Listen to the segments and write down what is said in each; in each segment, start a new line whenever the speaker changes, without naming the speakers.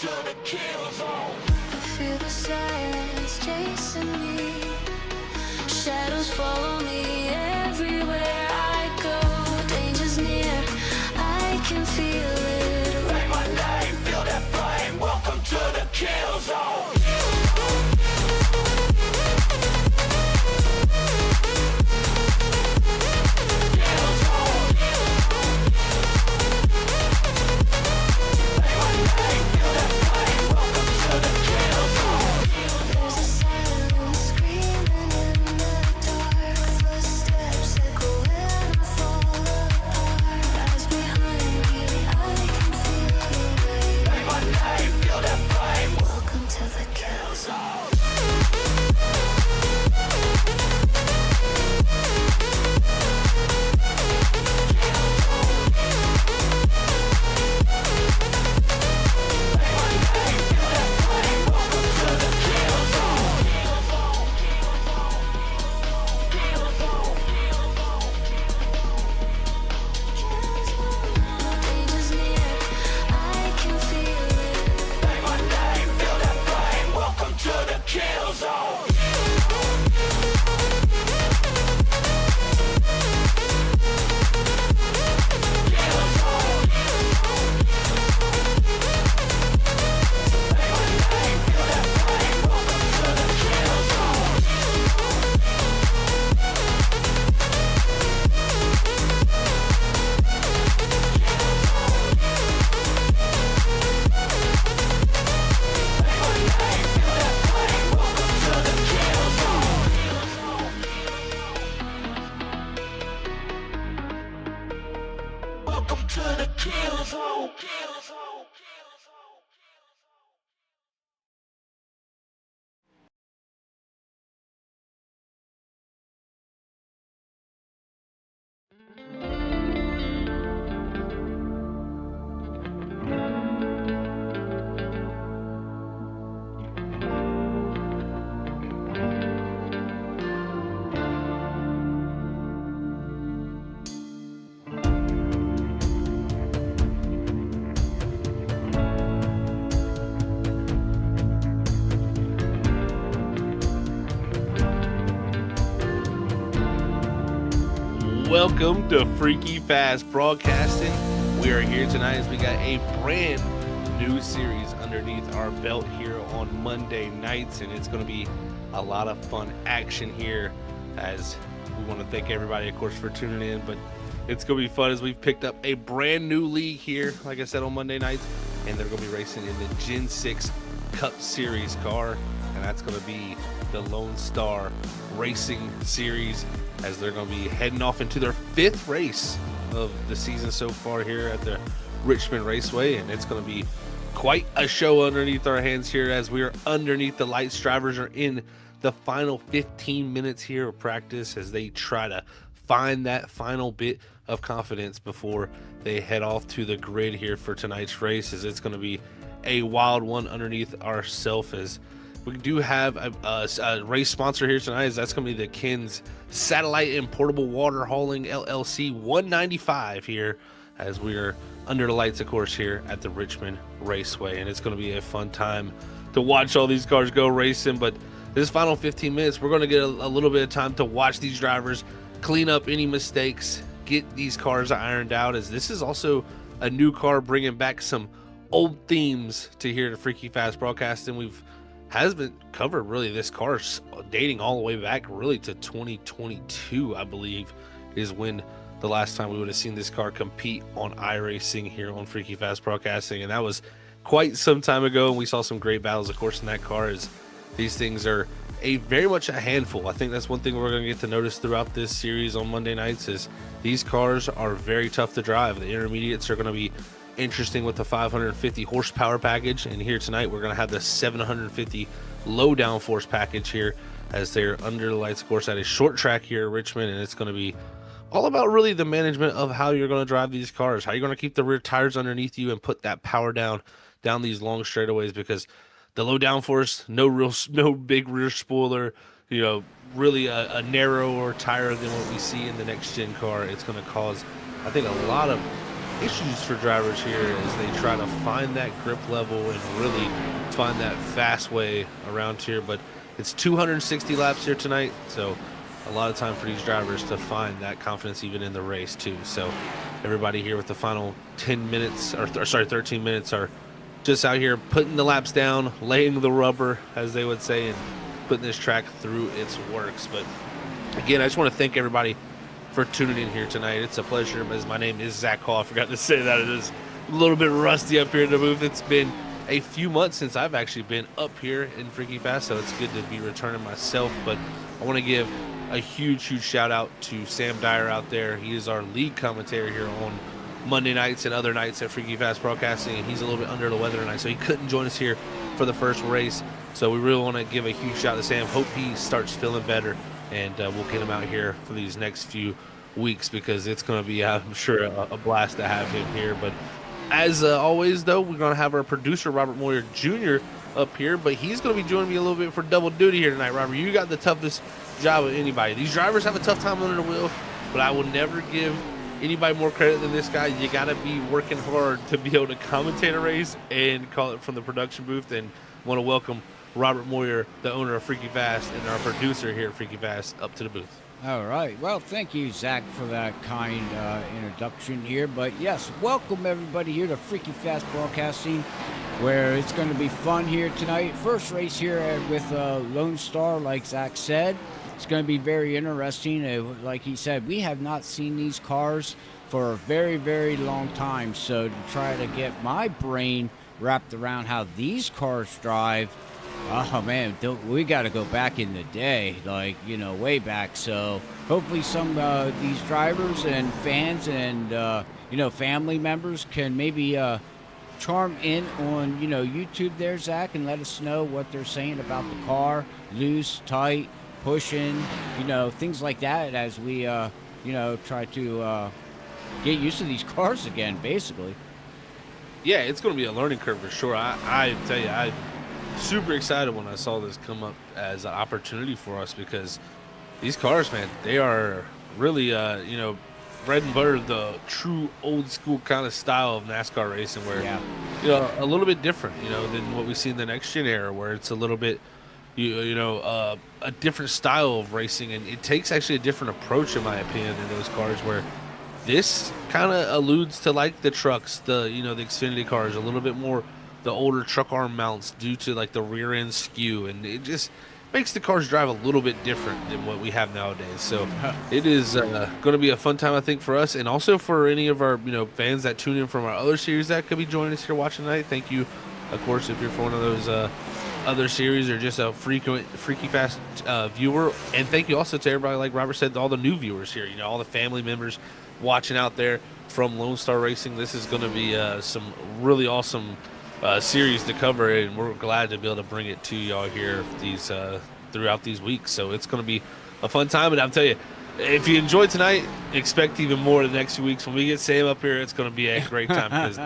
to the kill zone.
I feel the silence chasing me. Shadows follow me everywhere I go. Danger's near, I can feel it.
Say my name, feel that flame. Welcome to the kill zone.
Welcome to Freaky Fast Broadcasting. We are here tonight as we got a brand new series underneath our belt here on Monday nights, and it's going to be a lot of fun action here as we want to thank everybody, of course, for tuning in, but it's going to be fun as we've picked up a brand new league here, like I said, on Monday nights, and they're going to be racing in the GEN6 Cup Series car, and that's going to be the Lonestar Racing Series, as they're going to be heading off into their fifth race of the season so far here at the Richmond Raceway, and it's going to be quite a show underneath our hands here as we are underneath the lights. Drivers are in the final 15 minutes here of practice as they try to find that final bit of confidence before they head off to the grid here for tonight's race, as it's going to be a wild one underneath ourselves. As we do have a race sponsor here tonight, as that's going to be the GEN6 Satellite and Portable Water Hauling LLC 195 here, as we are under the lights, of course, here at the Richmond Raceway. And it's going to be a fun time to watch all these cars go racing. But this final 15 minutes, we're going to get a little bit of time to watch these drivers clean up any mistakes, get these cars ironed out, as this is also a new car bringing back some old themes to here to Freaky Fast Broadcasting. Has been covered really this car dating all the way back really to 2022, I believe, is when the last time we would have seen this car compete on iRacing here on Freaky Fast Broadcasting, and that was quite some time ago. And we saw some great battles, of course, in that car, as these things are very much a handful. I think that's one thing we're going to get to notice throughout this series on Monday nights, is these cars are very tough to drive. The intermediates are going to be interesting with the 550 horsepower package, and here tonight we're going to have the 750 low downforce package here, as they're under the lights, of course, at a short track here at Richmond. And it's going to be all about really the management of how you're going to drive these cars, how you're going to keep the rear tires underneath you and put that power down these long straightaways, because the low downforce, no big rear spoiler, really a narrower tire than what we see in the next gen car. It's going to cause, I think, a lot of issues for drivers here as they try to find that grip level and really find that fast way around here. But it's 260 laps here tonight, so a lot of time for these drivers to find that confidence even in the race too. So everybody here with the final 10 minutes, or 13 minutes, are just out here putting the laps down, laying the rubber, as they would say, and putting this track through its works. But again, I just want to thank everybody for tuning in here tonight. It's a pleasure, as my name is Zach Hall. I forgot to say that. It is a little bit rusty up here in the booth. It's been a few months since I've actually been up here in Freaky Fast, so it's good to be returning myself. But I want to give a huge shout out to Sam Dyer out there. He is our lead commentator here on Monday nights and other nights at Freaky Fast Broadcasting, and he's a little bit under the weather tonight, so he couldn't join us here for the first race. So we really want to give a huge shout out to Sam. Hope he starts feeling better, and we'll get him out here for these next few weeks, because it's going to be, I'm sure, a blast to have him here. But as always, though, we're going to have our producer, Robert Moyer Jr., up here, but he's going to be joining me a little bit for double duty here tonight. Robert, you got the toughest job of anybody. These drivers have a tough time under the wheel, but I will never give anybody more credit than this guy. You got to be working hard to be able to commentate a race and call it from the production booth. And want to welcome Robert Moyer, the owner of Freaky Fast and our producer here at Freaky Fast, up to the booth.
All right. Well, thank you, Zach, for that kind introduction here. But yes, welcome everybody here to Freaky Fast Broadcasting, where it's going to be fun here tonight. First race here with Lonestar, like Zach said. It's going to be very interesting. Like he said, we have not seen these cars for a very long time. So to try to get my brain wrapped around how these cars drive, oh man, we got to go back in the day, like, way back. So hopefully some these drivers and fans and family members can maybe charm in on YouTube there, Zach, and let us know what they're saying about the car, loose, tight, pushing, things like that, as we try to get used to these cars again, basically.
Yeah, it's going to be a learning curve for sure. I tell you, I'm super excited when I saw this come up as an opportunity for us, because these cars, man, they are really, bread and butter, the true old school kind of style of NASCAR racing, where, a little bit different, than what we see in the next gen era, where it's a little bit, a different style of racing. And it takes actually a different approach, in my opinion, in those cars, where this kind of alludes to like the trucks, the Xfinity cars, a little bit more the older truck arm mounts due to like the rear end skew, and it just makes the cars drive a little bit different than what we have nowadays. So it is going to be a fun time, I think, for us, and also for any of our fans that tune in from our other series that could be joining us here watching tonight. Thank you, of course, if you're for one of those other series or just a Freaky Fast viewer. And thank you also to everybody, like Robert said, all the new viewers here, all the family members watching out there from Lonestar Racing. This is going to be some really awesome series to cover, and we're glad to be able to bring it to y'all here throughout these weeks. So it's going to be a fun time, and I'll tell you, if you enjoyed tonight, expect even more the next few weeks. When we get Sam up here, it's going to be a great time, because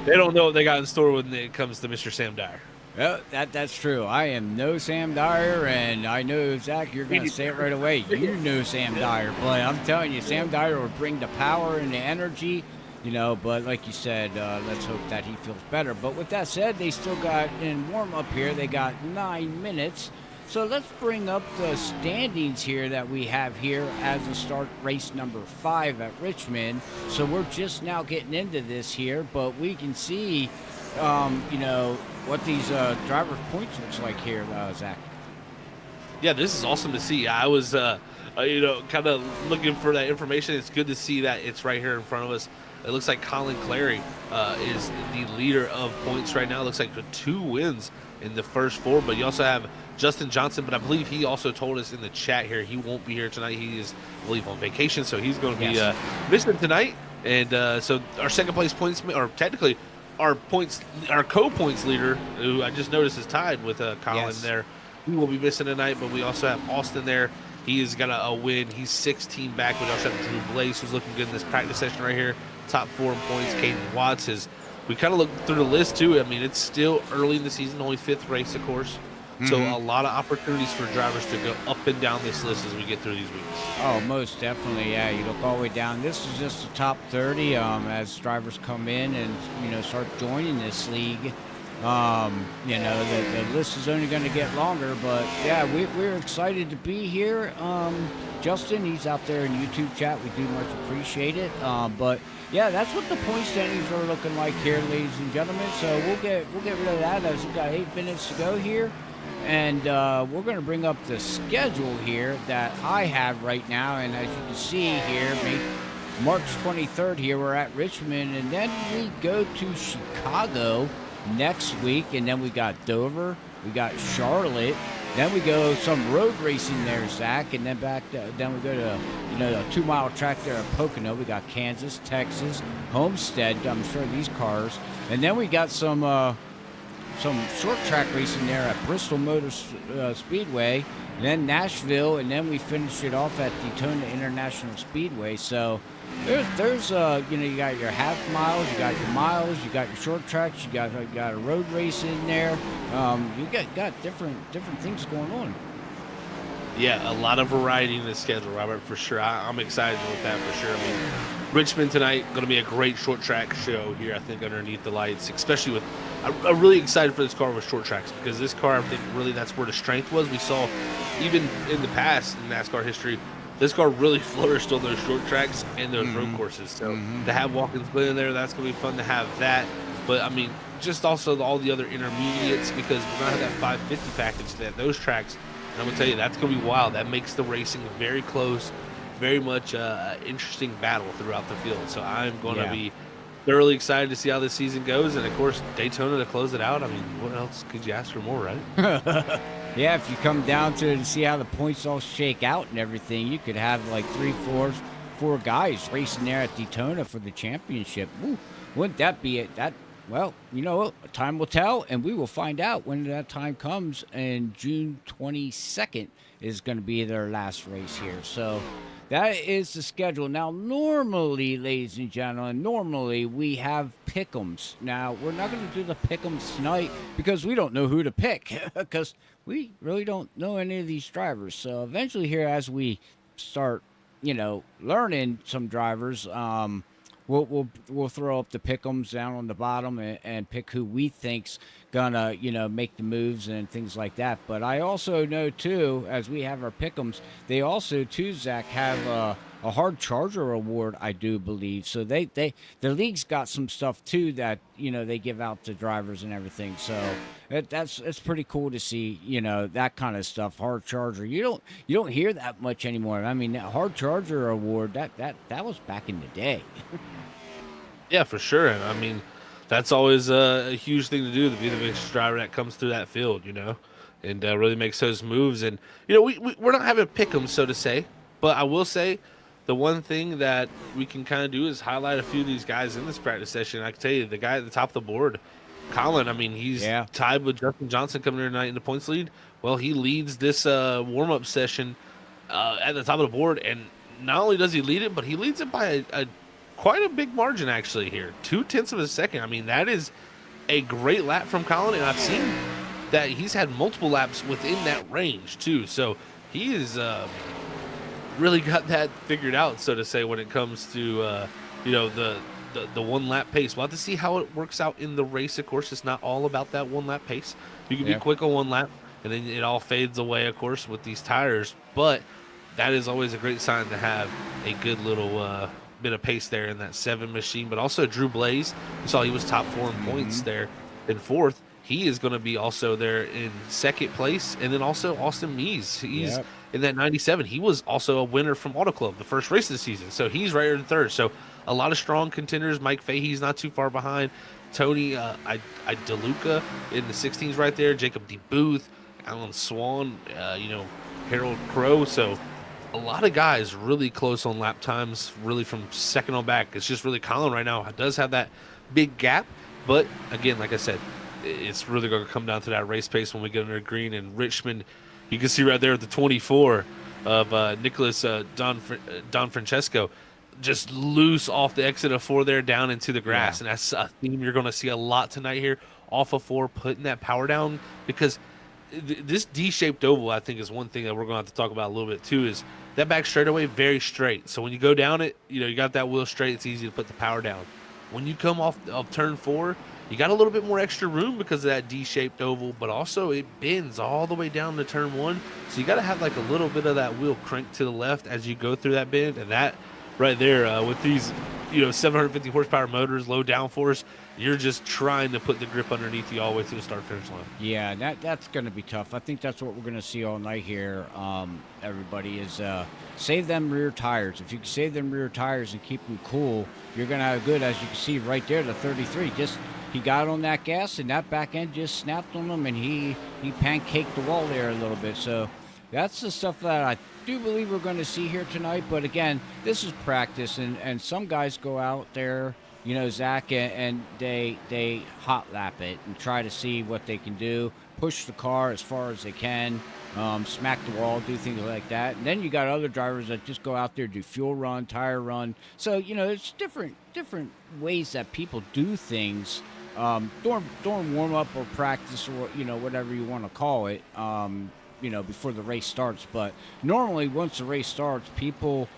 they don't know what they got in store when it comes to Mr. Sam Dyer.
Well, that's true. I am no Sam Dyer, and I know, Zach, you're going to say it right away. You know Sam Dyer, but I'm telling you, Sam Dyer will bring the power and the energy, but like you said, let's hope that he feels better. But with that said, they still got, in warm-up here, they got 9 minutes. So let's bring up the standings here that we have here as we start race number 5 at Richmond. So we're just now getting into this here, but we can see, what these driver points looks like here, Zach.
Yeah, this is awesome to see. I was, kind of looking for that information. It's good to see that it's right here in front of us. It looks like Colin Clary is the leader of points right now. It looks like with 2 wins in the first 4, but you also have Justin Johnson, but I believe he also told us in the chat here he won't be here tonight. He is, I believe, on vacation, so he's going to be missing tonight. And so our second place points, or technically our co-points leader, who I just noticed is tied with Colin there, he will be missing tonight. But we also have Austin there. He has got a win. He's 16 back. We also have Drew Blaze, who's looking good in this practice session right here. Top 4 in points. Caden Watts is. We kind of look through the list too. I mean, it's still early in the season, only 5th race, of course. So a lot of opportunities for drivers to go up and down this list as we get through these weeks.
Oh, most definitely. Yeah, you look all the way down. This is just the top 30 as drivers come in and, start joining this league. The list is only going to get longer, but yeah, we're excited to be here. Justin, he's out there in YouTube chat. We do much appreciate it. But yeah, that's what the point standings are looking like here, ladies and gentlemen. So we'll get rid of that as we've got 8 minutes to go here. And we're going to bring up the schedule here that I have right now. And as you can see here, March 23rd here, we're at Richmond. And then we go to Chicago next week. And then we got Dover. We got Charlotte. Then we go some road racing there, Zach. And then then we go to, a 2-mile track there at Pocono. We got Kansas, Texas, Homestead. I'm sure these cars. And then we got some short track racing there at Bristol Motor Speedway, and then Nashville, and then we finish it off at Daytona International Speedway. So there's you got your half miles, you got your miles, you got your short tracks, you got a road race in there. You got different things going on.
Yeah, a lot of variety in the schedule, Robert, for sure. I'm excited with that for sure. I mean, Richmond tonight going to be a great short track show here, I think, underneath the lights, especially with I'm really excited for this car with short tracks because this car, I think, really that's where the strength was. We saw even in the past in NASCAR history, this car really flourished on those short tracks and those road courses. So to have Watkins Glen in there, that's going to be fun to have that. But, I mean, just also all the other intermediates because we're going to have that 550 package that those tracks. And I'm going to tell you, that's going to be wild. That makes the racing very close, very much interesting battle throughout the field. So I'm going to be thoroughly excited to see how this season goes. And, of course, Daytona to close it out. I mean, what else could you ask for more, right?
Yeah, if you come down to see how the points all shake out and everything, you could have like 4 guys racing there at Daytona for the championship. Woo, wouldn't that be it? Well, time will tell, and we will find out when that time comes. And June 22nd is going to be their last race here. So that is the schedule. Now, normally, ladies and gentlemen, we have pick'ems. Now, we're not going to do the pick'ems tonight because we don't know who to pick because we really don't know any of these drivers. So eventually here, as we start, learning some drivers, We'll throw up the pick'ems down on the bottom and pick who we think's gonna make the moves and things like that. But I also know too, as we have our pick'ems, they also too, Zach, have a hard charger award, I do believe. So the league's got some stuff too that they give out to drivers and everything. So it's pretty cool to see that kind of stuff. Hard charger, you don't hear that much anymore. I mean, that hard charger award that was back in the day.
Yeah, for sure. And I mean, that's always a huge thing to do, to be the biggest driver that comes through that field, and really makes those moves. And, we're not having pick 'em, so to say. But I will say the one thing that we can kind of do is highlight a few of these guys in this practice session. I can tell you, the guy at the top of the board, Colin, I mean, he's tied with Justin Johnson coming here tonight in the points lead. Well, he leads this warm-up session at the top of the board. And not only does he lead it, but he leads it by quite a big margin, actually, here. 0.2 of a second. I mean, that is a great lap from Colin, and I've seen that he's had multiple laps within that range, too. So he is really got that figured out, so to say, when it comes to, the one-lap pace. We'll have to see how it works out in the race, of course. It's not all about that one-lap pace. You can be quick on one lap, and then it all fades away, of course, with these tires. But that is always a great sign to have a good little bit of pace there in that 7 machine. But also Drew Blaze, we saw he was top 4 in points there in 4th. He is going to be also there in 2nd place. And then also Austin Mees, he's in that 97. He was also a winner from Auto Club the first race of the season, so he's right in 3rd. So a lot of strong contenders. Mike Fahey's not too far behind. Tony DeLuca in the 16s right there. Jacob D. Booth, Alan Swan, Harold Crow. So a lot of guys really close on lap times, really from 2nd on back. It's just really Colin right now does have that big gap. But, again, like I said, it's really going to come down to that race pace when we get under green. And Richmond, you can see right there at the 24 of Nicholas Don Francesco, just loose off the exit of 4 there down into the grass. And that's a theme you're going to see a lot tonight here off of 4, putting that power down because this D-shaped oval, I think, is one thing that we're going to have to talk about a little bit too. Is that back straightaway very straight? So when you go down it, you got that wheel straight. It's easy to put the power down. When you come off of turn 4, you got a little bit more extra room because of that D-shaped oval, but also it bends all the way down to turn 1. So you got to have like a little bit of that wheel crank to the left as you go through that bend, and that right there with these 750 horsepower motors, low downforce, you're just trying to put the grip underneath you all the way through the start finish line.
Yeah, that's going to be tough. I think that's what we're going to see all night here. Everybody is save them rear tires. If you can save them rear tires and keep them cool, you're going to have good. As you can see right there, the 33 he got on that gas and that back end just snapped on him, and he pancaked the wall there a little bit. So that's the stuff that I do believe we're going to see here tonight. But again, this is practice, and some guys go out there, Zach, and they hot lap it and try to see what they can do, push the car as far as they can, smack the wall, do things like that. And then you got other drivers that just go out there, do fuel run, tire run. So, it's different ways that people do things during warm-up or practice, or whatever you want to call it, before the race starts. But normally once the race starts, people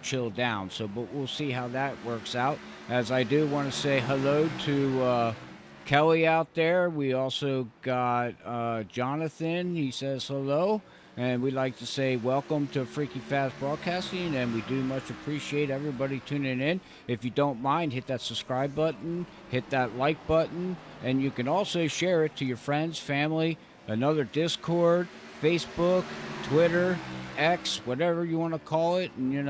chill down. So, but we'll see how that works out. As I do want to say hello to Kelly out there. We also got Jonathan. He says hello. And we'd like to say welcome to Freaky Fast Broadcasting, and we do much appreciate everybody tuning in. If you don't mind, hit that subscribe button, hit that like button, and you can also share it to your friends, family, another Discord, Facebook, Twitter, X, whatever you want to call it, and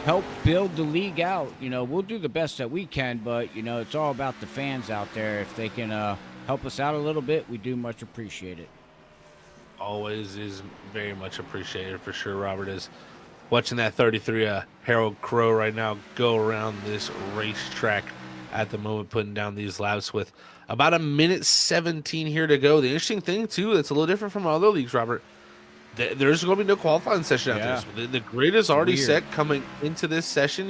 help build the league out. We'll do the best that we can, but it's all about the fans out there. If they can help us out a little bit, we do much appreciate it.
Always is very much appreciated for sure. Robert is watching that 33 Harold Crow right now go around this racetrack at the moment, putting down these laps with about 1:17 here to go. The interesting thing too, that's a little different from other leagues, Robert, there's going to be no qualifying session after this. The grid is already set coming into this session,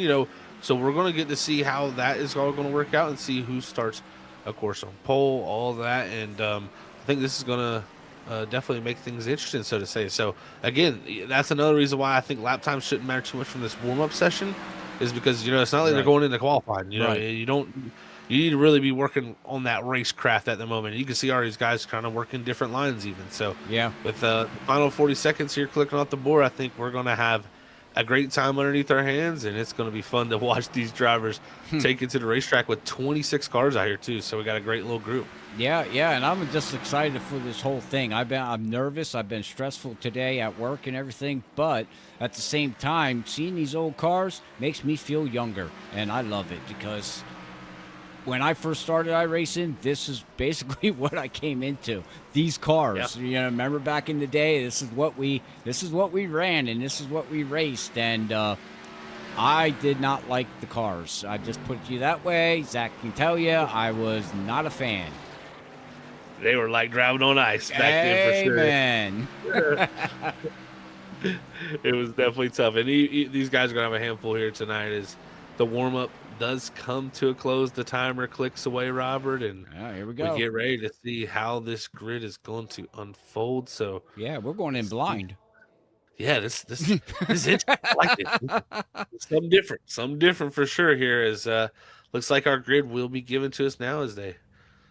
so we're going to get to see how that is all going to work out and see who starts, of course, on pole, all that. And I think this is going to definitely make things interesting, so to say. So again, that's another reason why I think lap times shouldn't matter too much from this warm-up session, is because it's not like they're going into qualifying. You need to really be working on that racecraft at the moment. You can see all these guys kind of working different lines even. So
yeah,
with the final 40 seconds here clicking off the board, I think we're going to have a great time underneath our hands, and it's going to be fun to watch these drivers take it to the racetrack with 26 cars out here too. So we got a great little group.
Yeah, and I'm just excited for this whole thing. I'm nervous. I've been stressful today at work and everything, but at the same time, seeing these old cars makes me feel younger, and I love it because when I first started iRacing, this is basically what I came into. These cars, remember back in the day, this is what we ran and this is what we raced, and I did not like the cars. I just put it to you that way. Zach can tell you, I was not a fan.
They were like driving on ice back then, for sure.
Amen.
It was definitely tough, and these guys are gonna have a handful here tonight as the warm-up does come to a close. The timer clicks away, Robert, and
here we go.
We get ready to see how this grid is going to unfold. So
yeah, we're going in blind.
Yeah, this is interesting. I like it. Something different for sure here. As looks like our grid will be given to us now as they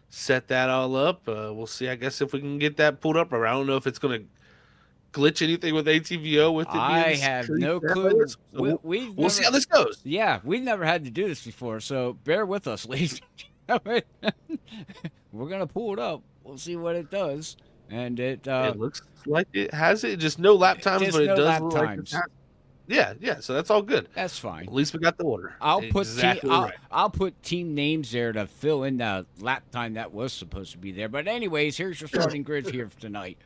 set that all up. We'll see, I guess, if we can get that pulled up. I don't know if it's going to glitch anything with ATVO with it.
I have no clue.
So we'll see how this goes.
Yeah, we've never had to do this before, so bear with us, ladies. We're gonna pull it up. We'll see what it does, and it
looks like it has it. Just no lap times, but it does
lap
look
times.
Like yeah. So that's all good.
That's fine.
At least we got the order.
I'll put team names there to fill in the lap time that was supposed to be there. But anyways, here's your starting grid here for tonight.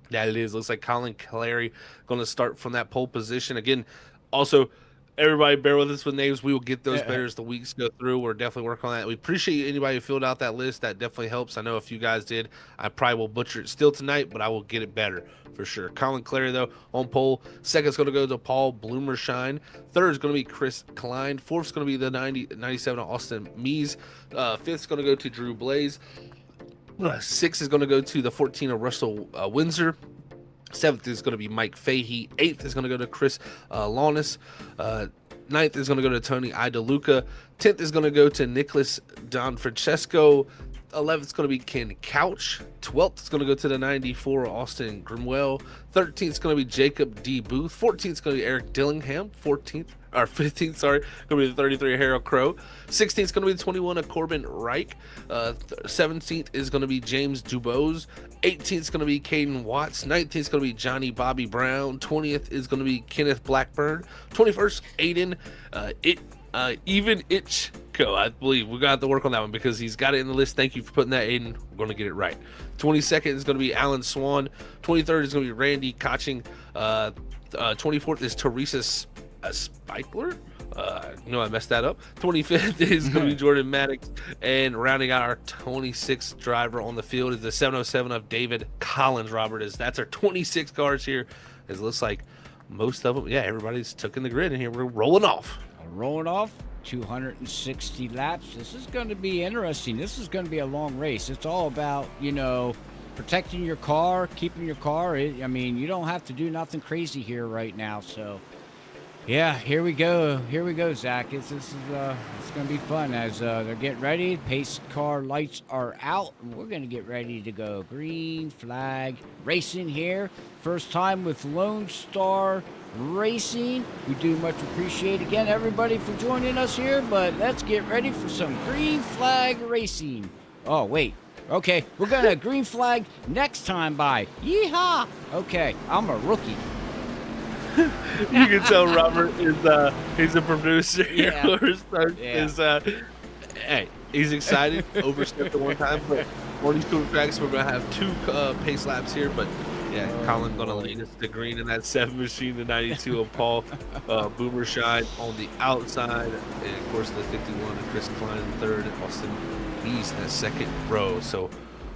That it is. Looks like Colin Clary going to start from that pole position. Again, also, everybody bear with us with names. We will get those better as the weeks go through. We're definitely working on that. We appreciate anybody who filled out that list. That definitely helps. I know a few guys did. I probably will butcher it still tonight, but I will get it better for sure. Colin Clary, though, on pole. Second's going to go to Paul Bloomershine. Third is going to be Chris Klein. Fourth's going to be the 97 Austin Mees. Fifth's going to go to Drew Blaze. 6 is going to go to the 14 of Russell Windsor. 7th is going to be Mike Fahey. 8th is going to go to Chris Launis. 9th is going to go to Tony Idaluca. 10th is going to go to Nicholas Don Francesco. 11th is going to be Ken Couch. 12th is going to go to the 94 Austin Grimwell. 13th is going to be Jacob D. Booth. 14th is going to be Eric Dillingham. 15th, sorry, going to be the 33 Harold Crow. 16th is going to be the 21 of Corbin Reich. 17th is going to be James Dubose. 18th is going to be Caden Watts. 19th is going to be Johnny Bobby Brown. 20th is going to be Kenneth Blackburn. 21st, Aiden Even Itchko, I believe. We're going to have to work on that one because he's got it in the list. Thank you for putting that in. We're going to get it right. 22nd is going to be Alan Swan. 23rd is going to be Randy Koching. 24th is Teresa Spikler. No, I messed that up. 25th is going to be Jordan Maddox. And rounding out our 26th driver on the field is the 707 of David Collins. Robert, that's our 26 cars here. It looks like most of them, everybody's took in the grid, and here we're rolling off.
260 laps. This is going to be interesting. This is going to be a long race. It's all about, protecting your car, keeping your car. You don't have to do nothing crazy here right now. So, here we go. Here we go, Zach. It's going to be fun as they're getting ready. Pace car lights are out, and we're going to get ready to go. Green flag racing here. First time with Lonestar Racing. We do much appreciate again everybody for joining us here, but let's get ready for some green flag racing. Oh wait, okay, we're gonna green flag next time by yeehaw. Okay, I'm a rookie.
You can tell Robert is he's a producer here. Hey, he's excited. Overstepped at one time, but on these two tracks we're gonna have 2 pace laps here, but Colin gonna lead us to green in that 7 machine, the 92 of Paul Boomershine on the outside, and of course the 51 of Chris Klein in third, and Austin East in that second row. So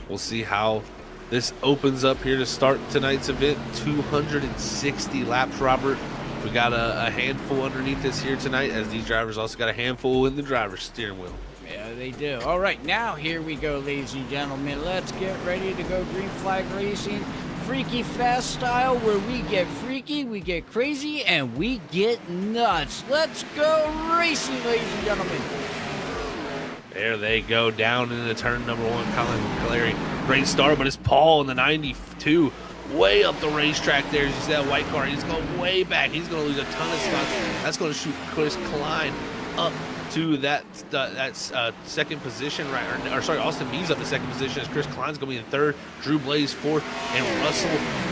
we'll see how this opens up here to start tonight's event. 260 laps, Robert. We got a handful underneath us here tonight, as these drivers also got a handful in the driver's steering wheel.
Yeah, they do. All right, now here we go, ladies and gentlemen. Let's get ready to go green flag racing. Freaky fast style, where we get freaky, we get crazy, and we get nuts. Let's go racing, ladies and gentlemen.
There they go, down into turn number 1. Colin Clary, great start, but it's Paul in the 92, way up the racetrack there. You see that white car, he's going way back. He's going to lose a ton of spots. That's going to shoot Chris Klein up to that second position, right? Austin Means up in second position as Chris Klein's going to be in third, Drew Blaze fourth, and Russell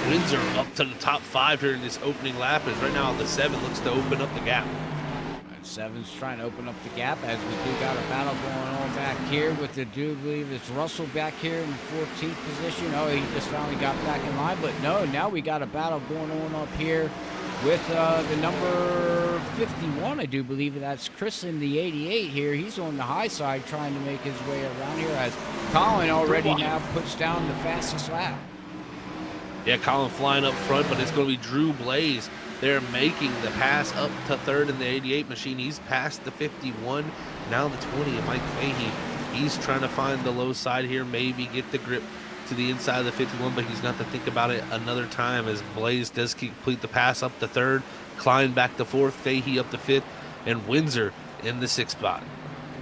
Windsor up to the top 5 here in this opening lap. And right now the 7 looks to open up the gap.
7's trying to open up the gap as we do got a battle going on back here with the believe it's Russell back here in the 14th position. Oh, he just finally got back in line, but no, now we got a battle going on up here with the number 51, I do believe that's Chris in the 88 here. He's on the high side trying to make his way around here as Colin already now puts down the fastest lap.
Yeah, Colin flying up front, but it's going to be Drew Blaze. They're making the pass up to third in the 88 machine. He's past the 51. Now the 20 of Mike Fahey. He's trying to find the low side here, maybe get the grip to the inside of the 51, but he's got to think about it another time as Blaze does complete the pass up to third, Klein back to fourth, Fahey up to fifth, and Windsor in the 6th spot.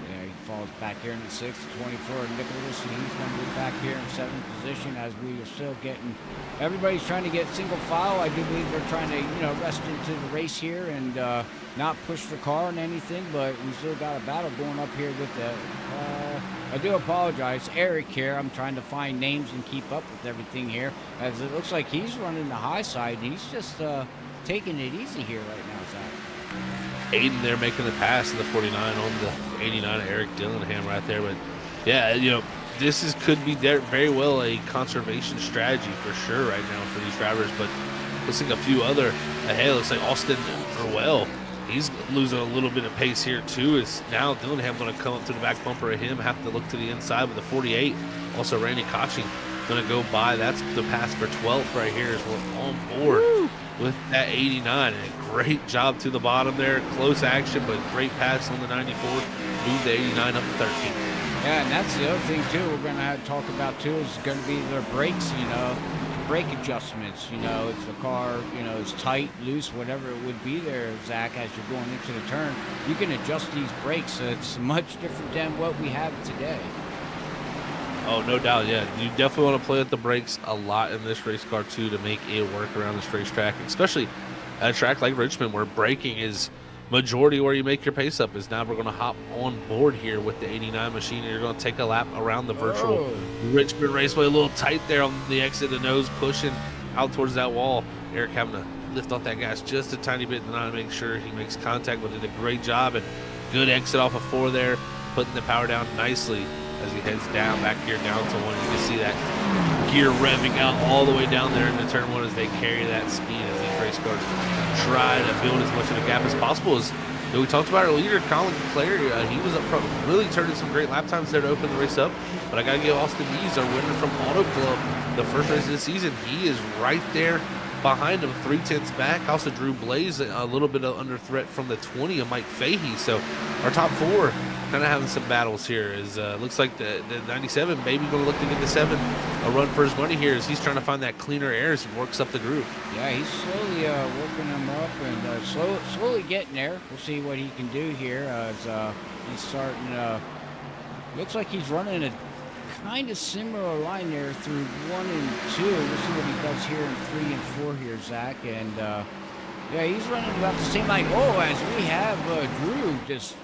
Yeah, he falls back here in the 6th, 24 Nicholas, and he's going to be back here in 7th position as we are still getting, everybody's trying to get single file. I do believe they're trying to, rest into the race here and not push the car and anything, but we still got a battle going up here with the, I do apologize, Eric here. I'm trying to find names and keep up with everything here, as it looks like he's running the high side, and he's just taking it easy here right now, Zach.
Aiden there making the pass in the 49 on the 89 of Eric Dillingham right there. But, this could be very well a conservation strategy for sure right now for these drivers. But looks like a few other ahead. Looks like Austin Orwell. He's losing a little bit of pace here too. Is now Dillingham going to come up to the back bumper of him, have to look to the inside with the 48. Also Randy Koching going to go by. That's the pass for 12th right here as we're on board with that 89. And a great job to the bottom there. Close action, but great pass on the 94. Move the 89 up to 13.
Yeah, and that's the other thing too. We're going to talk about too is going to be their brakes. Brake adjustments. If the car is tight, loose, whatever it would be there, Zach, as you're going into the turn, you can adjust these brakes. So it's much different than what we have today.
Oh, no doubt. Yeah, you definitely want to play with the brakes a lot in this race car too to make it work around this racetrack, especially at a track like Richmond where braking is majority where you make your pace up. Is now we're going to hop on board here with the 89 machine, and you're going to take a lap around the virtual Richmond Raceway. A little tight there on the exit, the nose pushing out towards that wall. Eric having to lift off that gas just a tiny bit to not make sure he makes contact, but did a great job, and good exit off of 4 there, putting the power down nicely as he heads down back here down to 1. You can see that gear revving out all the way down there into turn 1 as they carry that speed as these race cars try to build as much of a gap as possible. As we talked about our leader, Colin Clary, he was up front, really turning some great lap times there to open the race up. But I got to give Austin Mees, our winner from Auto Club, the first race of the season. He is right there behind him, 3/10 back. Also, Drew Blaze a little bit under threat from the 20 of Mike Fahey. So our top 4 kind of having some battles here. Is looks like the 97 maybe going to look to get the 7 a run for his money here as he's trying to find that cleaner air as he works up the groove.
Yeah, he's slowly working them up and slowly getting there. We'll see what he can do here as he's starting. Looks like he's running a kind of similar line there through 1 and 2. We'll see what he does here in 3 and 4 here, Zach. And yeah, he's running about the same line. Oh, as we have Drew just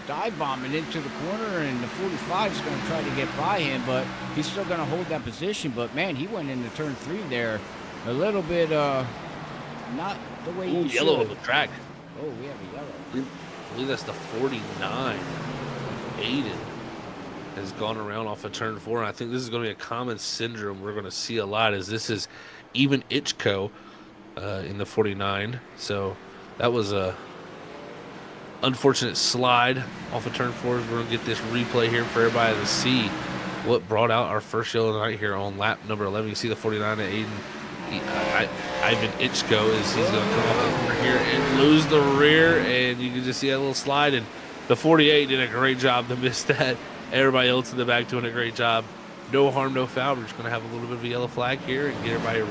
dive bombing into the corner, and the 45 is going to try to get by him, but he's still going to hold that position. But man, he went into turn 3 there a little bit not the way he should.
Yellow on the track.
Oh, we have a yellow.
I believe that's the 49. Aiden has gone around off of turn 4. And I think this is going to be a common syndrome we're going to see a lot, as this is even Ichco in the 49. So that was a unfortunate slide off of turn 4. We're going to get this replay here for everybody to see what brought out our first yellow of the night here on lap number 11. You see the 49 at Aiden. Ivan Ichko is he's going to come off the corner here and lose the rear, and you can just see that little slide. And the 48 did a great job to miss that. Everybody else in the back doing a great job. No harm, no foul. We're just going to have a little bit of a yellow flag here and get everybody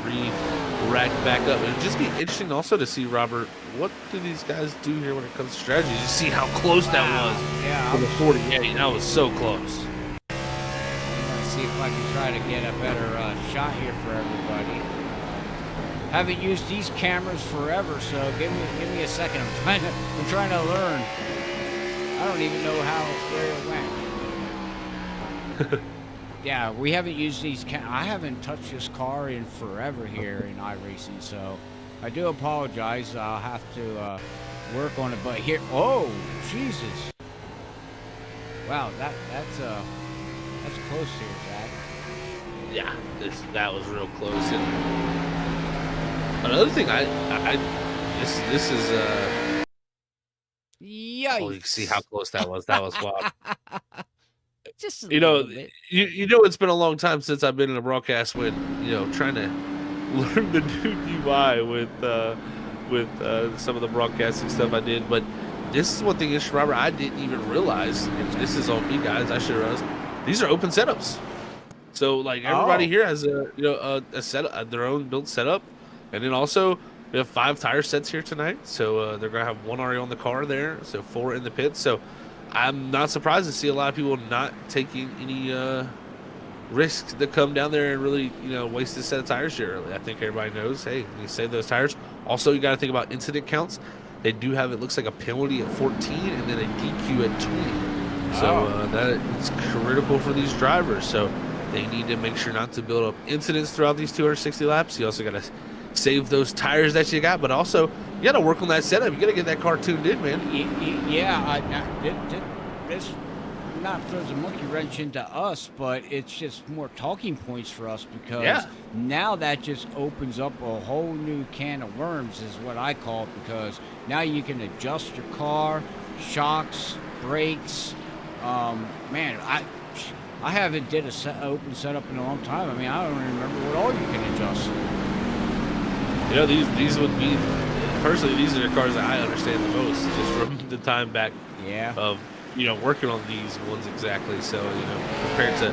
racked back up. It'd just be interesting also to see, Robert, what do these guys do here when it comes to strategy? You see how close that was.
Yeah,
for the 48. That was so close.
Let's see if I can try to get a better shot here for everybody. Haven't used these cameras forever, so give me a second. I'm trying to learn. I don't even know where it went. Yeah, we haven't used these. I haven't touched this car in forever here in iRacing, so I do apologize. I'll have to work on it. But here, oh Jesus! Wow, that's close here, Zach.
Yeah, that was real close. And another thing, this is
yikes!
Oh, you can see how close that was. That was wild.
Just
you know, it's been a long time since I've been in a broadcast when, trying to learn the new UI with some of the broadcasting stuff I did. But this is one thing, Robert, I didn't even realize, and this is on me, guys. I should realize these are open setups. So like everybody here has a set, their own built setup, and then also we have 5 tire sets here tonight. So they're gonna have 1 already on the car there, so 4 in the pit. So I'm not surprised to see a lot of people not taking any risks to come down there and really, waste this set of tires here early. I think everybody knows, hey, you save those tires. Also, you got to think about incident counts. They do have, it looks like, a penalty at 14 and then a DQ at 20. So that is critical for these drivers. So they need to make sure not to build up incidents throughout these 260 laps. You also got to save those tires that you got, but also you got to work on that setup. You got to get that car tuned in, man.
This not throws a monkey wrench into us, but it's just more talking points for us because now that just opens up a whole new can of worms, is what I call it, because now you can adjust your car, shocks, brakes. Man, I haven't did a open setup in a long time. I mean, I don't remember what all you can adjust.
These would be, personally, these are the cars that I understand the most, just from the time back of working on these ones exactly. So, compared to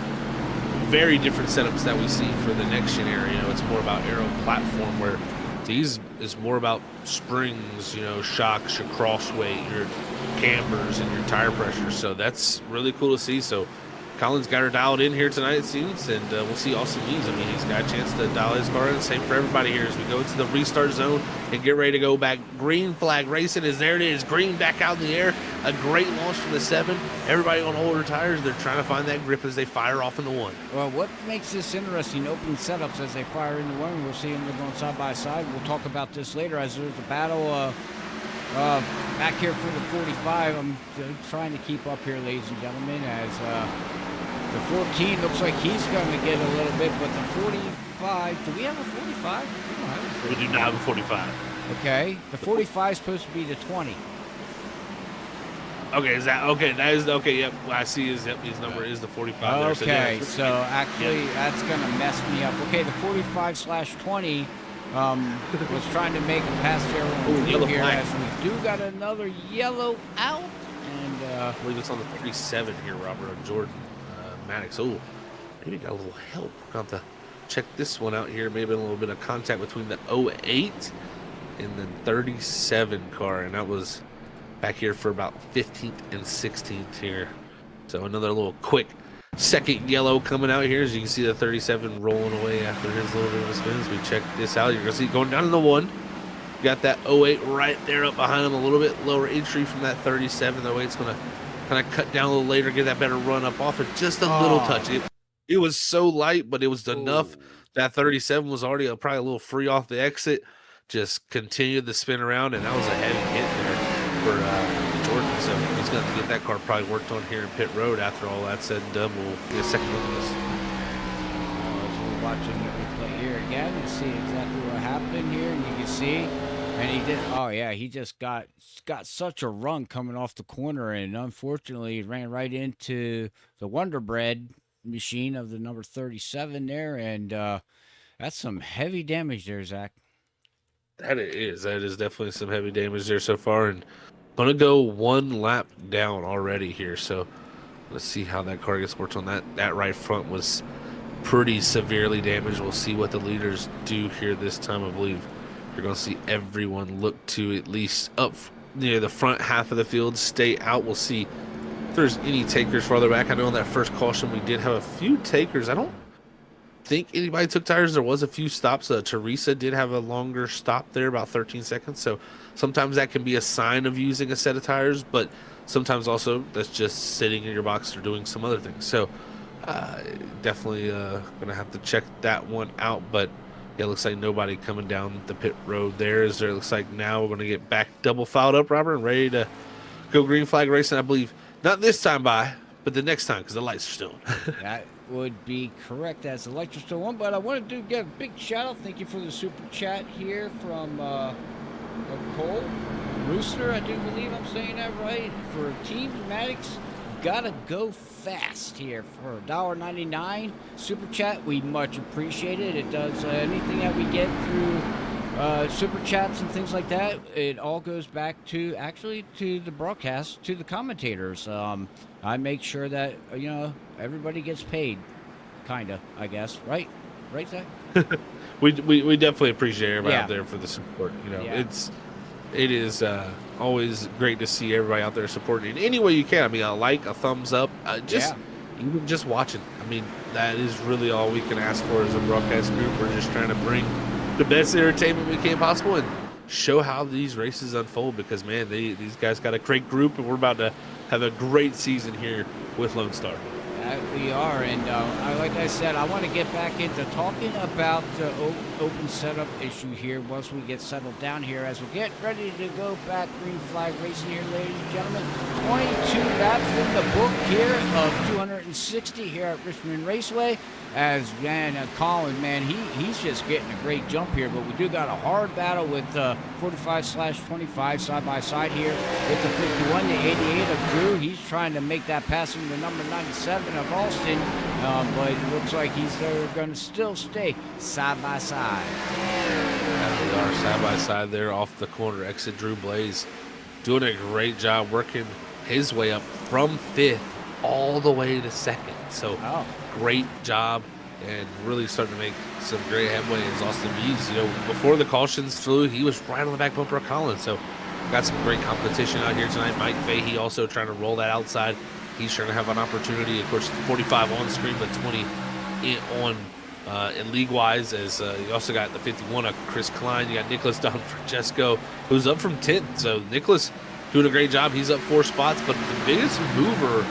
very different setups that we see for the next gen era, it's more about aero platform, where these is more about springs, shocks, your cross weight, your cambers, and your tire pressure. So that's really cool to see. So Colin's got her dialed in here tonight, it seems, and we'll see Austin Lees. I mean, he's got a chance to dial his car in. Same for everybody here as we go into the restart zone and get ready to go back. Green flag racing is there. It is green back out in the air. A great launch from the 7. Everybody on older tires, they're trying to find that grip as they fire off in the 1.
Well, what makes this interesting, open setups as they fire in the 1, we'll see them going side by side. We'll talk about this later as there's a battle back here for the 45. I'm trying to keep up here, ladies and gentlemen, as the 14 looks like he's going to get a little bit, but the 45, do we have a 45? We don't have a 45.
We do not have a 45.
Okay, the 45 is supposed to be the 20.
Okay, is that okay? That is okay. Yep, I see his number is the 45.
Okay,
there,
so actually that's going to mess me up. Okay, the 45/20 was trying to make a pass there on
yellow
here
flag.
as we do got another yellow out, and
I believe it's on the 37 here, Robert, on Jordan Maddox. Oh, maybe got a little help. Got to check this one out here. Maybe a little bit of contact between the 08 and the 37 car, and that was back here for about 15th and 16th here. So another little quick second yellow coming out here, as you can see the 37 rolling away after his little bit of a spin. As we check this out, you're gonna see going down to the 1. You got that 08 right there up behind him, a little bit lower entry from that 37. The 08's gonna kind of cut down a little later, get that better run up off it, just a little touch. It was so light, but it was enough. That 37 was already probably a little free off the exit. Just continued the spin around, and that was a heavy hit there for Jordan. So he's going to get that car probably worked on here in pit road after all that's said and done. We'll get a second look at this.
as we're watching the replay here again and see exactly what happened here, and you can see, and he did. Oh yeah, he just got such a run coming off the corner, and unfortunately, he ran right into the Wonder Bread machine of the number 37 there, and that's some heavy damage there, Zach.
That is definitely some heavy damage there so far, and gonna go one lap down already here. So let's see how that car gets worked on. That right front was pretty severely damaged. We'll see what the leaders do here this time. I believe you're gonna see everyone look to at least up near the front half of the field, stay out. We'll see if there's any takers farther back. I know on that first caution we did have a few takers. I don't think anybody took tires. There was a few stops. Teresa did have a longer stop there, about 13 seconds. So sometimes that can be a sign of using a set of tires, but sometimes also that's just sitting in your box or doing some other things. So definitely gonna have to check that one out. But yeah, it looks like nobody coming down the pit road there. It looks like now we're gonna get back double fouled up, Robert, and ready to go green flag racing. I believe not this time by, but the next time, because the lights are still on.
That would be correct, as the lights are still on. But I wanted to give a big shout out. Thank you for the super chat here from Cole Rooster. I do believe I'm saying that right. For Team Maddox, gotta go fast here for $1.99 super chat. We much appreciate it. It does anything that we get through super chats and things like that. It all goes back to to the broadcast, to the commentators. I make sure that everybody gets paid, kinda, I guess. Right, Zach?
we definitely appreciate everybody out there for the support. It is always great to see everybody out there supporting in any way you can. I mean, a like, a thumbs up, even just watching. I mean, that is really all we can ask for as a broadcast group. We're just trying to bring the best entertainment we can possible and show how these races unfold, because man, these guys got a great group, and we're about to have a great season here with Lonestar.
We are, and like I said, I want to get back into talking about the open setup issue here once we get settled down here, as we get ready to go back green flag racing here, ladies and gentlemen. 22 laps in the book here of 260 here at Richmond Raceway. As Colin, man, he's just getting a great jump here, but we do got a hard battle with 45/25 side by side here with the 51 to 88 of Drew. He's trying to make that pass into the number 97 of Alston, but it looks like they're going to still stay side by side.
They are side by side there off the corner. Exit Drew Blaze doing a great job working his way up from 5th all the way to 2nd. So great job, and really starting to make some great headway as Austin Bees. Before the cautions flew, he was right on the back bumper of Collins. So got some great competition out here tonight. Mike Fahey also trying to roll that outside. He's trying to have an opportunity. Of course, 45 on screen, but 20 in league-wise. As you also got the 51 of Chris Klein. You got Nicholas Don Francesco, who's up from 10th. So Nicholas doing a great job. He's up 4 spots, but the biggest mover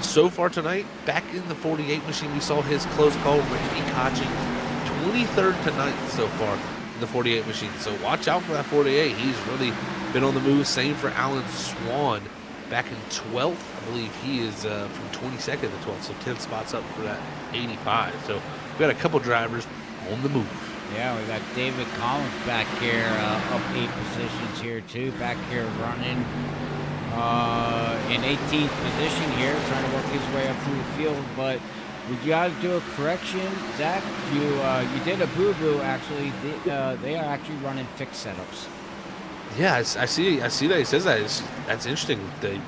so far tonight, back in the 48 machine, we saw his close call, Ricky Kotching, 23rd to 9th so far in the 48 machine. So watch out for that 48. He's really been on the move. Same for Alan Swan, back in 12th. I believe he is from 22nd to 12th, so 10 spots up for that 85. So we got a couple drivers on the move.
Yeah, we got David Collins back here, up 8 positions here too. Back here running in 18th position here, trying to work his way up through the field. But we got to do a correction, Zach. You did a boo-boo actually. They are actually running fixed setups.
Yeah, I see that he says that. That's interesting.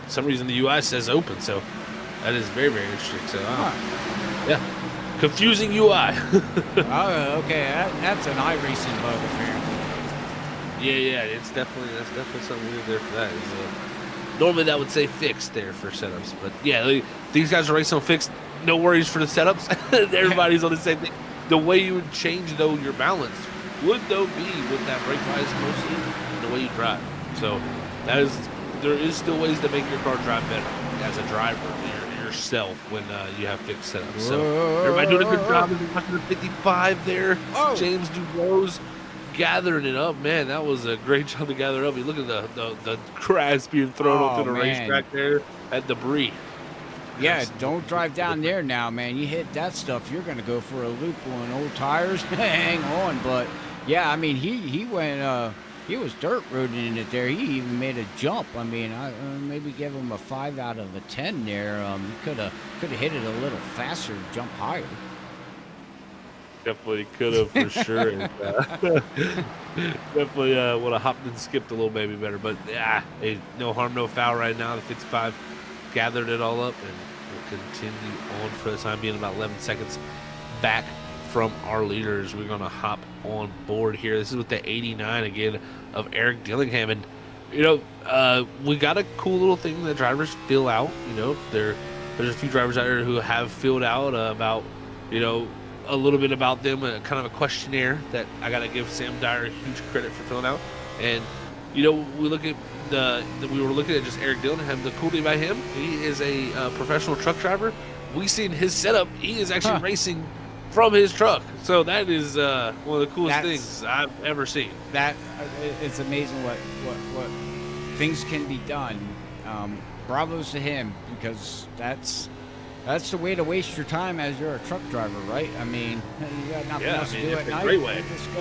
Some reason the UI says open, so that is very, very interesting. So yeah, confusing UI.
Oh, okay, that's an iRacing bug apparently.
Yeah, that's definitely something weird there for that. Normally that would say fixed there for setups, but yeah, these guys are racing on fixed. No worries for the setups. Everybody's on the same thing. The way you would change though your balance would though be with that brake bias mostly the way you drive. So there is still ways to make your car drive better as a driver yourself when you have fixed setups. So everybody doing a good job. Watching the 55 there. Oh. James Dubose gathering it up, man. That was a great job to gather up. You look at the grass being thrown onto the racetrack there, that debris.
Yeah, don't drive down there now, man. You hit that stuff, you're going to go for a loop on old tires. Hang on, but yeah, I mean, he went. He was dirt roading in it there. He even made a jump. I mean, I maybe give him a 5 out of a 10 there. He could have hit it a little faster, jump higher.
Definitely could have for sure. Definitely would have hopped and skipped a little maybe better. But yeah, hey, no harm, no foul right now. The 55 gathered it all up and will continue on for the time being. About 11 seconds back from our leaders. We're going to hop on board here. This is with the 89 again of Eric Dillingham. And, we got a cool little thing that drivers fill out. There's a few drivers out there who have filled out about, a little bit about them, kind of a questionnaire that I got to give Sam Dyer huge credit for filling out. And, we look at we were looking at just Eric Dillingham. The cool thing about him, he is a professional truck driver. We seen his setup. He is actually racing from his truck. So that is one of the coolest things I've ever seen. That
it's amazing what things can be done. Bravos to him, because that's the way to waste your time as you're a truck driver, right? I mean, you got nothing else to do at night.
Great way.
Just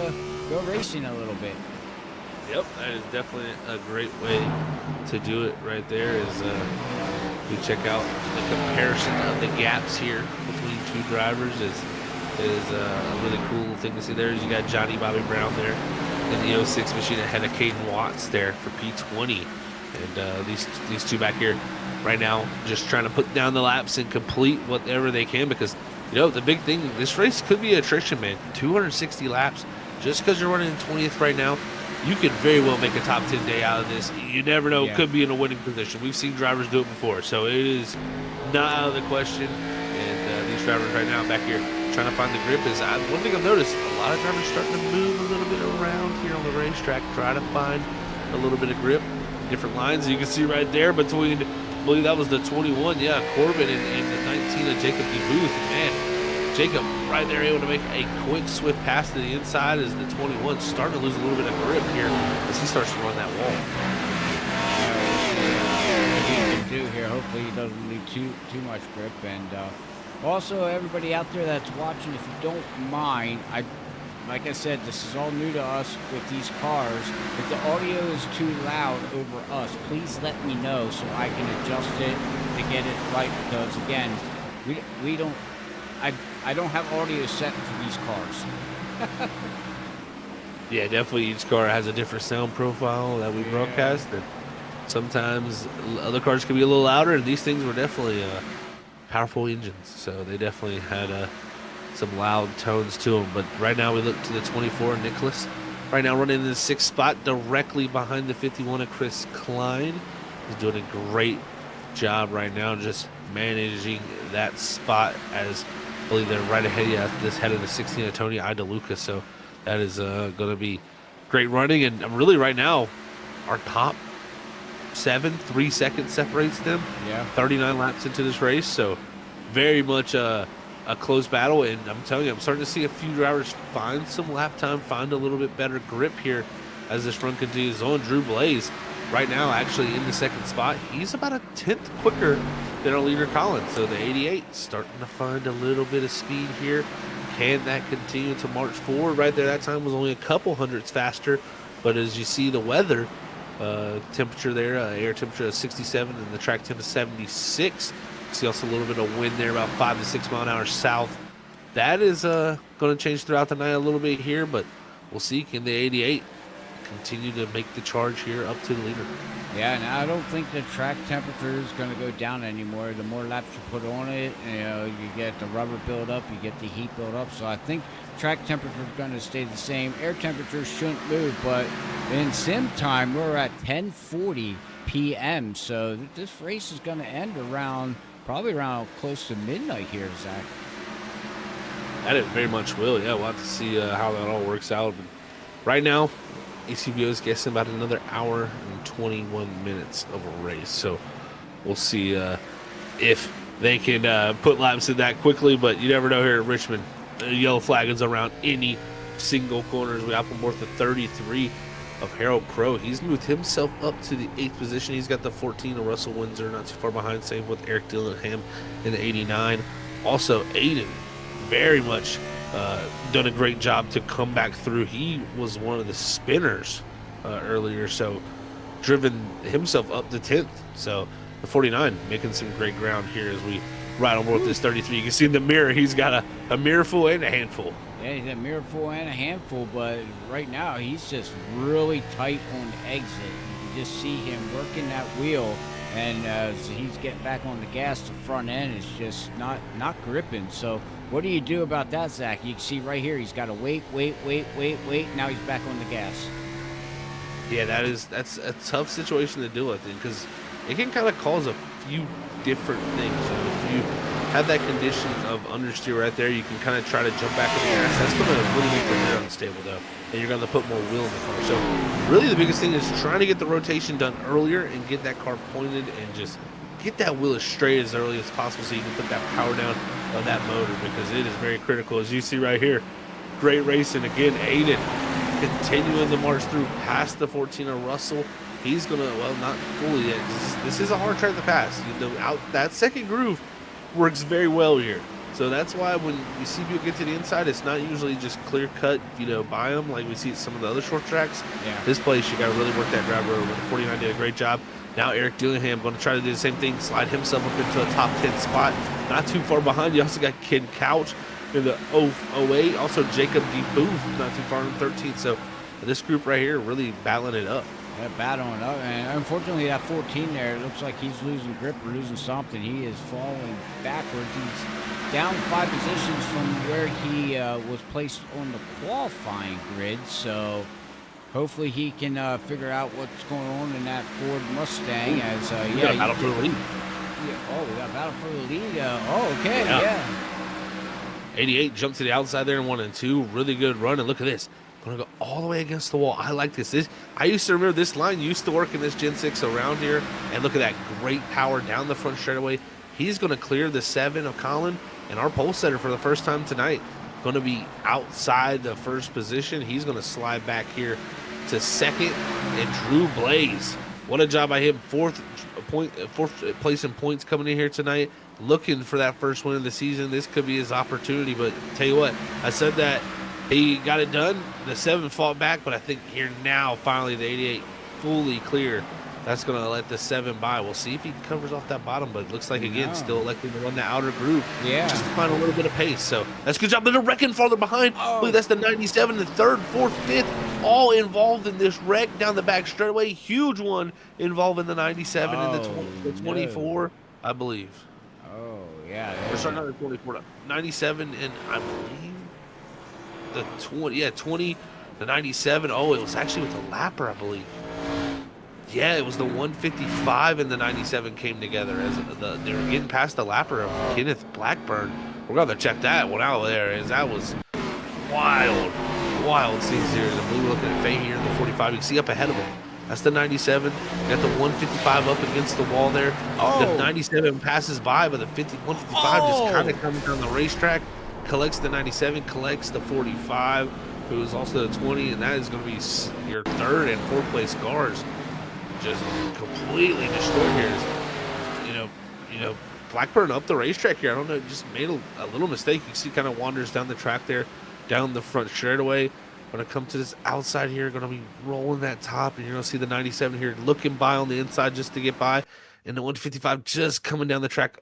go racing a little bit.
Yep, that is definitely a great way to do it right there. Is we check out the comparison of the gaps here between two drivers is a really cool thing to see there. Is you got Johnny Bobby Brown there in the 06 machine ahead of Caden Watts there for P20. And these two back here right now just trying to put down the laps and complete whatever they can, because the big thing, this race could be attrition, man. 260 laps. Just because you're running in 20th right now, you could very well make a top 10 day out of this. You never know.
Yeah.
Could be in a winning position. We've seen drivers do it before, so it is not out of the question. And these drivers right now back here trying to find the grip. One thing I've noticed, a lot of drivers starting to move a little bit around here on the racetrack, try to find a little bit of grip. Different lines you can see right there between, I believe that was the 21, Corbin and the 19 of Jacob DeBooth. Man, Jacob right there able to make a quick, swift pass to the inside as the 21 starting to lose a little bit of grip here as he starts to run that wall.
What he can do here, hopefully he doesn't leave too much grip. And also, everybody out there that's watching, if you don't mind, like I said, this is all new to us with these cars. If the audio is too loud over us, please let me know so I can adjust it to get it right. Because again, we don't. I don't have audio set for these cars.
Yeah, definitely each car has a different sound profile that we broadcast. And Sometimes other cars can be a little louder, and these things were definitely powerful engines. So they definitely had some loud tones to them. But right now we look to the 24, Nicholas. Right now running in the 6th spot directly behind the 51 of Chris Klein. He's doing a great job right now just managing that spot, as I believe they're right ahead of this head of the 16 of Tony Idaluca. So that is going to be great running. And really right now our top 7, 3 seconds separates them.
Yeah.
39 laps into this race. So very much a close battle, and I'm telling you, I'm starting to see a few drivers find some lap time, find a little bit better grip here as this run continues on. Drew Blaze right now actually in the 2nd spot. He's about a 10th quicker than our leader Collins. So the 88 starting to find a little bit of speed here. Can that continue to march forward? Right there, that time was only a couple hundredths faster, but as you see the weather temperature there, air temperature of 67 and the track temp is 76. See also a little bit of wind there, about 5 to 6 mile an hour south. That is going to change throughout the night a little bit here, but we'll see. Can the 88 continue to make the charge here up to the leader?
Yeah, and I don't think the track temperature is going to go down anymore. The more laps you put on it, you get the rubber build up, you get the heat build up. So I think track temperature is going to stay the same. Air temperature shouldn't move, but in sim time, we're at 10:40 p.m. So this race is going to end probably around close to midnight here, Zach.
That it very much will. Yeah, we'll have to see how that all works out. But right now, ACVO is guessing about another hour and 21 minutes of a race. So we'll see if they can put laps in that quickly. But you never know here at Richmond. The yellow flag is around any single corners. We up north of 33 of Harold Crow. He's moved himself up to the 8th position. He's got the 14 of Russell Windsor, not too far behind. Same with Eric Dillingham in the 89. Also, Aiden, very much done a great job to come back through. He was one of the spinners earlier, so driven himself up to 10th. So the 49 making some great ground here as we ride on board this 33. You can see in the mirror, he's got a mirror full and a handful.
Yeah, he's a mirror full and a handful, but right now he's just really tight on the exit. You can just see him working that wheel, and as he's getting back on the gas, the front end is just not gripping. So what do you do about that, Zach? You can see right here, he's got to wait. Now he's back on the gas.
Yeah, that's a tough situation to deal with, because it can kind of cause a few different things. So if you have that condition of understeer right there, you can kind of try to jump back in the gas. That's going to really make the rear unstable, though, and you're going to put more wheel in the car. So really the biggest thing is trying to get the rotation done earlier and get that car pointed and just get that wheel as straight as early as possible so you can put that power down on that motor, because it is very critical. As you see right here, great racing. Again, Aiden continuing the march through past the 14 of Russell. He's going to, well, not fully yet. This is a hard track to pass. That second groove works very well here. So that's why when you see people get to the inside, it's not usually just clear cut, by them like we see at some of the other short tracks. Yeah. This place, you got to really work that driver over. The 49 did a great job. Now Eric Dillingham going to try to do the same thing, slide himself up into a top 10 spot. Not too far behind. You also got Ken Couch in the 08. Also Jacob D. Booth, not too far in 13th. So this group right here really battling it up.
Yeah, battling up, and unfortunately that 14 there, it looks like he's losing grip or losing something. He is falling backwards. He's down 5 positions from where he was placed on the qualifying grid, so hopefully he can figure out what's going on in that Ford Mustang. As
we got a battle for the lead.
Yeah, we got a battle for the lead. Okay, yeah.
88 jumped to the outside there in 1 and 2. Really good run, and look at this. Going to go all the way against the wall. I like this. I used to remember this line used to work in this Gen 6 around here. And look at that great power down the front straightaway. He's going to clear the 7 of Colin. And our pole setter for the first time tonight going to be outside the first position. He's going to slide back here to 2nd. And Drew Blaze, what a job by him. 4th place in points coming in here tonight. Looking for that first win of the season. This could be his opportunity. But tell you what, I said that. He got it done. The 7 fought back, but I think here now, finally, the 88 fully clear. That's going to let the 7 by. We'll see if he covers off that bottom, but it looks like, again, still electing to run the outer groove.
Yeah.
Just to find a little bit of pace. So that's a good job. But they're wrecking farther behind. Look, that's the 97, the 3rd, 4th, 5th. all involved in this wreck down the back straightaway. Huge one involving the 97 and the 24, I believe.
Oh, yeah.
Or sorry, not the 24, 97 and I believe the 20. Yeah, 20, the 97. Oh, it was actually with the lapper, I believe. Yeah, it was the 155 and the 97 came together as they were getting past the lapper of Kenneth Blackburn. We're going to check that one out there, as that was wild scenes here. The blue looking at Faye here in the 45. You can see up ahead of him. That's the 97. Got the 155 up against the wall there. The 97 passes by, but the 155 just kind of comes down the racetrack, collects the 97, collects the 45, who is also the 20, and that is going to be your third and fourth place cars. Just completely destroyed here. You know, Blackburn up the racetrack here. I don't know, just made a little mistake. You can see kind of wanders down the track there, down the front straightaway. When it comes to this outside here, going to be rolling that top, and you're going to see the 97 here looking by on the inside just to get by, and the 155 just coming down the track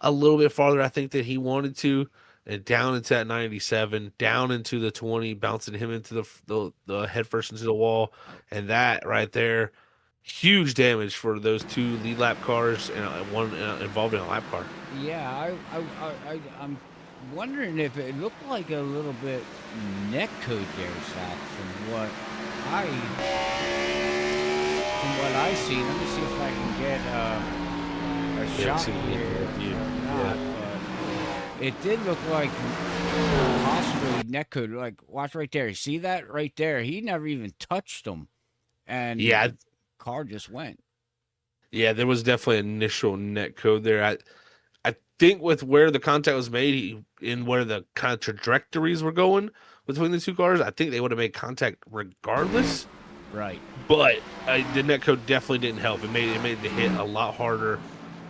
a little bit farther, I think, than he wanted to, and down into that 97, down into the 20, bouncing him into the head first into the wall, and that right there, huge damage for those two lead lap cars and one involved in a lap car.
Yeah, I'm wondering if it looked like a little bit neck code there, Zach, from what I see. Let me see if I can get a shot here. But it did look like possibly neck code. Like, watch right there. See that right there? He never even touched them, and the car just went.
Yeah, there was definitely initial neck code there. I think with where the contact was made and where the kind of trajectories were going between the two cars, I think they would have made contact regardless.
Right.
But the net code definitely didn't help. It made the hit a lot harder,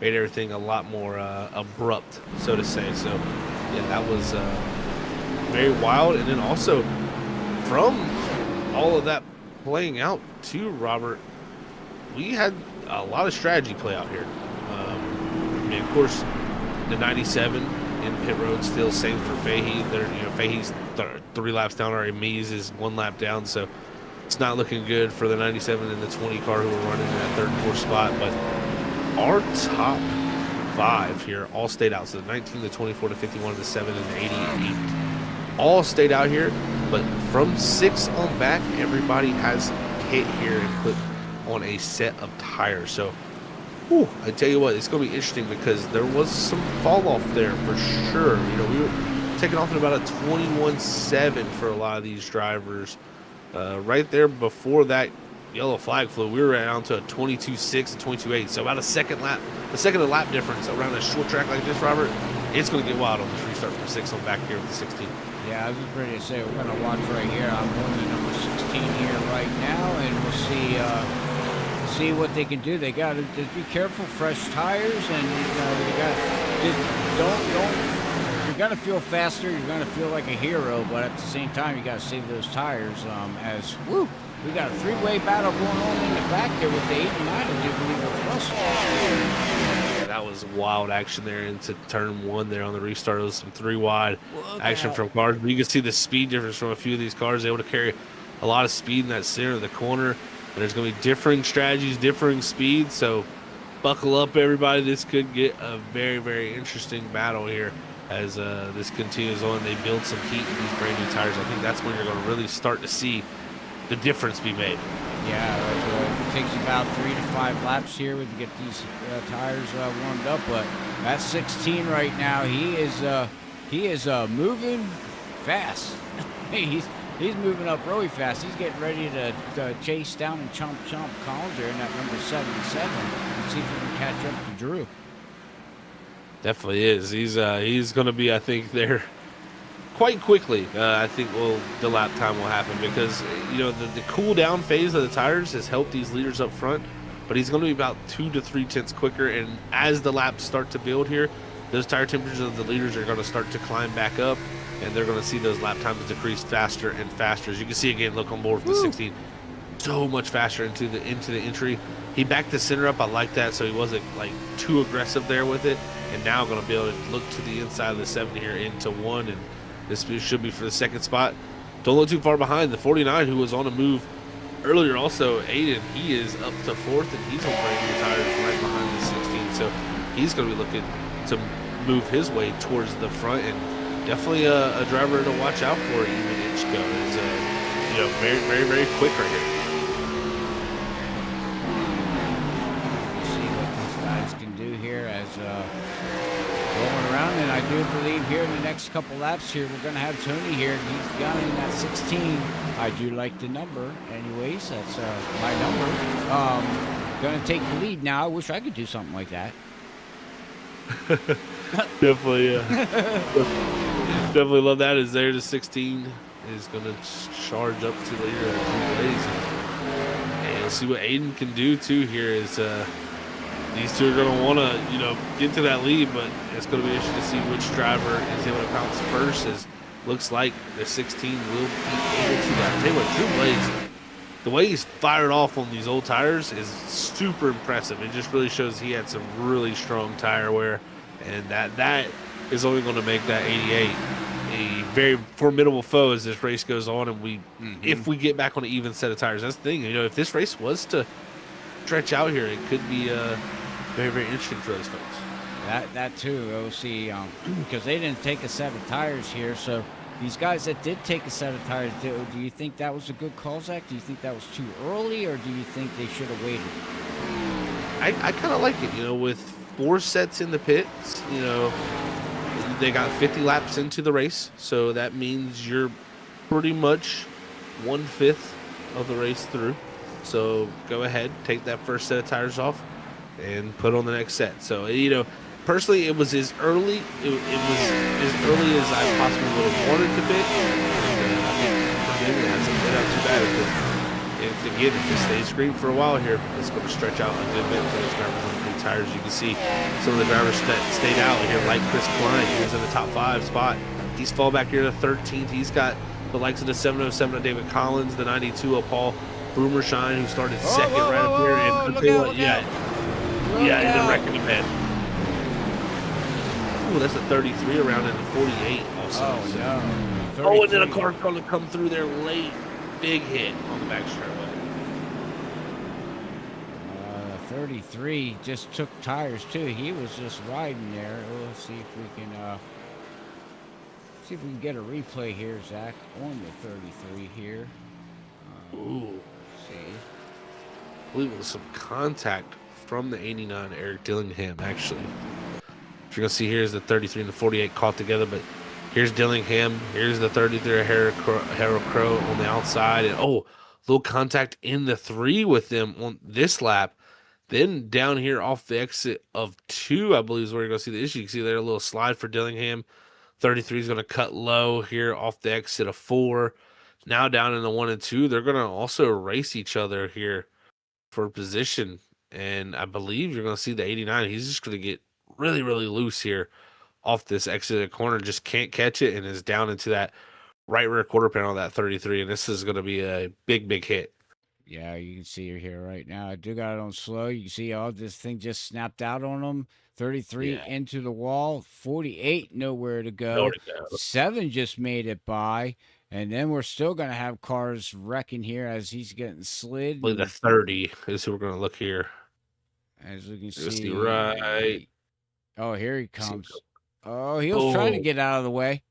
made everything a lot more abrupt, so to say. So, yeah, that was very wild. And then also from all of that playing out too, Robert, we had a lot of strategy play out here. I mean, of course, the 97 in pit road still same for Fahey. Fahey's 3 laps down already. Mees is 1 lap down, so it's not looking good for the 97 and the 20 car who are running in that 3rd and 4th spot. But our top 5 here all stayed out. So the 19, the 24, the 51, the 7, and the 80 and 8 all stayed out here. But from 6 on back, everybody has hit here and put on a set of tires. So I tell you what, it's going to be interesting because there was some fall off there for sure. We were taking off at about a 21.7 for a lot of these drivers. Right there before that yellow flag flew, we were down to a 22.6 and 22.8. So about a second lap difference around a short track like this, Robert. It's going to get wild on this restart from 6 on back here with the 16.
Yeah, I was just ready to say we're going to watch right here. I'm going to number 16 here right now, and we'll see what they can do. They got to just be careful, fresh tires, and they got don't. You're gonna feel faster. You're gonna feel like a hero, but at the same time, you got to save those tires. We got a 3-way battle going on in the back there with the 8 and 9. I do believe with Russell.
Yeah, that was wild action there into turn 1 there on the restart. It was some 3 wide action from cars. But you can see the speed difference from a few of these cars. They able to carry a lot of speed in that center of the corner. And there's going to be differing strategies, differing speeds. So buckle up, everybody. This could get a very, very interesting battle here as this continues on. They build some heat in these brand new tires. I think that's when you're going to really start to see the difference be made.
Yeah, it takes about 3 to 5 laps here to get these tires warmed up. But that's 16 right now. He is moving fast. He's moving up really fast. He's getting ready to chase down and chomp Collins there in that number 77 and see if he can catch up to Drew.
Definitely is. He's going to be, I think, there quite quickly. I think the lap time will happen because the cool down phase of the tires has helped these leaders up front, but he's going to be about 2 to 3 tenths quicker. And as the laps start to build here, those tire temperatures of the leaders are going to start to climb back up, and they're going to see those lap times decrease faster and faster. As you can see again, look on board with the 16, so much faster into the entry. He backed the center up. I like that, so he wasn't like too aggressive there with it. And now going to be able to look to the inside of the 7 here into 1, and this should be for the 2nd spot. don't look too far behind. The 49, who was on a move earlier, also Aiden, he is up to 4th, and he's on brand new tires right behind the 16. So he's going to be looking to move his way towards the front, and definitely a driver to watch out for. Even Ichko is, very, very, very quick right here.
See what these guys can do here as going around, and I do believe here in the next couple laps here we're going to have Tony here. He's got in that 16. I do like the number, anyways. That's my number. Going to take the lead now. I wish I could do something like that.
Definitely, definitely love that. Is there the 16 is going to charge up to later and see what Aiden can do too. Here is these two are going to want to get to that lead, but it's going to be interesting to see which driver is able to bounce first. As looks like the 16 will be able to. I tell you what, Drew Blaze, the way he's fired off on these old tires is super impressive. It just really shows he had some really strong tire wear, and that is only going to make that 88 a very formidable foe as this race goes on. And if we get back on an even set of tires, that's the thing. If this race was to stretch out here, it could be very, very interesting for those folks.
That too, we'll see, because they didn't take a set of tires here, so. These guys that did take a set of tires, do you think that was a good call, Zach? Do you think that was too early, or do you think they should have waited?
I kind of like it, with 4 sets in the pits, they got 50 laps into the race, so that means you're pretty much 1/5 of the race through. So go ahead, take that first set of tires off, and put on the next set. So, personally, it was as early. It was as early as I possibly would have wanted to be. And I think for them, it hasn't been out too bad. If it stays green for a while here, it's going to stretch out a good bit for those drivers on the new tires. You can see some of the drivers that stayed out here, like Chris Klein, who was in the top 5 spot. He's fall back here to 13th. He's got the likes of the 707 of David Collins, the 92 of Paul Boomershine, who started second right up here. And I'll tell you what, he's been wrecking him, man. Oh, that's a 33 around in the 48 also.
Oh, no.
Oh, and then a car's going to come through there late. Big hit on the back straightaway.
33 just took tires, too. He was just riding there. Let's see if we can get a replay here, Zach, on the 33 here.
Ooh.
Let's see.
I believe it was some contact from the 89, Eric Dillingham, actually. What you're going to see here is the 33 and the 48 caught together, but here's Dillingham. Here's the 33 Harold Crow on the outside. And, little contact in the 3 with them on this lap. Then down here off the exit of 2, I believe is where you're going to see the issue. You can see there a little slide for Dillingham. 33 is going to cut low here off the exit of 4. Now down in the 1 and 2, they're going to also race each other here for position. And I believe you're going to see the 89. He's just going to get really, really loose here off this exit corner. Just can't catch it and is down into that right rear quarter panel of that 33. And this is going to be a big, big hit.
Yeah, you can see it here right now. I do got it on slow. You can see all this thing just snapped out on him. 33 into the wall. 48 nowhere to go. 7 just made it by. And then we're still going to have cars wrecking here as he's getting slid.
I believe the 30 is who we're going to look here.
As we can see.
Right.
Oh, here he comes. Oh, he was trying to get out of the way.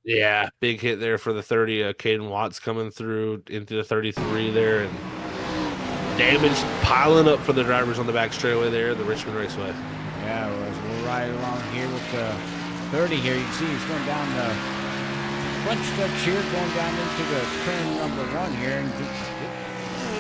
Yeah, big hit there for the 30. Caden Watts coming through into the 33 there, and damage piling up for the drivers on the back straightaway there, the Richmond Raceway.
Yeah, we'll ride along here with the 30 here. You can see he's going down the front stretch here, going down into the turn number 1 here, and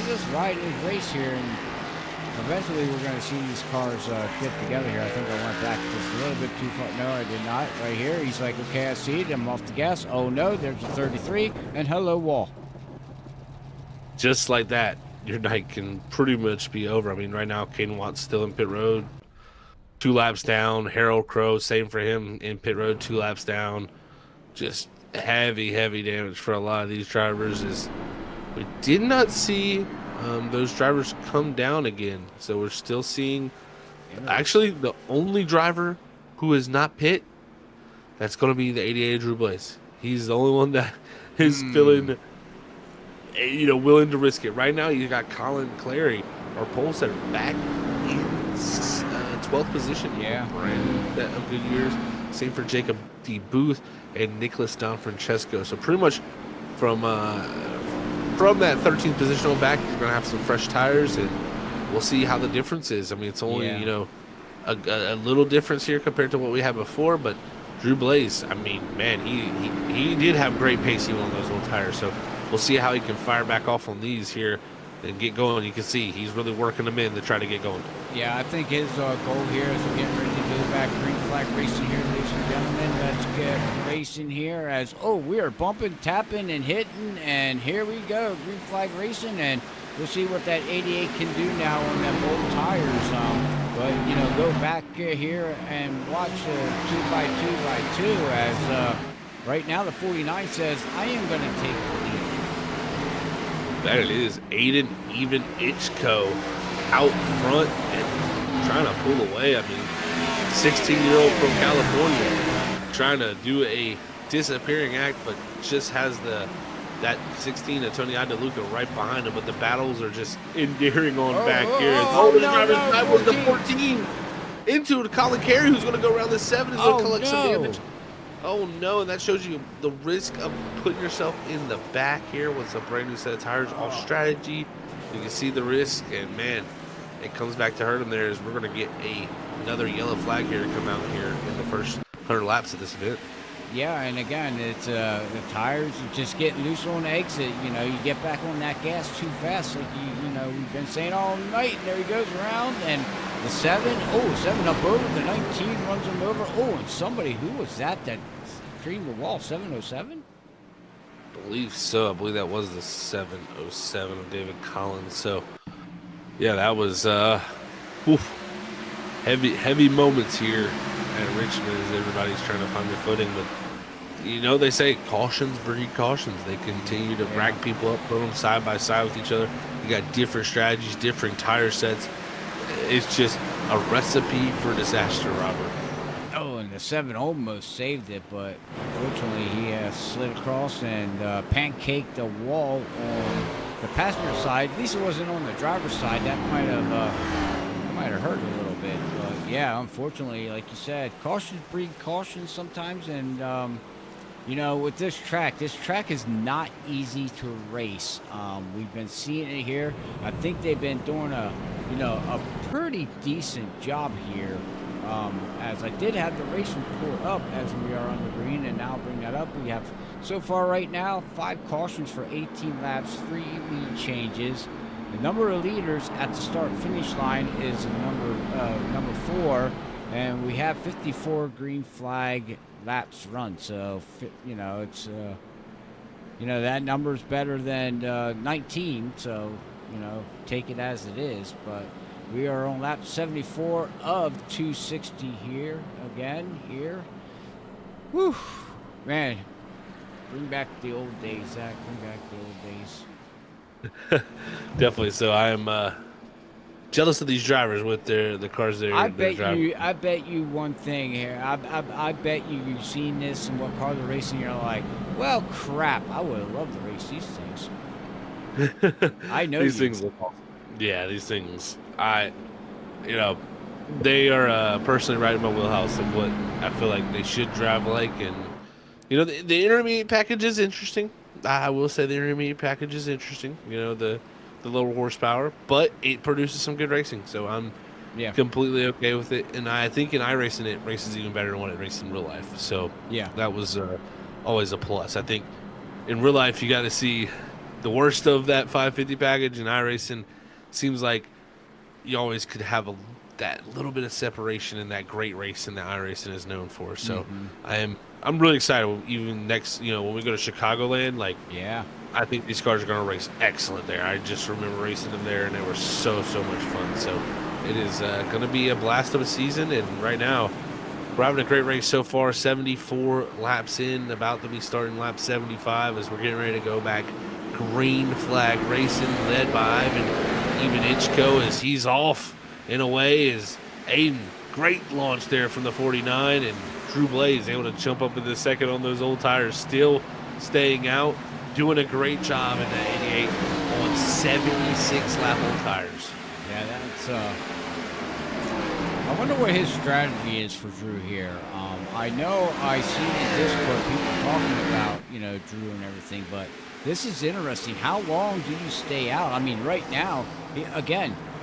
just ride his race here. And eventually, we're going to see these cars fit together here. I think I went back just a little bit too far. No, I did not. Right here, he's like, okay, I see it. I'm off the gas. Oh, no, there's a 33. And hello, wall.
Just like that, your night can pretty much be over. I mean, right now, Caden Watt's still in pit road. 2 laps down. Harold Crow, same for him in pit road, 2 laps down. Just heavy, heavy damage for a lot of these drivers. Is we did not see those drivers come down again. So we're still seeing actually the only driver who is not pit, that's going to be the 88 Drew Blaze. He's the only one that is feeling, willing to risk it. Right now, you got Colin Clary, our pole setter, back in 12th position.
Yeah.
Brand of good years. Same for Jacob D. Booth and Nicholas Don Francesco. So pretty much from that 13th position on back, you're going to have some fresh tires, and we'll see how the difference is. I mean, it's only, a little difference here compared to what we had before, but Drew Blaze, I mean, man, he did have great pacing on those little tires. So we'll see how he can fire back off on these here and get going. You can see he's really working them in to try to get going.
Yeah, I think his goal here is we're getting ready to go back green flag racing here, ladies and gentlemen. Let's get racing here as, we are bumping, tapping, and hitting, and here we go, green flag racing, and we'll see what that 88 can do now on them old tires. But, go back here and watch 2x2x2 as right now the 49 says, I am going to take the lead.
That it is. Aiden Even Ichko out front and trying to pull away. I mean, 16-year-old from California trying to do a disappearing act, but just has that 16 of Tony DeLuca right behind him. But the battles are just endearing on back here. The driver's side was the 14 into Colin Carey, who's going to go around the 7, is going to collect some damage. Oh no, and that shows you the risk of putting yourself in the back here with a brand new set of tires off strategy. You can see the risk, and man, it comes back to hurt him there as we're going to get another yellow flag here to come out here in the first 100 laps of this event.
Yeah, and again, it's the tires are just getting loose on the exit. You get back on that gas too fast, like we've been saying all night. And there he goes around, and the 7 up over the 19, runs him over. And somebody, who was that creamed the wall? 707?
I believe so. I believe that was the 707 of David Collins. So, yeah, that was heavy moments here at Richmond as everybody's trying to find their footing. But they say cautions breed cautions. They continue to rack people up, put them side by side with each other. You got different strategies, different tire sets. It's just a recipe for disaster, Robert.
Oh, and the 7 almost saved it, but unfortunately he slid across and pancaked the wall on the passenger side. At least it wasn't on the driver's side. That might have hurt a little bit. But yeah, unfortunately, like you said, cautions breed cautions sometimes, and with this track is not easy to race. We've been seeing it here. I think they've been doing a pretty decent job here. As I did have the race report up as we are on the green, and now bring that up. We have so far right now 5 cautions for 18 laps, 3 lead changes. The number of leaders at the start-finish line is number 4, and we have 54 green flag laps run. So it's that number is better than 19. So take it as it is. But we are on lap 74 of 260 here again. Whew, man, bring back the old days, Zach. Bring back the old days.
Definitely. So I am jealous of these drivers with the cars they're driving.
I bet you one thing here. I bet you've seen this and what cars are racing. You're like, well, crap. I would have loved to race these things. I know
these things look awesome. Yeah, these things. They are personally right in my wheelhouse of what I feel like they should drive like, and the intermediate package is interesting. I will say the intermediate package is interesting. The lower horsepower, but it produces some good racing. So I'm completely okay with it. And I think in iRacing it races even better than what it races in real life. So that was always a plus. I think in real life you got to see the worst of that 550 package. In iRacing, seems like you always could have that little bit of separation in that great racing that iRacing is known for. So I'm really excited. Even next, when we go to Chicagoland, I think these cars are going to race excellent there. I just remember racing them there, and they were so much fun. So it is going to be a blast of a season. And right now, we're having a great race so far. 74 laps in, about to be starting lap 75 as we're getting ready to go back green flag racing, led by Ivan Ichko as he's off in a way as Aiden Great launch there from the 49, and Drew Blaze able to jump up in the second on those old tires, still staying out, doing a great job in that 88 on 76 lap old tires.
Yeah, that's. I wonder what his strategy is for Drew here. I know I see in Discord people talking about, Drew and everything, but this is interesting. How long do you stay out? I mean, right now,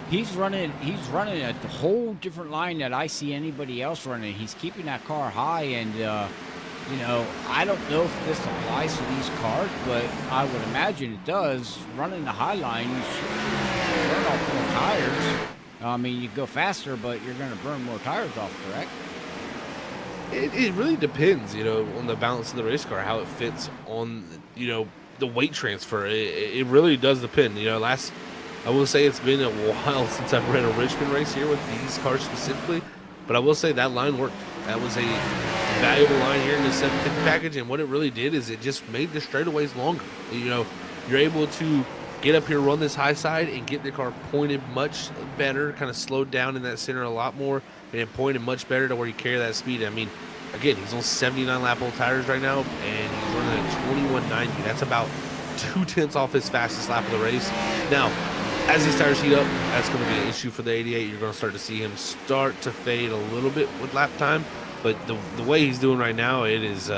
he's running a whole different line that I see anybody else running. He's keeping that car high, and I don't know if this applies to these cars, but I would imagine it does. Running the high line, you should burn off more tires. I mean, you go faster, but you're going to burn more tires off, correct?
It really depends, on the balance of the race car, how it fits on, the weight transfer. It really does depend. I will say it's been a while since I've ran a Richmond race here with these cars specifically, but I will say that line worked. That was a valuable line here in the 750 package, and what it really did is it just made the straightaways longer. You're able to get up here, run this high side, and get the car pointed much better, kind of slowed down in that center a lot more, and pointed much better to where you carry that speed. I mean, again, he's on 79 lap old tires right now, and he's running at 2190. That's about 2/10 off his fastest lap of the race. Now, as these tires heat up, that's going to be an issue for the 88. You're going to start to see him start to fade a little bit with lap time, but the way he's doing right now, it is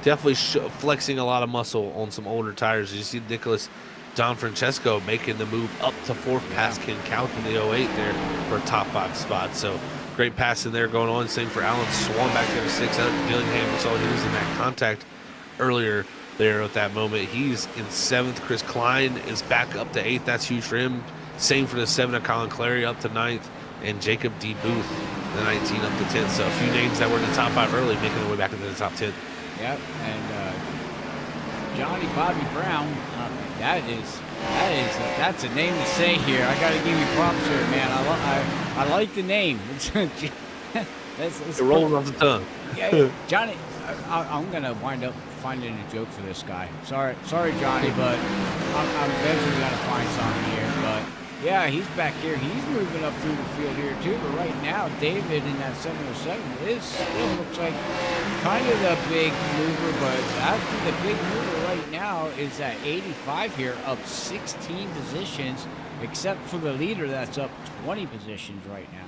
definitely flexing a lot of muscle on some older tires. You see Nicholas Don Francesco making the move up to fourth past Ken Couch in the 08 there for a top 5 spot. So great passing there going on. Same for Alan Swan back there to 6. Dillingham, we saw he was in that contact earlier there at that moment. He's in 7th. Chris Klein is back up to 8th. That's huge for him. Same for the 7 of Colin Clary up to 9th. And Jacob D. Booth, the 19 up to 10th. So a few names that were in the top 5 early making their way back into the top 10.
Yep, and Johnny Bobby Brown, that's a name to say here. I got to give you props here, man. I like the name.
It rolls off the tongue.
Yeah, Johnny. I'm gonna wind up finding a joke for this guy. Sorry, Johnny, but I'm eventually gonna find something here. But yeah, he's back here. He's moving up through the field here too. But right now, David in that 707 still looks like kind of the big mover. But actually, the big mover right now is at 85 here, up 16 positions, except for the leader that's up 20 positions right now.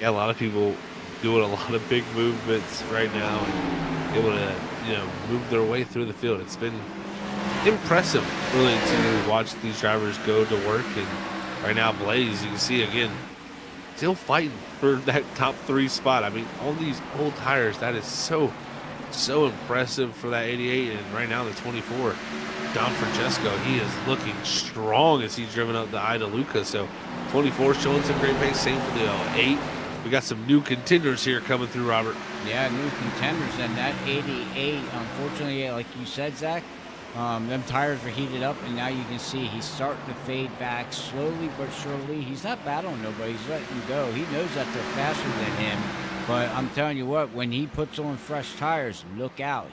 Yeah, a lot of people doing a lot of big movements right now and able to, move their way through the field. It's been impressive, really, to watch these drivers go to work. And right now, Blaze, you can see again, still fighting for that top 3 spot. I mean, all these old tires, that is so impressive for that 88. And right now, the 24, Don Francesco, he is looking strong as he's driven up the Ida Luca. So 24 showing some great pace. Same for the 8. We got some new contenders here coming through, Robert.
Yeah, new contenders, and that 88, unfortunately, like you said, Zach, them tires are heated up, and now you can see he's starting to fade back slowly but surely. He's not battling nobody. He's letting go. He knows that they're faster than him, but I'm telling you what, when he puts on fresh tires, look out.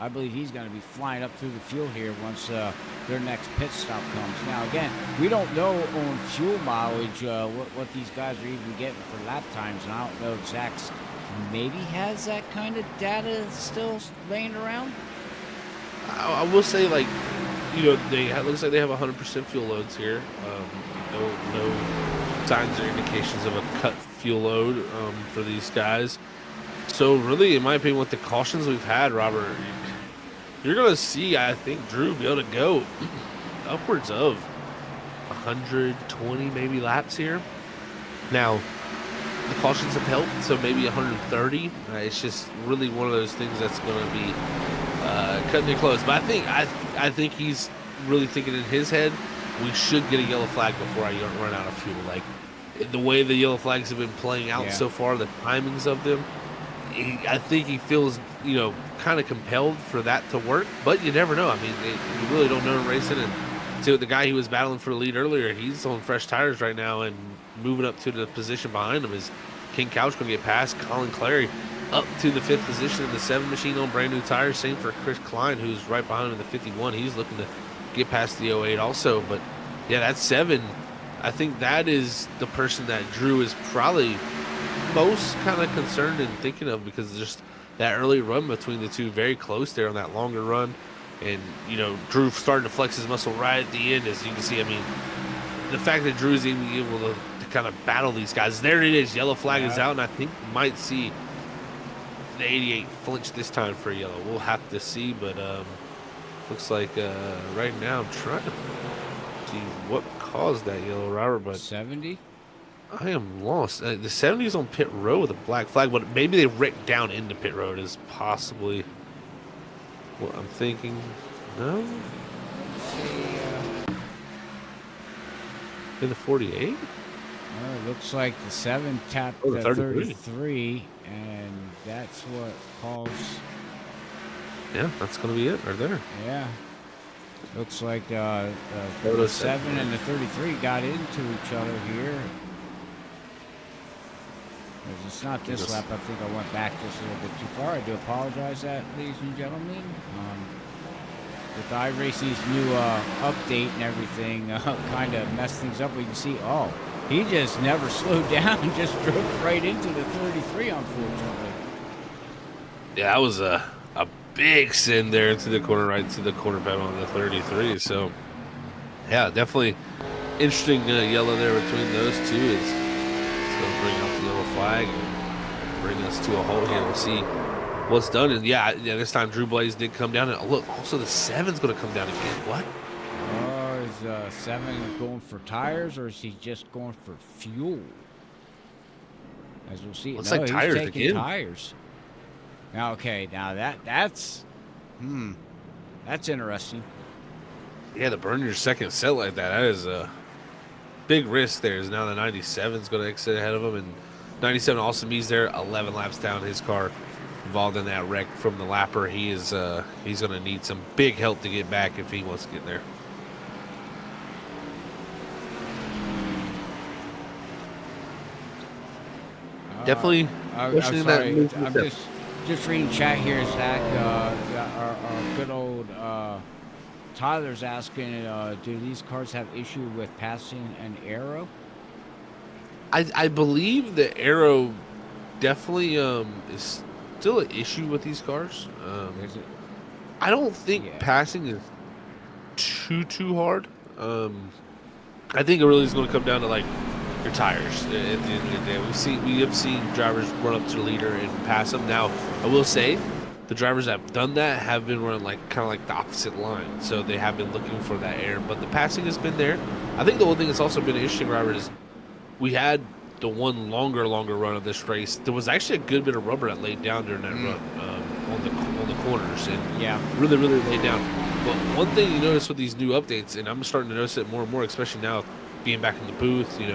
I believe he's going to be flying up through the field here once their next pit stop comes. Now, again, we don't know on fuel mileage what these guys are even getting for lap times, and I don't know if Zach's maybe has that kind of data still laying around.
I will say, it looks like they have 100% fuel loads here. No signs or indications of a cut fuel load for these guys. So, really, in my opinion, with the cautions we've had, Robert, you're going to see, I think, Drew be able to go upwards of 120 maybe laps here. Now, the cautions have helped, so maybe 130. It's just really one of those things that's going to be cutting it close. But I think he's really thinking in his head, we should get a yellow flag before I run out of fuel. Like, the way the yellow flags have been playing out so far, the timings of them, I think he feels, kind of compelled for that to work, but you never know. I mean, you really don't know in racing. And see, the guy he was battling for the lead earlier, he's on fresh tires right now and moving up to the position behind him. Is King Couch going to get past Colin Clary up to the 5th position in the 7 machine on brand new tires. Same for Chris Klein, who's right behind him in the 51. He's looking to get past the 08 also. But yeah, that 7, I think that is the person that Drew is probably most kind of concerned and thinking of, because just that early run between the two, very close there on that longer run. And, you know, Drew starting to flex his muscle right at the end, as you can see. I mean, the fact that Drew's even able to kind of battle these guys. There it is. Yellow flag is out, and I think we might see the 88 flinch this time for yellow. We'll have to see, but looks like right now I'm trying to see what caused that yellow, Robert, but
70?
I am lost. The 70 is on pit road with a black flag, but maybe they wrecked down into pit road is possibly what I'm thinking. No? In the 48?
It looks like the 7 tapped
the
the 33, and that's what caused.
Yeah, that's going to be it right there.
Yeah. Looks like the
7
7 and the 33 got into each other here. 'Cause it's not this lap. I think I went back just a little bit too far. I do apologize that, ladies and gentlemen. With the iRacing's new update and everything, kind of messed things up. We can see, he just never slowed down, just drove right into the 33, unfortunately.
Yeah, that was a big sin there into the corner, right to the corner pedal on the 33. So, yeah, definitely interesting yellow there between those two. It's going to bring up the yellow flag and bring us to a halt here. We'll see what's done. And yeah, this time Drew Blaze did come down. And look, also the 7's going to come down again. What?
Is 7 going for tires, or is he just going for fuel? As we'll see.
Looks like tires
he's taking
again.
Tires. Now, okay, now that's interesting.
Yeah, to burn your second set like that is a big risk there. Is now the 97 is going to exit ahead of him, and 97 also means there 11 laps down. His car involved in that wreck from the lapper. He's going to need some big help to get back if he wants to get there. Definitely.
I'm sorry. I'm just reading chat here, Zach. Our good old Tyler's asking, do these cars have issue with passing an arrow?
I believe the arrow definitely is still an issue with these cars.
Is it?
I don't think passing is too hard. I think it really is going to come down to like your tires at the end of the day. We have seen drivers run up to the leader and pass them. Now, I will say the drivers that have done that have been running kind of like the opposite line, so they have been looking for that air. But the passing has been there. I think the one thing that's also been interesting, Robert, is we had the one longer run of this race. There was actually a good bit of rubber that laid down during that run on the corners, and really laid down. But one thing you notice with these new updates, and I'm starting to notice it more and more, especially now being back in the booth, you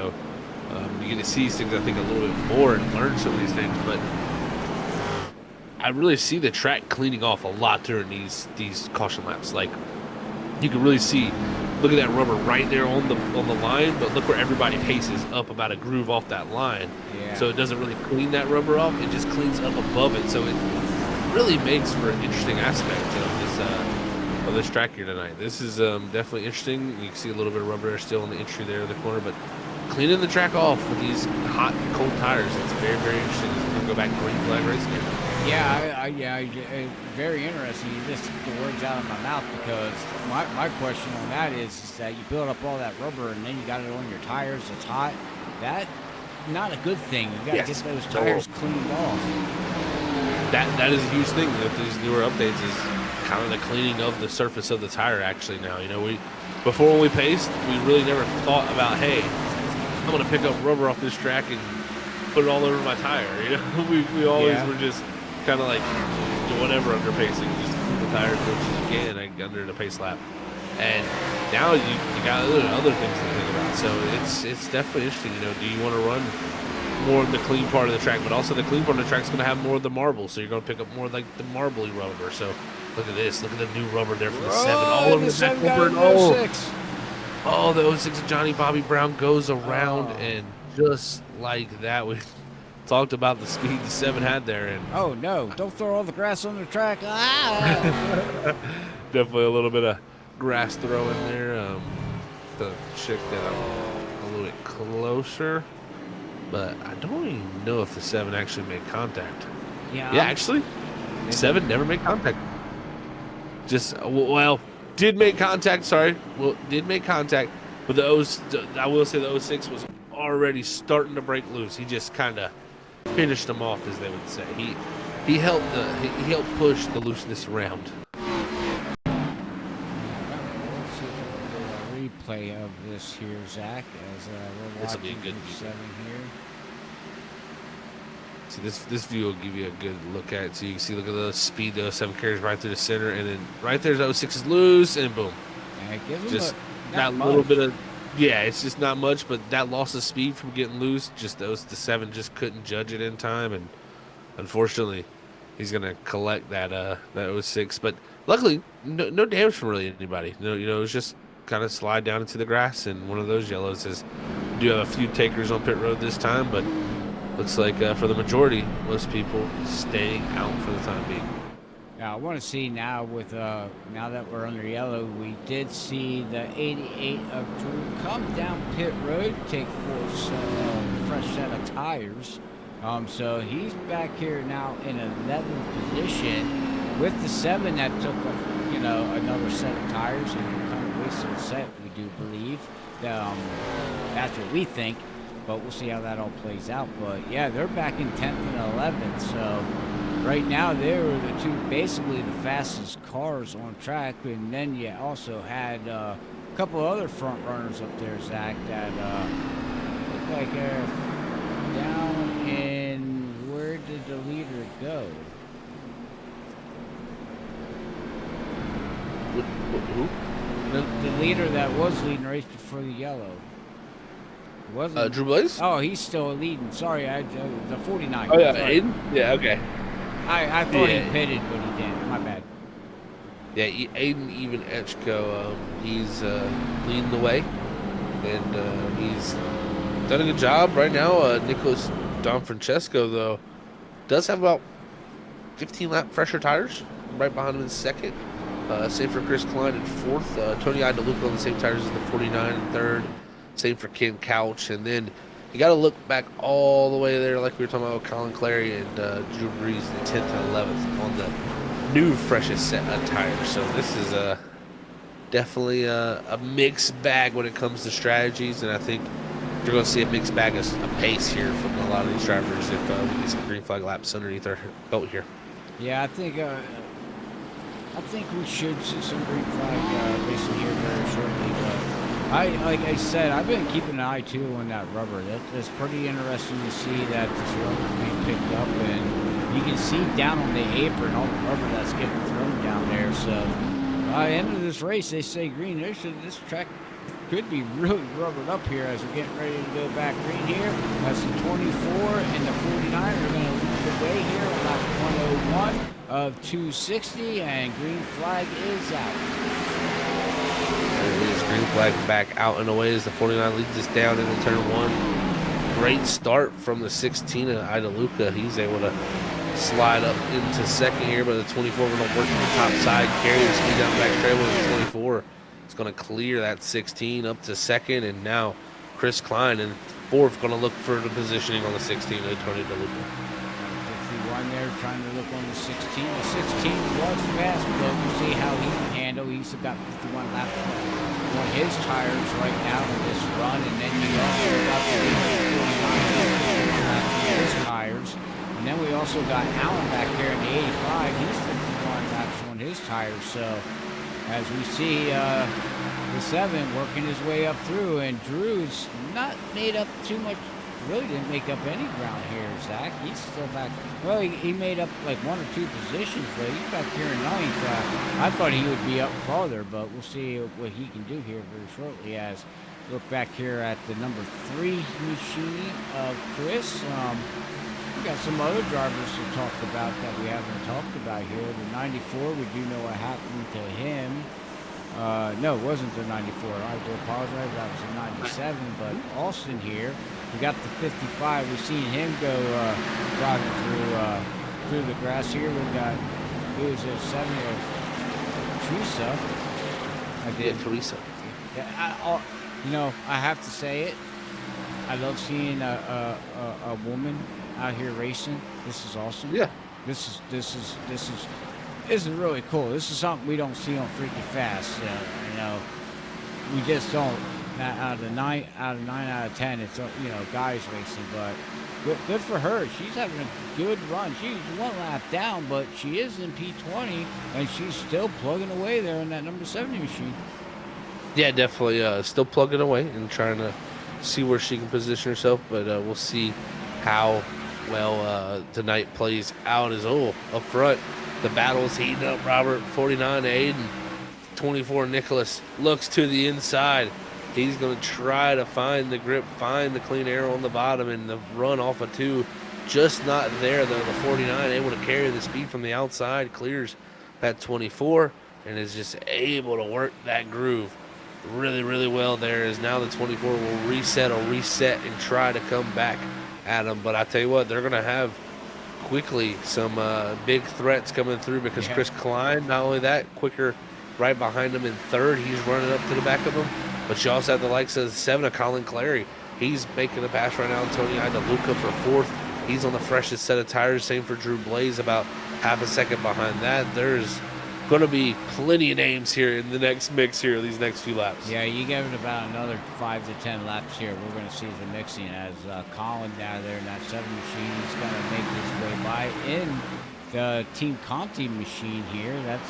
get to see these things, I think, a little bit more and learn some of these things. But I really see the track cleaning off a lot during these caution laps. Like, you can really see, look at that rubber right there on the line, but look where everybody paces up about a groove off that line.
Yeah.
So it doesn't really clean that rubber off; it just cleans up above it. So it really makes for an interesting aspect of this track here tonight. This is definitely interesting. You can see a little bit of rubber there still in the entry there in the corner, but cleaning the track off with these hot and cold tires, it's very, very interesting. It's going to go back green flag racing here.
Yeah, very interesting. You just took the words out of my mouth, because my question on that is that you build up all that rubber and then you got it on your tires. It's hot. That's not a good thing. You got to get those tires cleaned off.
That is a huge thing with these newer updates, is kind of the cleaning of the surface of the tire. Actually, now before when we paced, we really never thought about, hey, I'm going to pick up rubber off this track and put it all over my tire. We always were just kind of like do whatever under pacing, just put the tires as much as you can under the pace lap. And now you got other things to think about. So it's definitely interesting. Do you want to run more of the clean part of the track, but also the clean part of the track is going to have more of the marble, so you're going to pick up more like the marbly rubber. So look at this. Look at the new rubber there from the 7 all over the back bumper. Oh, the 06 of Johnny Bobby Brown goes around, and just like that, we talked about the speed the 7 had there. And
oh no! Don't throw all the grass on the track.
Definitely a little bit of grass throw in there. The chick that I'm a little bit closer. but I don't even know if the 7 actually made contact.
Yeah.
Yeah, actually, 7 never made contact. Just, well, did make contact, sorry. Well, did make contact, but I will say the 06 was already starting to break loose. He just kind of finished them off, as they would say. He helped push the looseness around.
Let's see a replay of this here, Zach, as we're
This will be a
watching
good
the
view.
7 here.
See, this view will give you a good look at it. So you can see, look at the speed the 07 carries right through the center, and then right there's 06 is loose, and boom.
And it gives him
Just
not
that little
much.
bit of, yeah, it's just not much, but that loss of speed from getting loose, just the 7 just couldn't judge it in time, and unfortunately, he's gonna collect that 06. But luckily, no damage from really anybody. No, it was just kind of slide down into the grass, and one of those yellows is. We do have a few takers on pit road this time, but looks like for the majority, most people staying out for the time being.
Now, I want to see now with now that we're under yellow, we did see the 88 of Drew come down pit road, take fresh set of tires. So he's back here now in 11th position with the 7 that took another set of tires and kind of wasted a set. We do believe that's what we think, but we'll see how that all plays out. But yeah, they're back in 10th and 11th. So right now, they were the two basically the fastest cars on track, and then you also had a couple other front runners up there, Zach, that look like they're down in, where did the leader go?
Who?
The leader that was leading the race before the yellow. Wasn't
Drew Blaze?
Oh, he's still leading. Sorry, the 49.
Oh, yeah,
Sorry.
Aiden? Yeah, okay.
I thought
Yeah.
he pitted, but he didn't. My bad.
Yeah, Aiden even Etchko, he's leading the way, and he's done a good job right now. Nicholas Don Francesco, though, does have about 15 lap fresher tires right behind him in second. Same for Chris Klein in fourth. Tony Idaluca on the same tires as the 49 in third. Same for Ken Couch. And then you got to look back all the way there, like we were talking about with Colin Clary and Drew Brees in 10th and 11th on the new freshest set of tires. So this is definitely a mixed bag when it comes to strategies. And I think you're going to see a mixed bag of pace here from a lot of these drivers if we get some green flag laps underneath our belt here.
Yeah, I think we should see some green flag racing here very shortly. But like I said, I've been keeping an eye too on that rubber. That's pretty interesting to see that this rubber is being picked up, and you can see down on the apron all the rubber that's getting thrown down there. So by the end of this race, they say green. This track could be really rubbered up here as we're getting ready to go back green here. That's the 24 and the 49 are going to lead the way here on lap 101 of 260, and green flag is out.
There it is, green flag back out and away as the 49 leads us down into turn 1. Great start from the 16 of Idaluca. He's able to slide up into second here, but the 24 going to work on the top side, carry the speed down the back straight with the 24. It's going to clear that 16 up to second, and now Chris Klein in fourth going to look for the positioning on the 16 of Tony DeLuca.
51 there trying to look on the 16. The 16 was fast, but we'll see how he can handle. He's got 51 laps on his tires right now in this run, and then you also got the 49 laps on his tires. And then we also got Allen back there in the 85. He's 51 laps on his tires. So as we see the 7 working his way up through, and Drew's not made up too much. Really didn't make up any ground here, Zach. He's still back. Well, he made up like 1 or 2 positions, but he's back here in 9th. I thought he would be up farther, but we'll see what he can do here very shortly. As look back here at the number 3 machine of Chris. We got some other drivers to talk about that we haven't talked about here. The 94, we do know what happened to him. No, it wasn't the 94. I do apologize. That was the 97. But Austin here, we got the 55. We've seen him go driving through the grass here. We got it was a 7 of Teresa.
Yeah, Teresa.
Yeah, I have to say it. I love seeing a woman out here racing. This is awesome.
Yeah.
This is really cool. This is something we don't see on Freaky Fast. You know, we just don't. Out of 9 out of 10, it's guys racing. But good for her. She's having a good run. She's one lap down, but she is in P20, and she's still plugging away there in that number 70 machine.
Yeah, definitely. Still plugging away and trying to see where she can position herself. But we'll see how well tonight plays out. Up front, the battle is heating up. Robert, 49 to Aiden, 24 Nicholas looks to the inside. He's going to try to find the grip, find the clean air on the bottom, and the run off of 2. Just not there, though. The 49 able to carry the speed from the outside, clears that 24, and is just able to work that groove really, really well there. As now the 24 will reset and try to come back at him. But I tell you what, they're going to have quickly some big threats coming through because Chris Klein, not only that, quicker right behind him in third. He's running up to the back of him. But you also have the likes of 7 of Colin Clary. He's making a pass right now. Tony Luca for 4th. He's on the freshest set of tires. Same for Drew Blaze, about half a second behind that. There's going to be plenty of names here in the next mix here, these next few laps.
Yeah, you give it about another 5 to 10 laps here. We're going to see the mixing as Colin down there in that 7 machine. He's going to make his way by in the Team Conti machine here. That's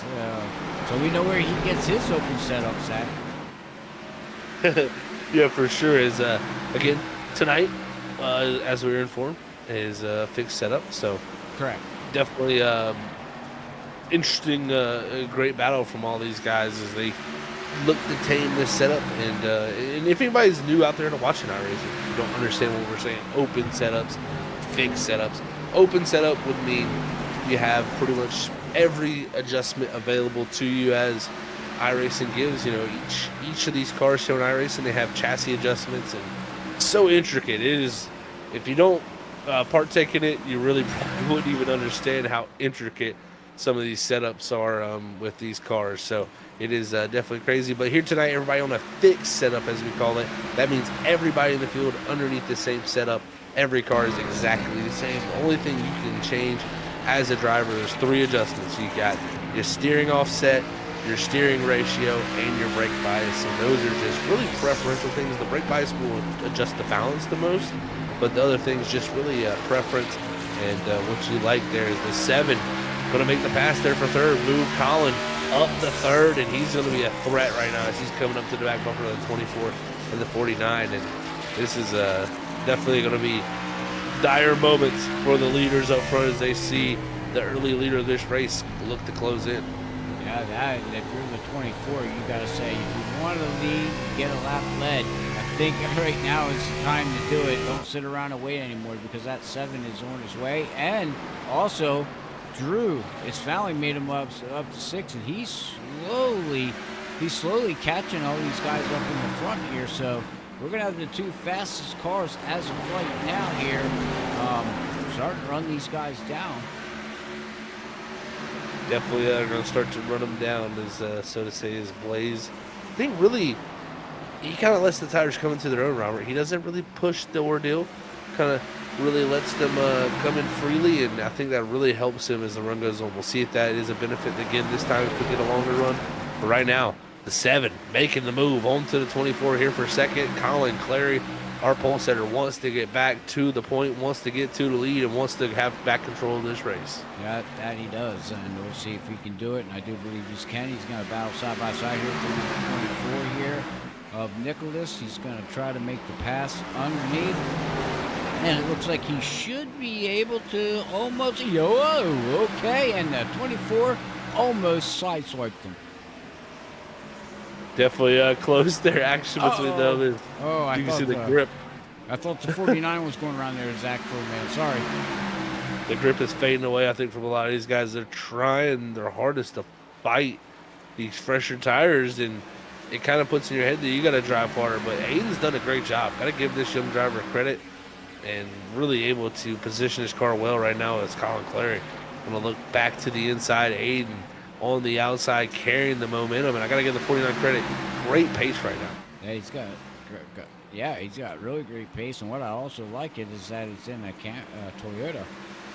so we know where he gets his open setups at.
Yeah, for sure. Is again tonight, as we were informed, is a fixed setup. So
correct.
Definitely interesting, great battle from all these guys as they look to tame this setup. And if anybody's new out there to watching iRacing, you don't understand what we're saying. Open setups, fixed setups. Open setup would mean you have pretty much every adjustment available to you as iRacing gives. Each of these cars shown iRacing, they have chassis adjustments, and so intricate. It is, if you don't partake in it, you really probably wouldn't even understand how intricate some of these setups are with these cars. So it is definitely crazy. But here tonight, everybody on a fixed setup, as we call it. That means everybody in the field underneath the same setup. Every car is exactly the same. The only thing you can change as a driver is 3 adjustments. You got your steering offset, your steering ratio, and your brake bias. And those are just really preferential things. The brake bias will adjust the balance the most, but the other things just really preference. And what you like there is the 7 going to make the pass there for 3rd. Move Colin up the 3rd, and he's going to be a threat right now as he's coming up to the back bumper of the 24 and the 49. And this is definitely going to be dire moments for the leaders up front as they see the early leader of this race look to close in.
Yeah, that, if you're the 24, you got to say, if you want to lead, get a lap led. I think right now is the time to do it. Don't sit around and wait anymore because that 7 is on his way. And also, Drew, his family made him up to 6, and he's slowly catching all these guys up in the front here. So we're going to have the 2 fastest cars as of right now here, starting to run these guys down.
Definitely they're going to start to run them down, as so to say, is Blaze. I think really he kind of lets the tires come into their own, Robert. He doesn't really push the ordeal, kind of really lets them come in freely, and I think that really helps him as the run goes on. We'll see if that is a benefit again this time if we get a longer run. But right now, the 7 making the move onto the 24 here for 2nd. Colin Clary, our pole setter, wants to get back to the point, wants to get to the lead, and wants to have back control of this race.
Yeah, that he does, and we'll see if he can do it, and I do believe he can. He's going to battle side by side here for the 24 here of Nicholas. He's going to try to make the pass underneath, and it looks like he should be able to almost, okay, and the 24 almost sideswiped him.
Definitely close their action between them.
Oh,
you can see the grip.
I thought the 49 was going around there, Zach, for a minute. Sorry.
The grip is fading away, I think, from a lot of these guys. They're trying their hardest to fight these fresher tires, and it kind of puts in your head that you got to drive harder. But Aiden's done a great job. Got to give this young driver credit, and really able to position his car well right now as Colin Clary. Going to look back to the inside. Aiden on the outside carrying the momentum, and I got to give the 49 credit. Great pace right now.
Yeah, he's got Yeah, he's got really great pace, and what I also like it is that it's in a Toyota.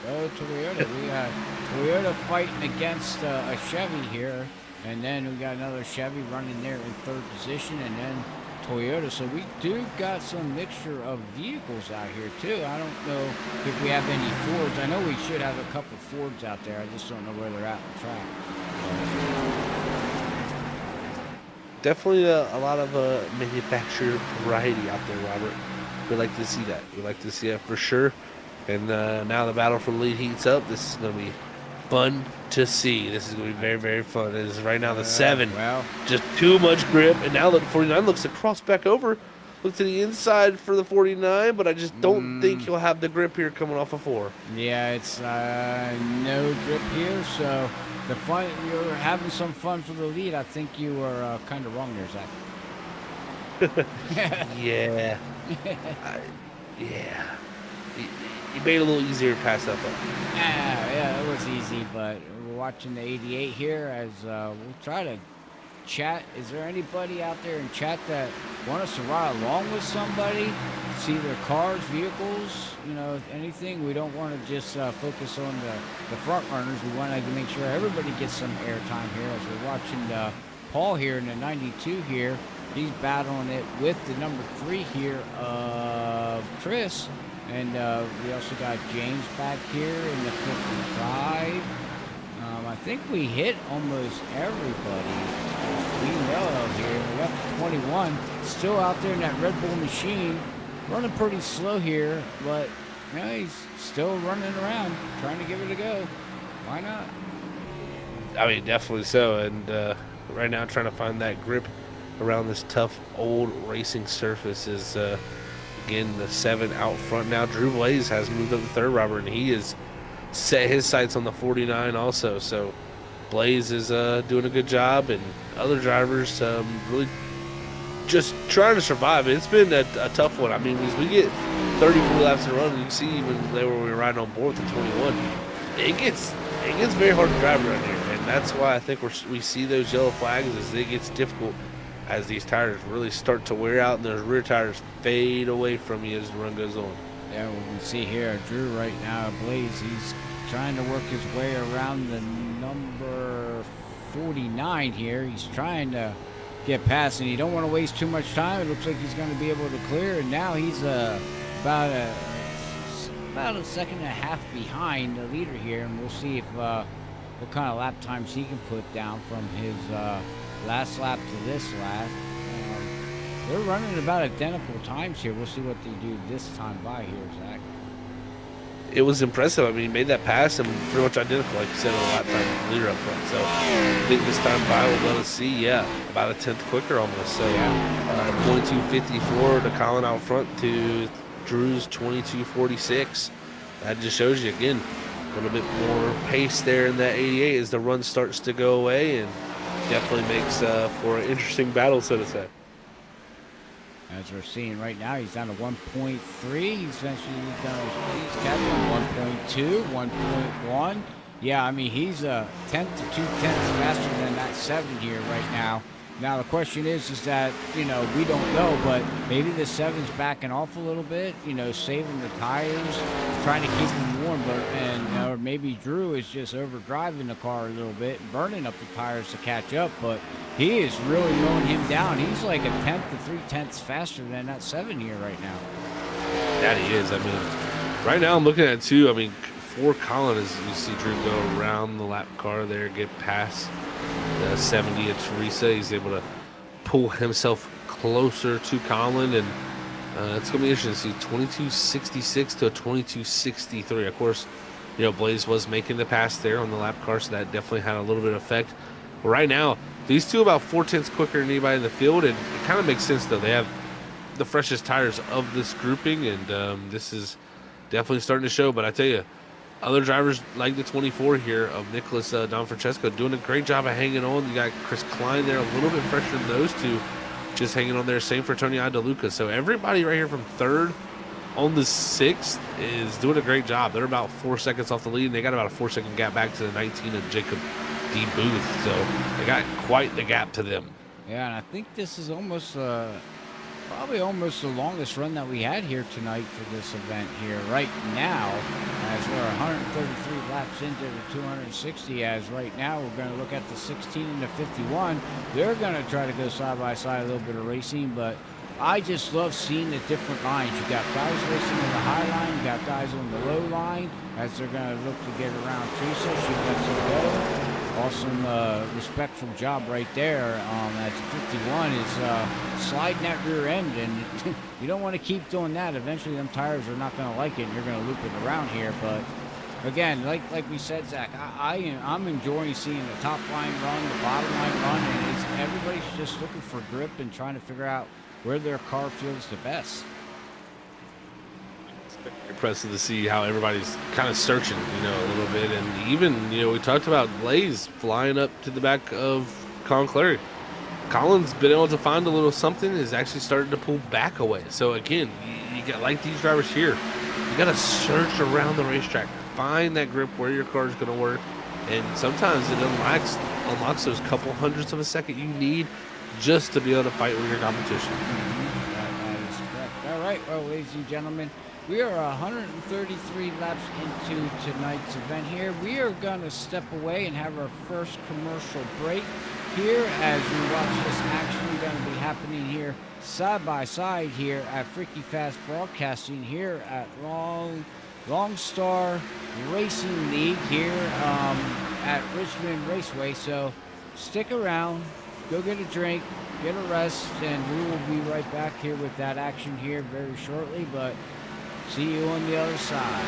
Go Toyota. We got Toyota fighting against a Chevy here, and then we got another Chevy running there in third position, and then Toyota. So we do got some mixture of vehicles out here too. I don't know if we have any Fords. I know we should have a couple Fords out there. I just don't know where they're at on the track.
Definitely a lot of manufactured variety out there, Robert. We like to see that. We like to see that for sure. And now the battle for the lead heats up. This is going to be fun to see. This is going to be very, very fun. It is right now the 7.
Well,
just too much grip. And now the 49 looks to cross back over. Look to the inside for the 49, but I just don't think he'll have the grip here coming off of 4.
yeah, it's no grip here, so the fun, you're having some fun for the lead. I think you are kind of wrong there, Zach.
Yeah. Yeah. You made it a little easier to pass up.
Yeah, it was easy, but we're watching the 88 here as we'll try to chat. Is there anybody out there in chat that want us to ride along with somebody, see their cars, vehicles, anything? We don't want to just focus on the front runners. We want to make sure everybody gets some airtime here as we're watching Paul here in the 92 here. He's battling it with the number 3 here of Chris. And we also got James back here in the 55. I think we hit almost everybody we know of here. We got the 21 still out there in that Red Bull machine, running pretty slow here, but he's still running around, trying to give it a go. Why not?
I mean, definitely so. And right now, trying to find that grip around this tough old racing surface is again the 7 out front now. Drew Blaze has moved up to 3rd, Robert, and he has set his sights on the 49 also. So Blaze is doing a good job, and other drivers really just trying to survive. It's been a tough one. I mean, as we get 34 laps in a run, you can see even there where we were riding on board with the 21, it gets very hard to drive around here, and that's why I think we see those yellow flags as it gets difficult as these tires really start to wear out and those rear tires fade away from you as the run goes on.
Yeah, we can see here Drew right now, Blaze, he's trying to work his way around the number 49 here. He's trying to get past, and he don't want to waste too much time. It looks like he's going to be able to clear, and now he's about a second and a half behind the leader here, and we'll see if what kind of lap times he can put down from his last lap to this lap. They're running about identical times here. We'll see what they do this time by here, Zach.
It was impressive. I mean, he made that pass and pretty much identical, like you said, on the lap time with the leader up front. So I think this time by we'll be able to see, about a 10th quicker almost. So 22.54 to Colin out front to Drew's 22.46. That just shows you, again, a little bit more pace there in that 88 as the run starts to go away, and definitely makes for an interesting battle, so to say.
As we're seeing right now, he's down to 1.3. He's catching 1.2, 1.1. Yeah, I mean, he's a tenth to 2 tenths faster than that 7 here right now. Now, the question is that, we don't know, but maybe the 7's backing off a little bit, saving the tires, trying to keep them warm, or maybe Drew is just overdriving the car a little bit, burning up the tires to catch up, but he is really mowing him down. He's like a tenth to 3 tenths faster than that 7 here right now.
That he is. I mean, right now I'm looking at it too. I mean, for Colin, as you see Drew go around the lap car there, get past the 70 of Teresa, he's able to pull himself closer to Colin, and it's going to be interesting to see 22.66 to a 22.63. Of course, Blaze was making the pass there on the lap car, so that definitely had a little bit of effect. But right now, these two about 4 tenths quicker than anybody in the field, and it kind of makes sense, though. They have the freshest tires of this grouping, and this is definitely starting to show. But I tell you, other drivers like the 24 here of Nicholas Don Francesco doing a great job of hanging on. You got Chris Klein there, a little bit fresher than those two, just hanging on there. Same for Tony DeLuca. So everybody right here from 3rd on the 6th is doing a great job. They're about 4 seconds off the lead, and they got about a 4-second gap back to the 19 of Jacob D. Booth. So they got quite the gap to them.
Yeah, and I think this is almost probably almost the longest run that we had here tonight for this event here. Right now, as we're 133 laps into the 260, as right now we're going to look at the 16 and the 51. They're going to try to go side by side, a little bit of racing, but I just love seeing the different lines. You got guys racing on the high line, you got guys on the low line as they're going to look to get around Teresa. She lets it go. Awesome, respectful job right there. As 51 is sliding that rear end, and you don't want to keep doing that. Eventually, them tires are not going to like it, and you're going to loop it around here. But again, like we said, Zach, I'm enjoying seeing the top line run, the bottom line run, and everybody's just looking for grip and trying to figure out where their car feels the best.
Impressive to see how everybody's kind of searching, a little bit. And even, we talked about Blaze flying up to the back of Colin Clary. Colin's been able to find a little something, is actually starting to pull back away. So again, you got, like these drivers here, you got to search around the racetrack, find that grip where your car is going to work. And sometimes it unlocks those couple hundredths of a second you need just to be able to fight with your competition.
That is correct. All right, well, ladies and gentlemen, we are 133 laps into tonight's event here. We are going to step away and have our first commercial break here as we watch this action going to be happening here side by side here at Freaky Fast Broadcasting here at Lonestar Racing League here at Richmond Raceway. So stick around, go get a drink, get a rest, and we will be right back here with that action here very shortly. But see you on the other side.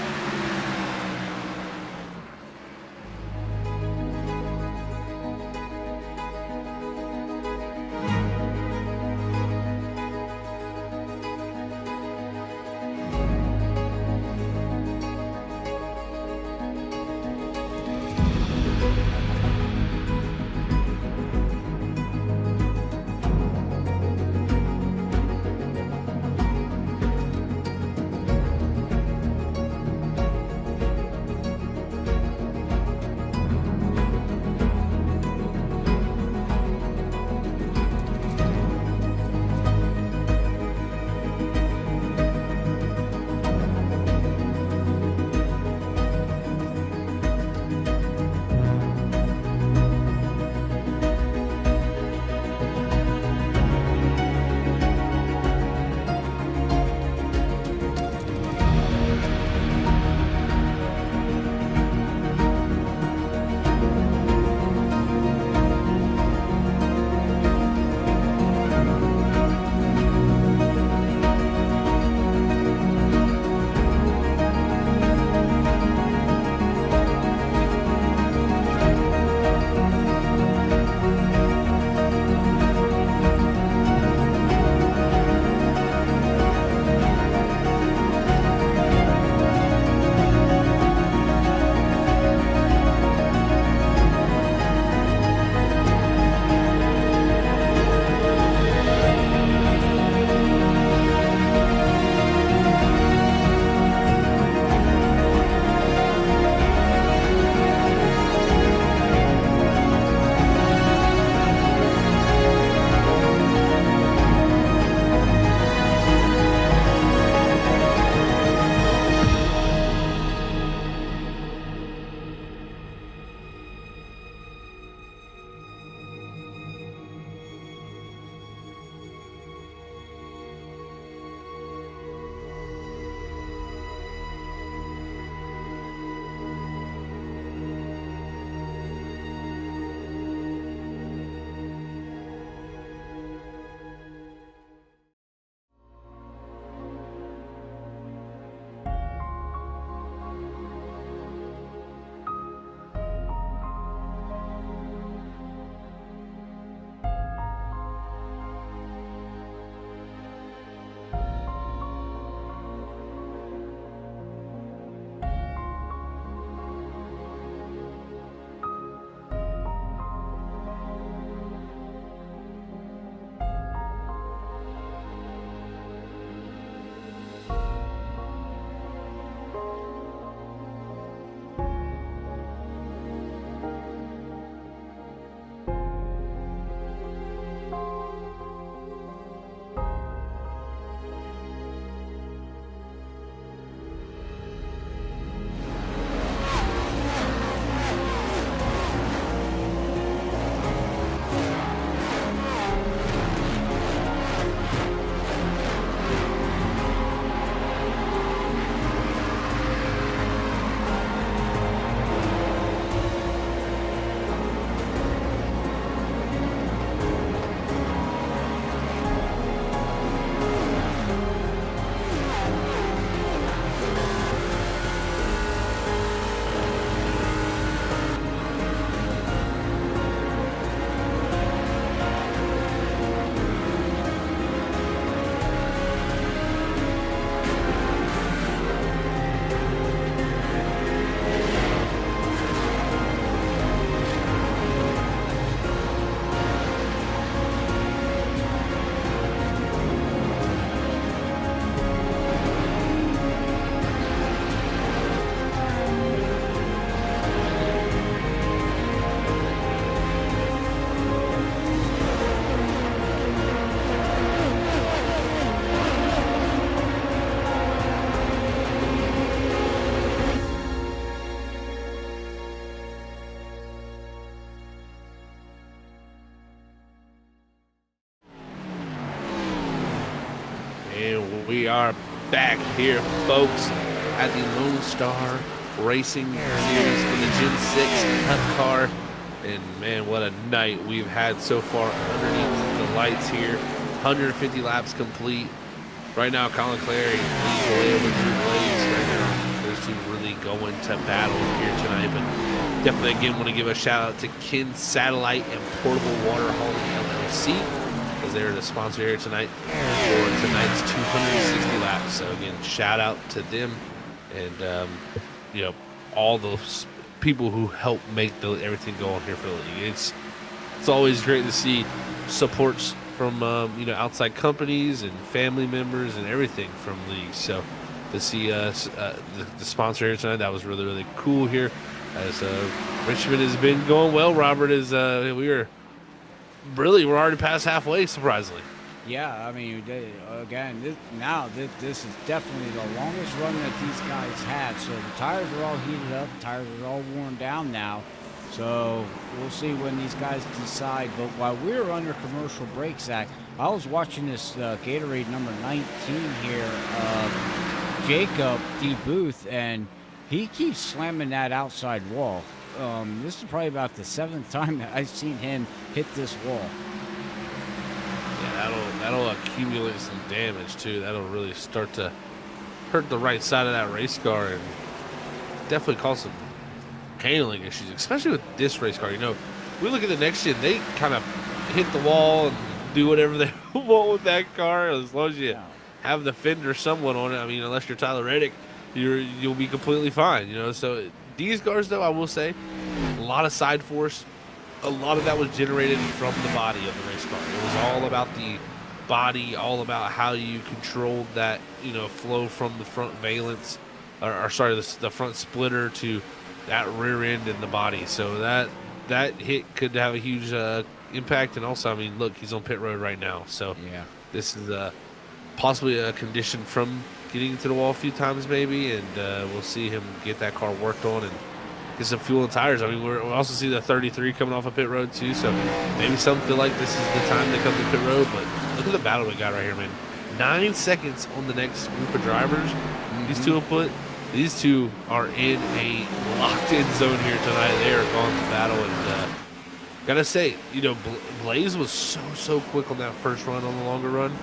We are back here, folks, at the Lonestar Racing Series for the GEN6 Cup car. And man, what a night we've had so far underneath the lights here. 150 laps complete. Right now, Colin Clary leads the way over Drew Blaze right now. Those two really going to battle here tonight. But definitely, again, want to give a shout out to Kin Satellite and Portable Water Hauling LLC, as they're the sponsor here tonight for tonight's 260 laps. So again, shout out to them and all those people who help make everything go on here for the league. It's always great to see supports from outside companies and family members and everything from leagues. So to see us the sponsor here tonight, that was really, really cool here. As Richmond has been going well, Robert, is we're already past halfway, surprisingly.
Yeah, I mean, this is definitely the longest run that these guys had. So the tires are all heated up, the tires are all worn down now. So we'll see when these guys decide. But while we were under commercial break, Zach, I was watching this Gatorade number 19 here, Jacob D. Booth, and he keeps slamming that outside wall. This is probably about the 7th time that I've seen him hit this wall.
Yeah, that'll accumulate some damage too. That'll really start to hurt the right side of that race car and definitely cause some handling issues, especially with this race car. We look at the next gen, they kind of hit the wall and do whatever they want with that car, as long as you have the fender somewhat on it. I mean, unless you're Tyler Reddick, you'll be completely fine. So these cars, though, I will say, a lot of side force. A lot of that was generated from the body of the race car. It was all about the body, all about how you controlled that, flow from the front valence, the front splitter to that rear end in the body. So that hit could have a huge impact. And also, I mean, look, he's on pit road right now. So
yeah,
this is possibly a condition from getting into the wall a few times maybe. And we'll see him get that car worked on and get some fuel and tires. I mean, we'll also see the 33 coming off of pit road too. So maybe some feel like this is the time to come to pit road. But look at the battle we got right here, man. 9 seconds on the next group of drivers. These two have put. These two are in a locked-in zone here tonight. They are going to battle, and gotta say, Blaze was so quick on that first run, on the longer run,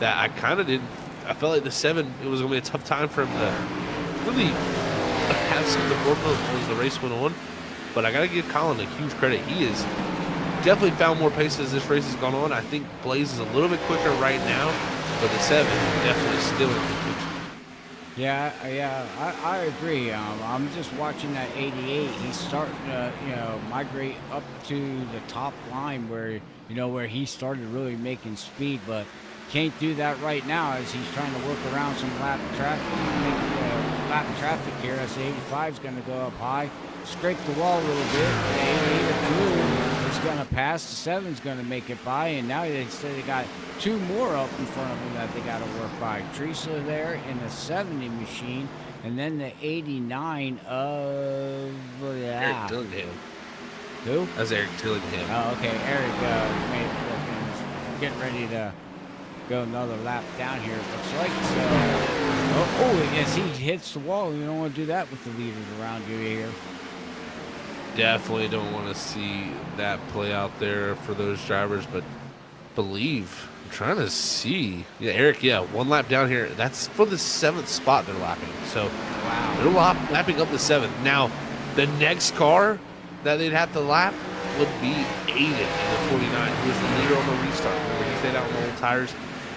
that I kind of didn't. I felt like the 7, it was gonna be a tough time for him to really have something to work on as the race went on. But I gotta give Colin a huge credit. He has definitely found more pace as this race has gone on. I think Blaze is a little bit quicker right now, but the 7 definitely still in contention.
Yeah, I agree. I'm just watching that 88. He's starting to, migrate up to the top line where he started really making speed, but can't do that right now as he's trying to work around some lap traffic here. As the 85 is going to go up high, scrape the wall a little bit. The 88 is going to pass. The 7 is going to make it by, and now they say they got 2 more up in front of them that they got to work by. Teresa there in the 70 machine, and then the 89 of
Eric Dillingham.
Who?
That's Eric Dillingham.
Oh, okay. Eric getting ready to go another lap down here, it looks like. So, as he hits the wall, you don't want to do that with the leaders around you here.
Definitely don't want to see that play out there for those drivers, but believe. I'm trying to see. Yeah, Eric, 1 lap down here. That's for the 7th spot they're lapping. So,
wow.
They're lapping up the 7th. Now, the next car that they'd have to lap would be Aiden in the 49, who is the leader on the restart. Remember, he stayed out on the old tires.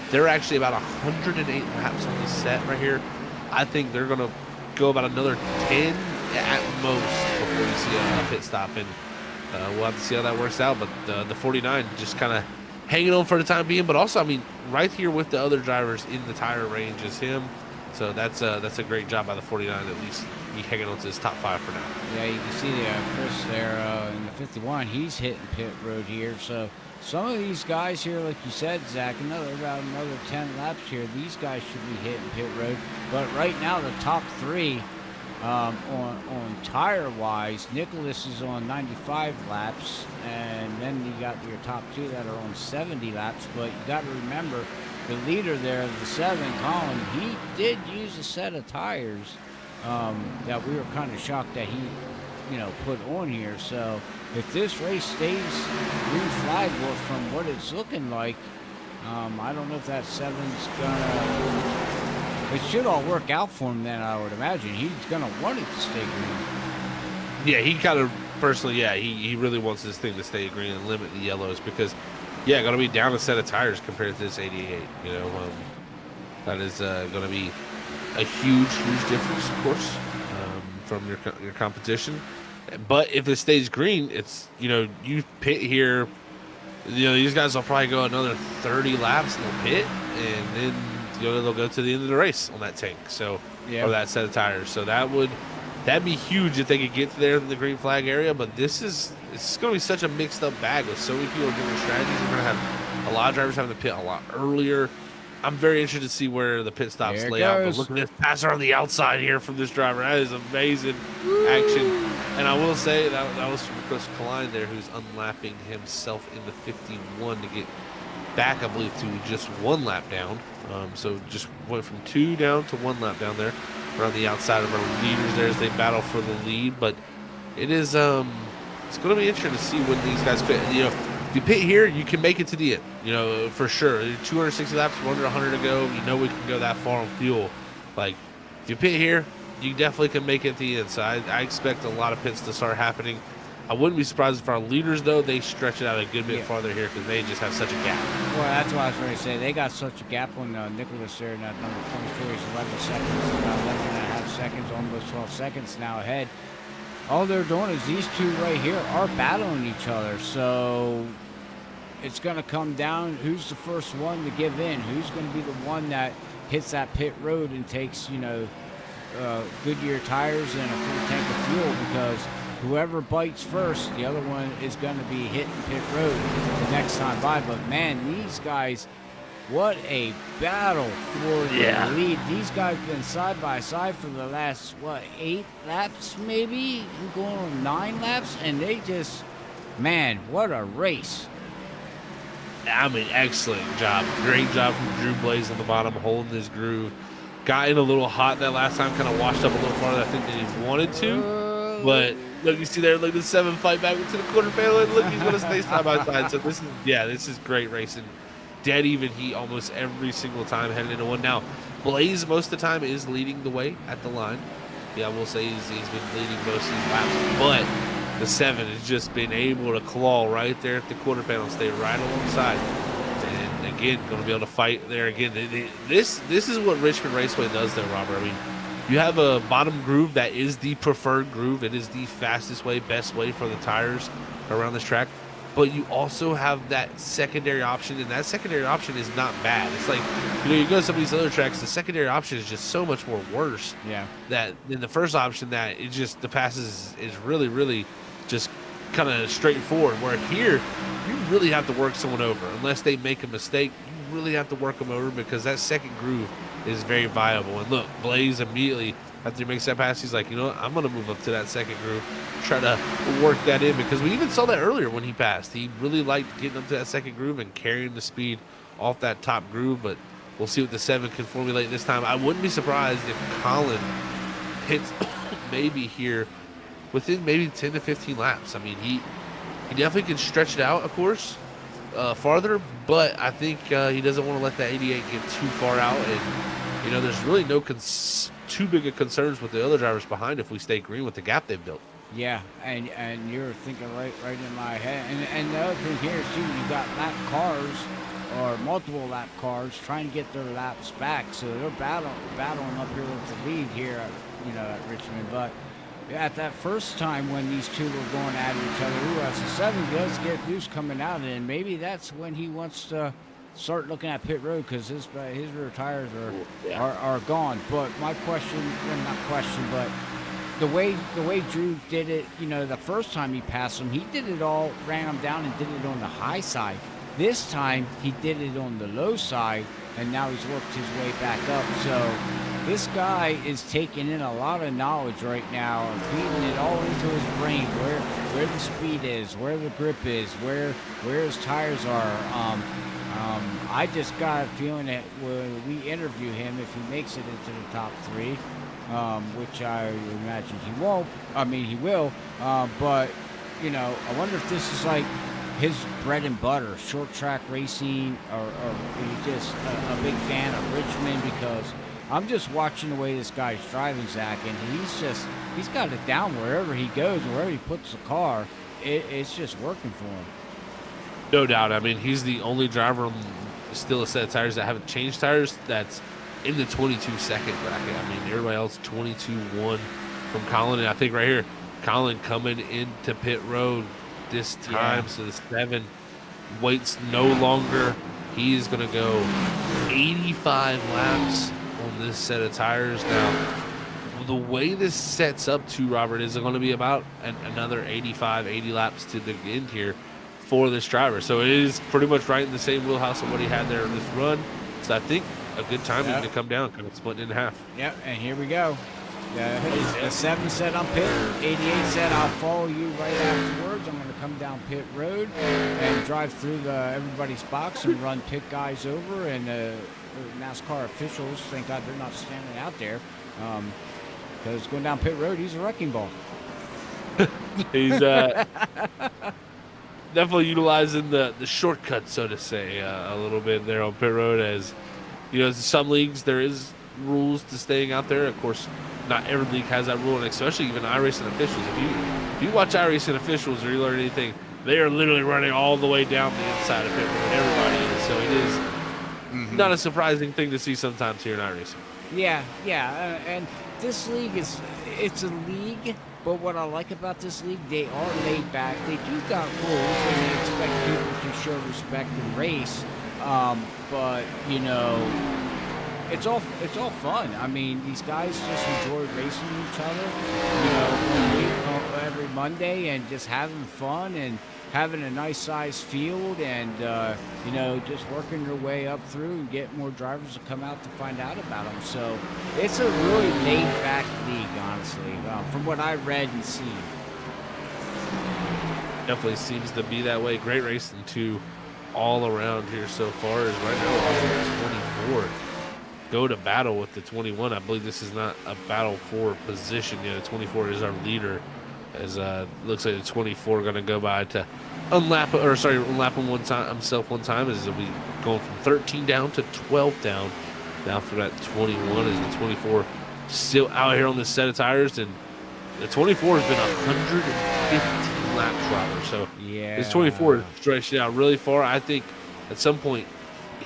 They're actually about 108 laps on this set right here. I think they're going to go about another 10 at most before you see a pit stop. And we'll have to see how that works out. But the 49 just kind of hanging on for the time being. But also, I mean, right here with the other drivers in the tire range is him. So that's a great job by the 49, at least he hanging on to his top 5 for now.
Yeah, you can see Chris there in the 51. He's hitting pit road here. So some of these guys here, like you said, Zach, about another 10 laps here. These guys should be hitting pit road. But right now, the top 3 on tire-wise, Nicholas is on 95 laps, and then you got your top 2 that are on 70 laps. But you got to remember, the leader there, the 7, Colin, he did use a set of tires that we were kind of shocked that he, put on here. So if this race stays green flag, well, from what it's looking like, I don't know if that 7's gonna. It should all work out for him then, I would imagine. He's gonna want it to stay green.
Yeah, he kind of personally, he really wants this thing to stay green and limit the yellows because, going to be down a set of tires compared to this 88. That is going to be a huge difference, of course, from your competition. But if it stays green, it's you pit here. These guys will probably go another 30 laps in the pit, and then they'll go to the end of the race on that tank. So or that set of tires. So that'd be huge if they could get there in the green flag area. But it's going to be such a mixed up bag with so many people with different strategies. We're going to have a lot of drivers having to pit a lot earlier. I'm very interested to see where the pit stops lay out. But look at this passer on the outside here from this driver. That is amazing action. And I will say that was from Chris Klein there, who's unlapping himself in the 51 to get back, I believe, to just 1 lap down. So just went from 2 down to 1 lap down there. We're on the outside of our leaders there as they battle for the lead. But it is it's going to be interesting to see when these guys pit. If you pit here, you can make it to the end, for sure. 260 laps, under 100 to go. We can go that far on fuel. Like, if you pit here, you definitely can make it at the end. So I expect a lot of pits to start happening. I wouldn't be surprised if our leaders, though, they stretch it out a good bit farther here because they just have such a gap.
Well, that's what I was going to say. They got such a gap on Nicholas there in that number 24. He's 11 seconds, about 11 and a half seconds, almost 12 seconds now ahead. All they're doing is these two right here are battling each other. So it's going to come down who's the first one to give in, who's going to be the one that hits that pit road and takes, Goodyear tires and a full tank of fuel, because whoever bites first, the other one is going to be hitting pit road the next time by. But man, these guys, what a battle for the lead. These guys have been side by side for the last, 8 laps maybe? Going on 9 laps, and they just, man, what a race.
Excellent job. Great job from Drew Blaze on the bottom, holding this groove. Got in a little hot that last time, kind of washed up a little farther, I think, than he wanted to. But look, you see there, look at the 7 fight back into the quarter panel, and look, he's going to stay side by side. So this is great racing. Dead even heat almost every single time heading into one. Now, Blaze most of the time is leading the way at the line. Yeah, we'll say he's been leading most of these laps. But the 7 has just been able to claw right there at the quarter panel, stay right alongside. And again, going to be able to fight there again. This is what Richmond Raceway does though, Robert. You have a bottom groove that is the preferred groove. It is the fastest way, best way for the tires around this track. But you also have that secondary option, and that secondary option is not bad. It's like, you go to some of these other tracks, the secondary option is just so much more worse.
Yeah.
That than the first option, that it just, the passes is really, really just kind of straightforward. Where here, you really have to work someone over. Unless they make a mistake, you really have to work them over, because that second groove is very viable. And look, Blaze immediately, after he makes that pass, he's like, I'm going to move up to that second groove, try to work that in, because we even saw that earlier when he passed. He really liked getting up to that second groove and carrying the speed off that top groove, but we'll see what the 7 can formulate this time. I wouldn't be surprised if Colin hits maybe here within maybe 10 to 15 laps. He definitely can stretch it out, of course, farther, but I think he doesn't want to let that 88 get too far out, and there's really no too big of concerns with the other drivers behind if we stay green with the gap they've built.
Yeah, and you're thinking right in my head. And the other thing here too, you got lap cars or multiple lap cars trying to get their laps back, so they're battling up here with the lead here, at Richmond. But at that first time when these two were going at each other, as the 7 does get loose coming out, and maybe that's when he wants to start looking at pit road, because his rear tires are gone. But my question, not question, but the way Drew did it, the first time he passed him, he did it all, ran him down and did it on the high side. This time he did it on the low side, and now he's worked his way back up. So this guy is taking in a lot of knowledge right now and feeding it all into his brain, where the speed is, where the grip is, where his tires are. I just got a feeling that when we interview him, if he makes it into the top 3, which I imagine he won't. I mean, he will. But, you know, I wonder if this is like his bread and butter, short track racing, or he's just a big fan of Richmond, because I'm just watching the way this guy's driving, Zach, and he's got it down wherever he goes, wherever he puts the car, it's just working for him.
No doubt. I mean, he's the only driver on still a set of tires that haven't changed tires that's in the 22-second bracket. I mean, everybody else 22-1 from Colin, and I think right here, Colin coming into pit road this time, so the 7 waits no longer. He is going to go 85 laps on this set of tires. Now, the way this sets up to, Robert, is going to be about another 85, 80 laps to the end here for this driver. So it is pretty much right in the same wheelhouse of what he had there in this run. So I think a good timing to come down, kind of splitting in half.
Yep, and here we go. The 7 said I'm pit. 88 said I'll follow you right afterwards. I'm going to come down pit road and drive through everybody's box and run pit guys over. And NASCAR officials, thank God they're not standing out there, because going down pit road, he's a wrecking ball.
He's definitely utilizing the shortcut, so to say, a little bit there on pit road. As you know, in some leagues there is rules to staying out there. Of course, not every league has that rule, and especially even iRacing officials. If you watch iRacing officials or you learn anything, they are literally running all the way down the inside of pit road. Everybody is. So it is not a surprising thing to see sometimes here in iRacing.
Yeah, and this league it's a league, but what I like about this league, they are laid back. They do got rules, and they expect people to show respect and race. But you know, it's all fun. I mean, these guys just enjoy racing each other, you know, every Monday, and just having fun and having a nice sized field, and you know, just working your way up through and get more drivers to come out to find out about them. So it's a really laid back league, honestly, from what I read and seen.
Definitely seems to be that way. Great racing too, all around here so far. Is right now 24 go to battle with the 21. I believe this is not a battle for position yet. The 24 is our leader, as looks like the 24 going to go by to unlap him himself one time, as he'll be going from 13 down to 12 down now for that 21, as the 24 still out here on this set of tires. And the 24 has been 115 laps, Robert. So this 24 is stretched out really far. I think at some point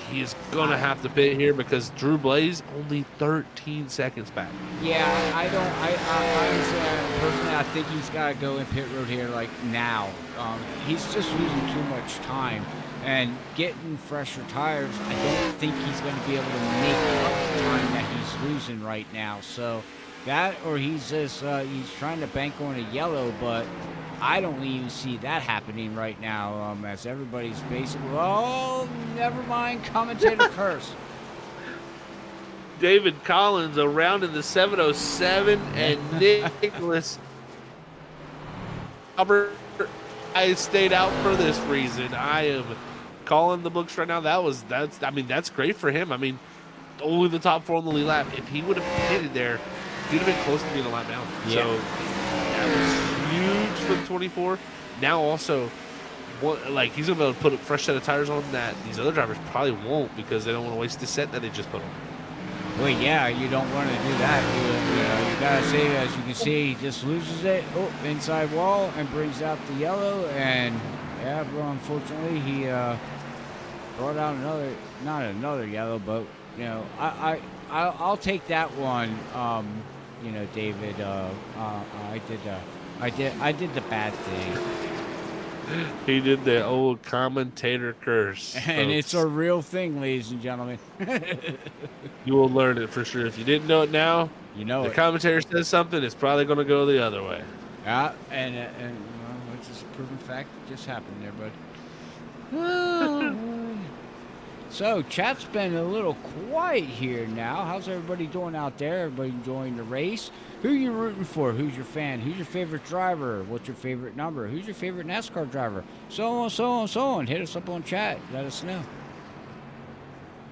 he is going to have to pit here, because Drew Blaze only 13 seconds back.
Yeah, I honestly, personally, I think he's got to go in pit road here, like, now. He's just losing too much time, and getting fresher tires, I don't think he's going to be able to make up the time that he's losing right now. So that, or he's just he's trying to bank on a yellow, but I don't even see that happening right now, as everybody's basically, oh, never mind, commentator curse.
David Collins around in the 707, and Nicholas Robert, I stayed out for this reason. I am calling the books right now. That's great for him. I mean, only the top 4 on the lead lap. If he would have pitted there, he'd have been close to being a lap down.
Yeah.
So that was huge for the 24. Now also, he's going to be able to put a fresh set of tires on that these other drivers probably won't, because they don't want to waste the set that they just put on.
Well, yeah, you don't want to do that. You got to say, as you can see, he just loses it. Oh, inside wall, and brings out the yellow. And, yeah, well, unfortunately, he brought out not another yellow, but, you know, I'll take that one. You know, David, I did the bad thing.
He did the old commentator curse.
And
folks.
it's a real thing, ladies and gentlemen.
You will learn it for sure. If you didn't know it now,
you know
the
it.
commentator says something, it's probably going to go the other way.
Yeah, and well, it's just a proven fact. It just happened there, bud. So, chat's been a little quiet here now. How's everybody doing out there? Everybody enjoying the race? Who are you rooting for? Who's your fan? Who's your favorite driver? What's your favorite number? Who's your favorite NASCAR driver? So on, so on, so on. Hit us up on chat. Let us know.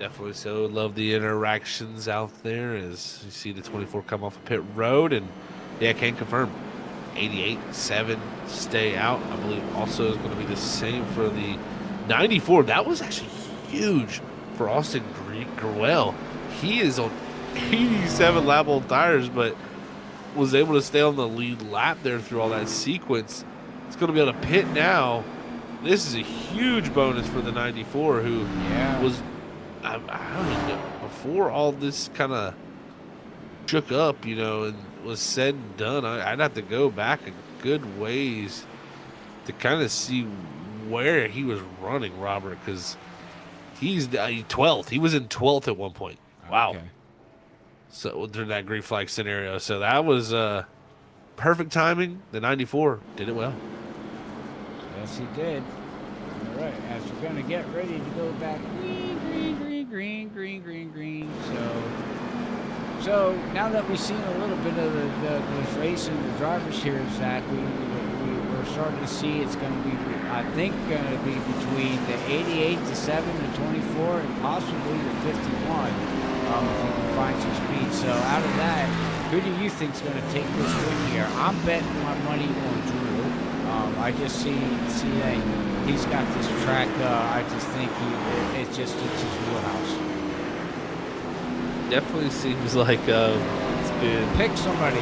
Definitely so. Love the interactions out there as you see the 24 come off of pit road. And yeah, can confirm 88.7 stay out. I believe also is going to be the same for the 94. That was actually huge for Austin Gruel. He is on 87 lap old tires, but was able to stay on the lead lap there through all that sequence. It's going to be able to pit now. This is a huge bonus for the 94, who was, I don't even know, before all this kind of shook up, you know, and was said and done, I'd have to go back a good ways to kind of see where he was running, Robert, because he's 12th. He was in 12th at one point. Wow. Okay. So during that green flag scenario. So that was perfect timing. The 94 did it well.
Yes, he did. All right, as we're going to get ready to go back, green. So now that we've seen a little bit of the race and the drivers here, Zach, we're starting to see it's going to be, I think, going to be between the 88 to 7 to 24 and possibly the 51 if you can find some speed. So out of that, who do you think is going to take this win here? I'm betting my money on Drew. I just see that he's got this track. I just think it's his wheelhouse.
Definitely seems like it's good.
Pick somebody.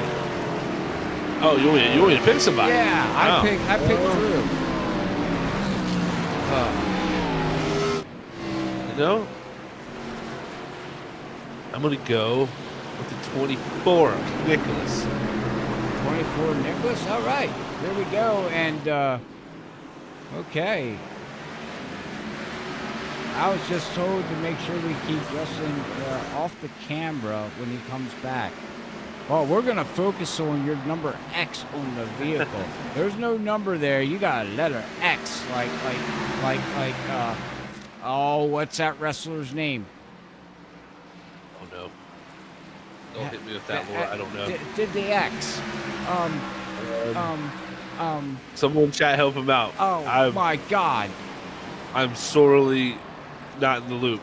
Oh, you want me to pick somebody?
Yeah, I picked Drew.
You know, I'm gonna go with the 24, Nicholas.
24, Nicholas. All right, there we go. And okay. I was just told to make sure we keep Justin off the camera when he comes back. Well, we're going to focus on your number X on the vehicle. There's no number there. You got a letter X, what's that wrestler's name?
Oh, no. Don't hit me with that, Laura. I don't know.
Did the X.
Someone in chat help him out.
Oh, my God.
I'm sorely not in the loop.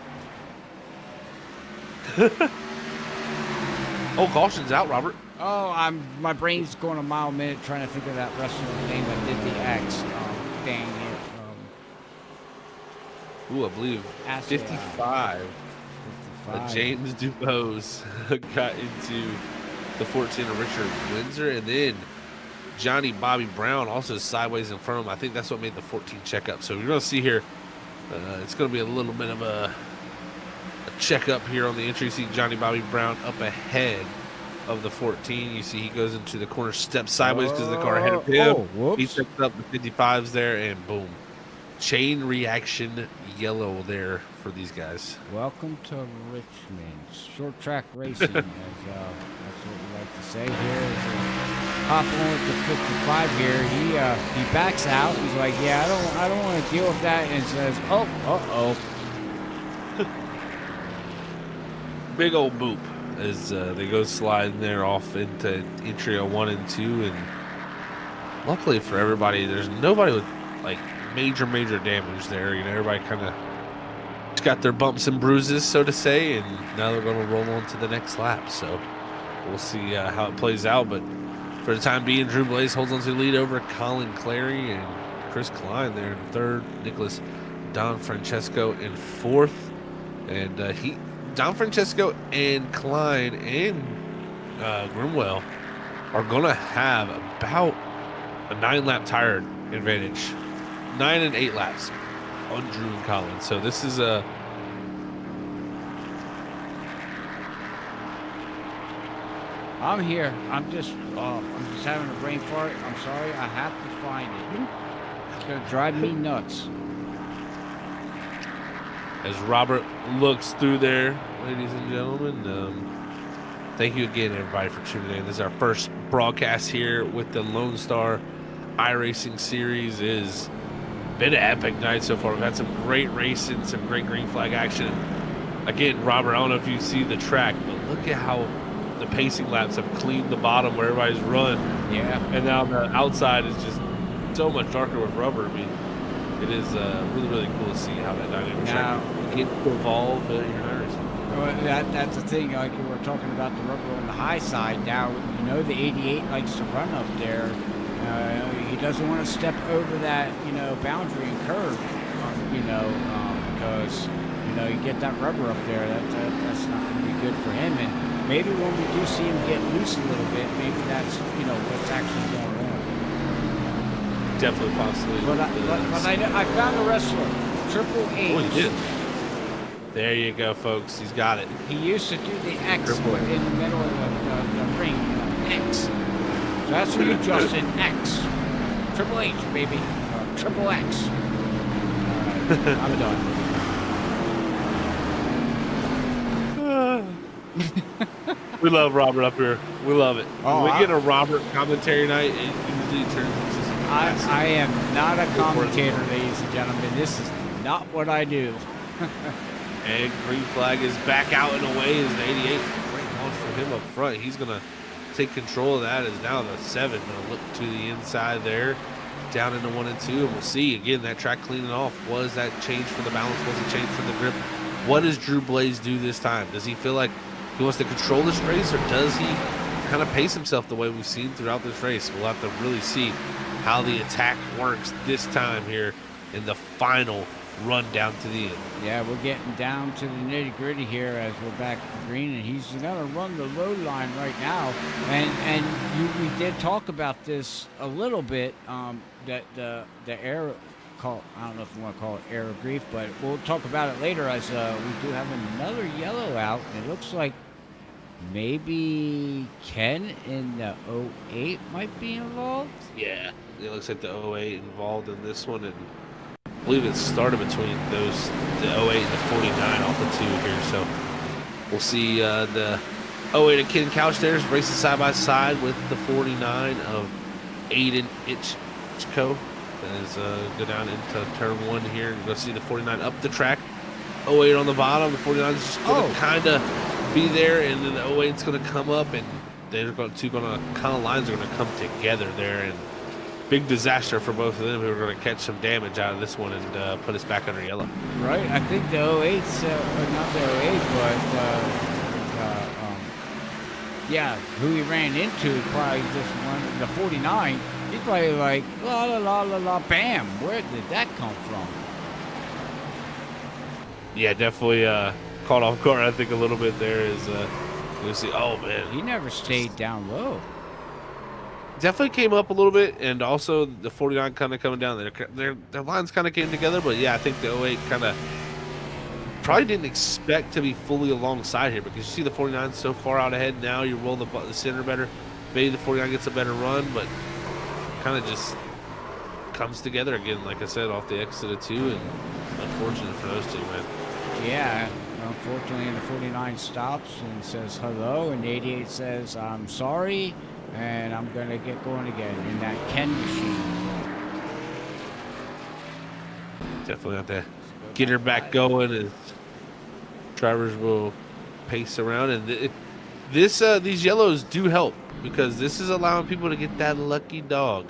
Oh, caution's out, Robert.
Oh, my brain's going a mile a minute trying to think of that wrestler's name that did the X. Dang it.
I believe 55. James Dubose got into the 14 of Richard Windsor, and then Johnny Bobby Brown also sideways in front of him. I think that's what made the 14 check up. So you're going to see here, it's going to be a little bit of a check up here on the entry. You see Johnny Bobby Brown up ahead of the 14. You see he goes into the corner, steps sideways because the car ahead of him. He picks up the 55s there, and boom. Chain reaction yellow there for these guys.
Welcome to Richmond. Short track racing, as that's what we like to say here. Hop on with the 55 here. He backs out. He's like, yeah, I don't want to deal with that, and says,
Big old boop as they go sliding there off into entry 1 and 2, and luckily for everybody, there's nobody with like major damage there. You know, everybody kind of got their bumps and bruises, so to say, and now they're going to roll on to the next lap. So we'll see how it plays out. But for the time being, Drew Blaze holds on to the lead over Colin Clary and Chris Klein there in third. Nicholas Don Francesco in fourth, and Don Francesco and Klein and Grimwell are going to have about a 9-lap tire advantage. 9 and 8 laps on Drew and Colin. So this is a
I'm here. I'm just having a brain fart. I'm sorry. I have to find it. It's going to drive me nuts.
As Robert looks through there, ladies and gentlemen, thank you again, everybody, for tuning in. This is our first broadcast here with the Lonestar iRacing Series. Is been an epic night so far. We've had some great racing, some great green flag action. Again, Robert, I don't know if you see the track, but look at how the pacing laps have cleaned the bottom where everybody's run.
Yeah.
And now the outside is just so much darker with rubber. I mean, it is really cool to see how that dynamic
now,
track begin to evolve in your tires.
Well, that's the thing. Like we were talking about the rubber on the high side. Now the 88 likes to run up there. He doesn't want to step over that boundary and curve. Because you get that rubber up there. That's not going to be good for him. And maybe when we do see him get loose a little bit, maybe that's what's actually going on.
Definitely, possibly.
But I found a wrestler, Triple H.
Oh, he did. There you go, folks. He's got it.
He used to do the X in the middle of the ring. X. So that's what you adjusted. X. Triple H, baby. Triple X. All right, I'm done.
We love Robert up here. We love it.
Oh,
when we get a Robert commentary night, it usually turns into some classic.
I am not a commentator, ladies and gentlemen. This is not what I do.
And green flag is back out and away as the 88. Great launch from him up front. He's going to take control of that as now the 7 going to look to the inside there, down into 1 and 2. And we'll see, again, that track cleaning off. Was that change for the balance? Was it change for the grip? What does Drew Blaze do this time? Does he feel like he wants to control this race, or does he kind of pace himself the way we've seen throughout this race? We'll have to really see how the attack works this time here in the final run down to the end.
Yeah, we're getting down to the nitty-gritty here as we're back to green, and he's going to run the low line right now. And we did talk about this a little bit, that the air call, I don't know if you want to call it air of grief, but we'll talk about it later as we do have another yellow out. It looks like maybe Ken in the 08 might be involved.
Yeah, it looks like the 08 involved in this one, and I believe it started between the 08 and the 49 off the 2 here. So we'll see the 08 of Ken Couch there is racing side by side with the 49 of Aiden Ichko. As go down into turn 1 here and go see the 49 up the track. 08 on the bottom. The 49 is just going to kind of be there, and then the 08 is going to come up, and they're going to kind of lines are going to come together there, and big disaster for both of them, who are going to catch some damage out of this one and put us back under yellow.
Right. I think the 08's not the 08, but yeah, who he ran into probably just one, the 49. He's probably like, la la la la la, bam. Where did that come from?
Yeah, definitely caught off guard. I think a little bit there is you'll see. Oh man,
He never stayed down low.
definitely came up a little bit, and also the 49 kind of coming down. Their lines kind of came together, but yeah, I think the 08 kind of probably didn't expect to be fully alongside here, because you see the 49 so far out ahead. Now you roll the center better. Maybe the 49 gets a better run, but kind of just comes together again, like I said, off the exit of 2, and unfortunate for those two, man.
Yeah, unfortunately, the 49 stops and says hello, and the 88 says, I'm sorry, and I'm going to get going again in that Ken machine.
Definitely have to get her back going, as drivers will pace around. And these yellows do help, because this is allowing people to get that lucky dog.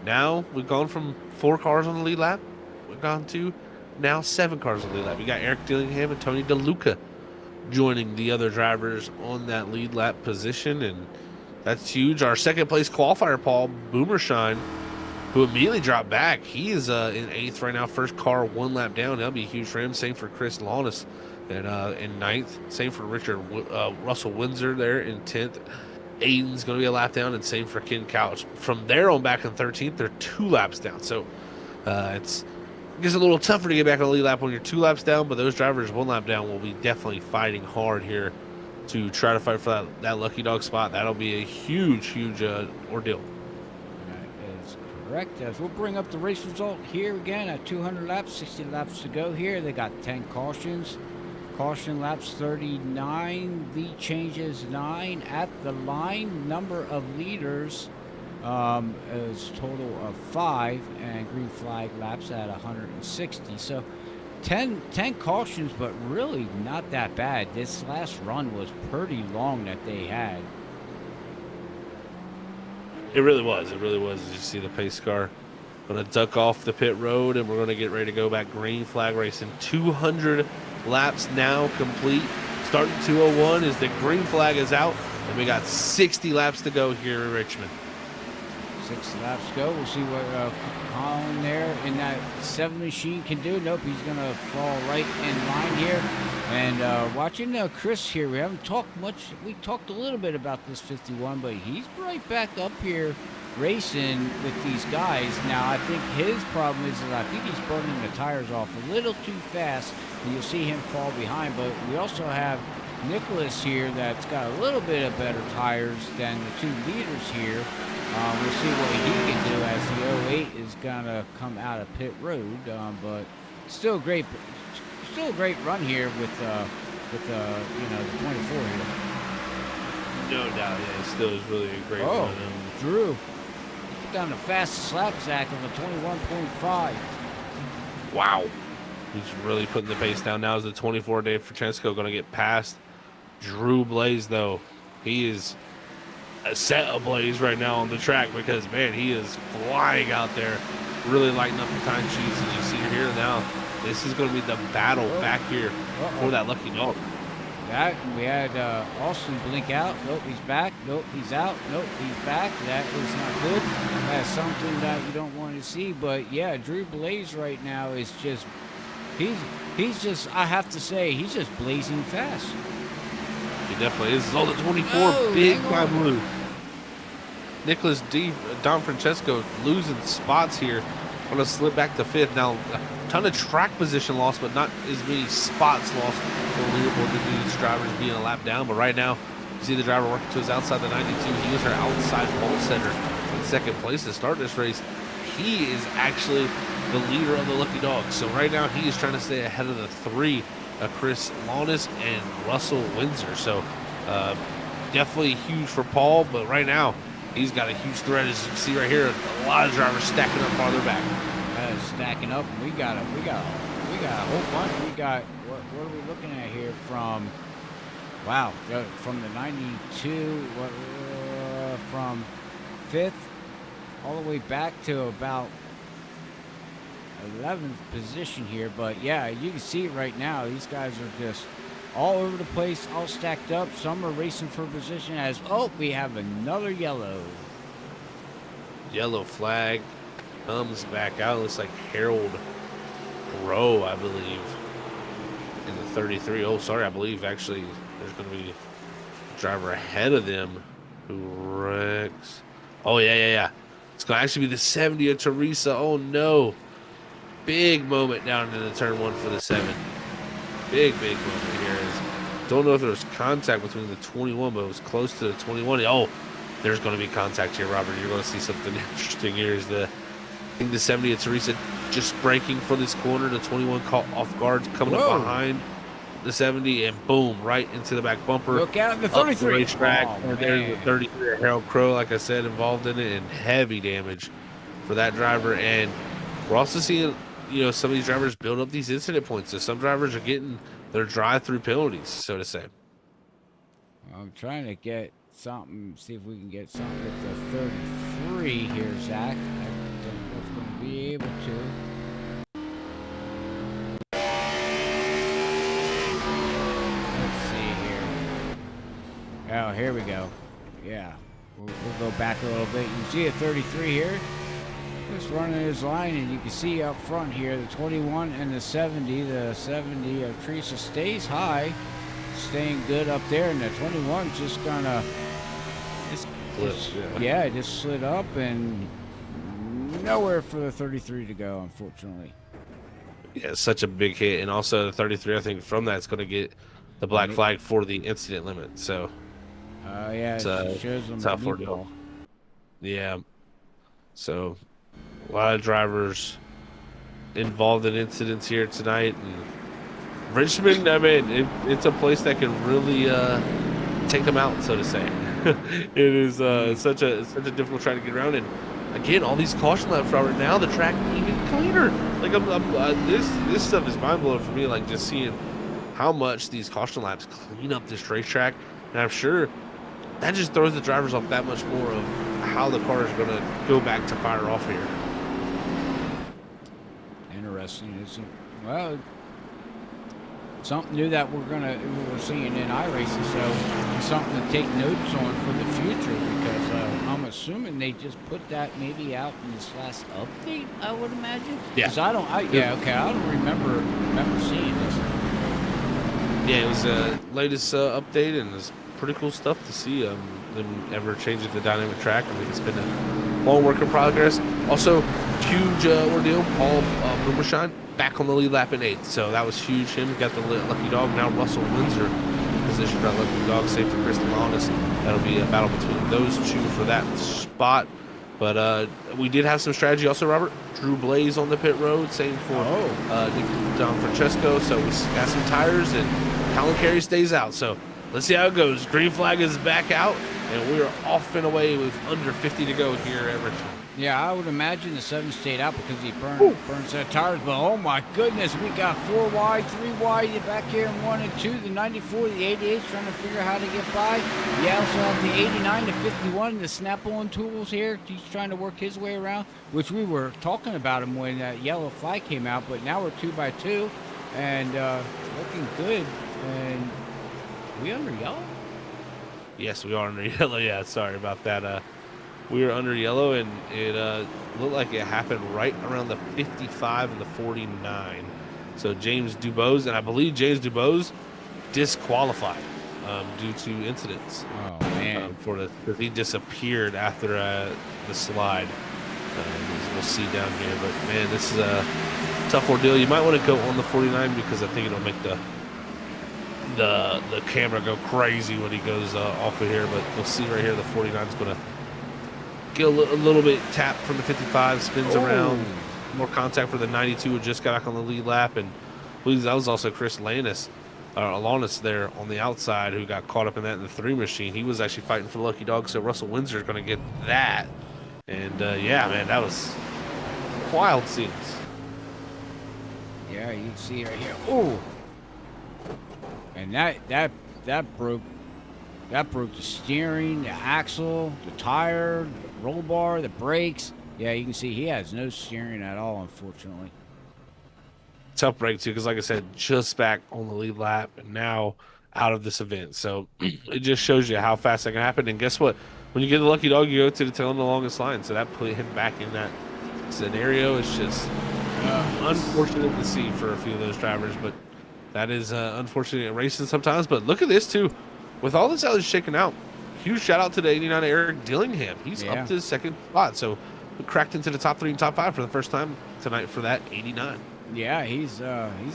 Now we've gone from 4 cars on the lead lap. We've gone to now 7 cars on the lead lap. We got Eric Dillingham and Tony DeLuca joining the other drivers on that lead lap position, and that's huge. Our second place qualifier, Paul Boomershine, who immediately dropped back. He is in 8th right now, first car 1 lap down. That'll be huge for him. Same for Chris Lawless in 9th. Same for Russell Windsor there in 10th. Aiden's going to be a lap down, and same for Ken Couch. From there on back in 13th, they're 2 laps down. So it gets a little tougher to get back on the lead lap when you're 2 laps down, but those drivers 1 lap down will be definitely fighting hard here to try to fight for that lucky dog spot. That'll be a huge ordeal.
That is correct. As we'll bring up the race result here again at 200 laps, 60 laps to go here. They got 10 cautions. Caution laps 39, lead changes 9 at the line. Number of leaders is total of 5, and green flag laps at 160. So 10 cautions, but really not that bad. This last run was pretty long that they had.
It really was. As you see the pace car going to duck off the pit road, and we're going to get ready to go back green flag racing. 200 laps now complete. Starting 201 as the green flag is out, and we got 60 laps to go here in Richmond.
6 laps to go. We'll see what Colin there in that 7 machine can do. Nope, he's going to fall right in line here. And watching Chris here, we haven't talked much. We talked a little bit about this 51, but he's right back up here racing with these guys. Now, I think his problem is that I think he's burning the tires off a little too fast, and you'll see him fall behind. But we also have Nicholas here that's got a little bit of better tires than the 2 leaders here. We'll see what he can do as the 08 is gonna come out of pit road, but still a great run here with you know, the 24 here.
No doubt, yeah, it still is really a great run.
Drew put down the fastest lap, Zach, of a 21.5.
Wow, he's really putting the pace down. Now is the 24 Dave Francesco going to get past Drew Blaze, though. He is a set ablaze right now on the track because, man, he is flying out there, really lighting up the time sheets. And you see here now, this is going to be the battle back here for that lucky dog.
That we had Austin blink out. Nope, he's back. Nope, he's out. Nope, he's back. That is not good. That's something that you don't want to see. But yeah, Drew Blaze right now is just he's just, I have to say, he's just blazing fast.
He definitely is. Oh, the 24 big by blue. Nicholas Don Francesco losing spots here. On a slip back to 5th. Now, a ton of track position lost, but not as many spots lost on the leaderboard due to these drivers being a lap down. But right now, you see the driver working to his outside the 92. He was our outside pole center in 2nd place to start this race. He is actually the leader of the Lucky Dogs. So right now, he is trying to stay ahead of the 3, Chris Launis and Russell Windsor. So definitely huge for Paul, but right now, he's got a huge threat, as you can see right here. A lot of drivers stacking up farther back.
Stacking up, and we got a whole bunch. We got what are we looking at here from? Wow, from the 92, from 5th all the way back to about 11th position here. But yeah, you can see it right now. These guys are just all over the place, all stacked up. Some are racing for position as, oh, we have another yellow.
Yellow flag comes back out. Looks like Harold Rowe, I believe, in the 33. Oh, sorry, I believe actually there's going to be a driver ahead of them who wrecks. Oh, yeah. It's going to actually be the 70 of Teresa. Oh, no. Big moment down in the turn 1 for the 7. Big moment here. Don't know if there was contact between the 21, but it was close to the 21. Oh, there's going to be contact here, Robert. You're going to see something interesting here. I think the 70 of Teresa just braking for this corner. The 21 caught off guard, coming up behind the 70, and boom, right into the back bumper.
Look out, the 33.
Up the racetrack.
Oh,
and there's the 33, Harold Crow, like I said, involved in it, and heavy damage for that driver. And we're also seeing, you know, some of these drivers build up these incident points. So some drivers are getting their drive-through penalties, so to say.
I'm trying to get something, see if we can get something with the 33 here, Zach. I don't know if we're going to be able to. Let's see here. Oh, here we go. Yeah, we'll go back a little bit. You can see a 33 here. Just running his line, and you can see up front here the 21 and the 70. The 70 of Teresa stays high, staying good up there, and the 21's just gonna just slid up, and nowhere for the 33 to go, unfortunately.
Yeah, such a big hit, and also the 33, I think from that's going to get the black flag for the incident limit. So,
yeah, it shows them
tough for it. Yeah, so. A lot of drivers involved in incidents here tonight. And Richmond, I mean, it's a place that can really take them out, so to say. It is such a difficult track to get around. And again, all these caution laps, Robert. Now the track even cleaner. Like this stuff is mind blowing for me. Like just seeing how much these caution laps clean up this racetrack, and I'm sure that just throws the drivers off that much more of how the car is going to go back to fire off here.
Interesting, isn't it? Well, something new that we're seeing in iRacing. So it's something to take notes on for the future because I'm assuming they just put that maybe out in this last update. I would imagine.
Yeah.
'Cause I don't remember seeing this.
Yeah, it was the latest update, and it's pretty cool stuff to see them ever changing the dynamic track. I mean, it's been a long work in progress. Also, huge ordeal. Paul Boomershine back on the lead lap in 8th, so that was huge. Him got the lucky dog. Now Russell Windsor position for that lucky dog, save for Chris Lonestar. That'll be a battle between those two for that spot. But we did have some strategy also, Robert. Drew Blaze on the pit road, same for Don Francesco. So we got some tires, and Colin Carey stays out. So let's see how it goes. Green flag is back out, and we are off and away with under 50 to go here at Richmond.
Yeah, I would imagine the 7 stayed out because he burned set of tires. But oh my goodness, we got 4 wide, 3 wide back here in 1 and 2. The 94, the 88 trying to figure out how to get by. Yeah, also have the 89 to 51, the snap-on tools here. He's trying to work his way around, which we were talking about him when that yellow flag came out. But now we're 2 by 2 and looking good. And we under yellow?
Yes, we are under yellow. Yeah, sorry about that. We were under yellow, and it looked like it happened right around the 55 and the 49. So James Dubose, and I believe James Dubose disqualified due to incidents.
Oh, man.
Because he disappeared after the slide. As we'll see down here. But, man, this is a tough ordeal. You might want to go on the 49 because I think it'll make the camera go crazy when he goes off of here. But you'll see right here the 49 is going to get a little bit tapped from the 55, spins around. More contact for the 92 who just got back on the lead lap. And that was also Chris Alanis there on the outside who got caught up in that in the 3 machine. He was actually fighting for the lucky dog, so Russell Windsor is going to get that. And, yeah, man, that was wild scenes.
Yeah, you can see right here. Oh! And that broke the steering, the axle, the tire, the roll bar, the brakes. Yeah, you can see he has no steering at all, unfortunately.
Tough break, too, because like I said, just back on the lead lap and now out of this event. So it just shows you how fast that can happen. And guess what? When you get the lucky dog, you go to the tail end of the longest line. So that put him back in that scenario. It's just unfortunate to see for a few of those drivers. But that is unfortunate in racing sometimes. But look at this, too. With all this others shaking out, huge shout out to the 89 Eric Dillingham. He's up to his 2nd spot. So we cracked into the top 3 and top 5 for the first time tonight for that 89.
Yeah, he's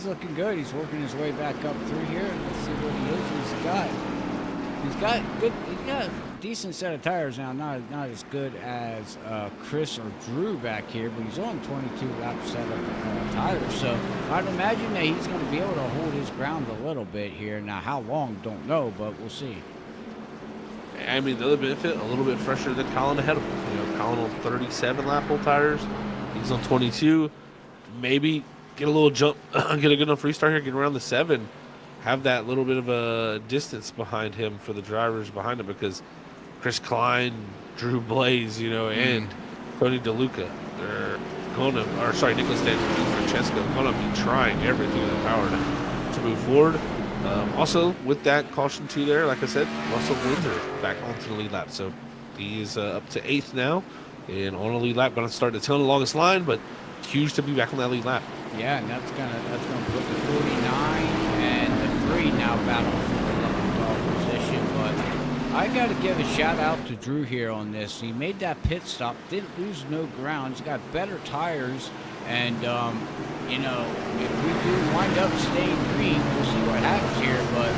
looking good. He's working his way back up through here. Let's see what he is. He's got a decent set of tires now. Not as good as Chris or Drew back here, but he's on 22 lap set of tires. So I'd imagine that he's going to be able to hold his ground a little bit here. Now, how long, don't know, but we'll see.
I mean, the other benefit, a little bit fresher than Colin ahead of him. You know, Colin on 37 lap old tires. He's on 22. Maybe get a little jump, get a good enough restart here, get around the 7. Have that little bit of a distance behind him for the drivers behind him because Chris Klein, Drew Blaze, you know, and Tony DeLuca, they're going to, or sorry, Nicholas Daniel and Francesco, going to be trying everything in their power to move forward. Also, with that caution too there, like I said, Russell Windsor back onto the lead lap. So he's up to 8th now and on a lead lap. Going to start to tail the longest line, but huge to be back on that lead lap.
Yeah, and that's gonna put the 49 and the 3 now battling for the lucky dog position. But I got to give a shout out to Drew here on this. He made that pit stop, didn't lose no ground. He's got better tires, and you know, if we do wind up staying green, we'll see what happens here. But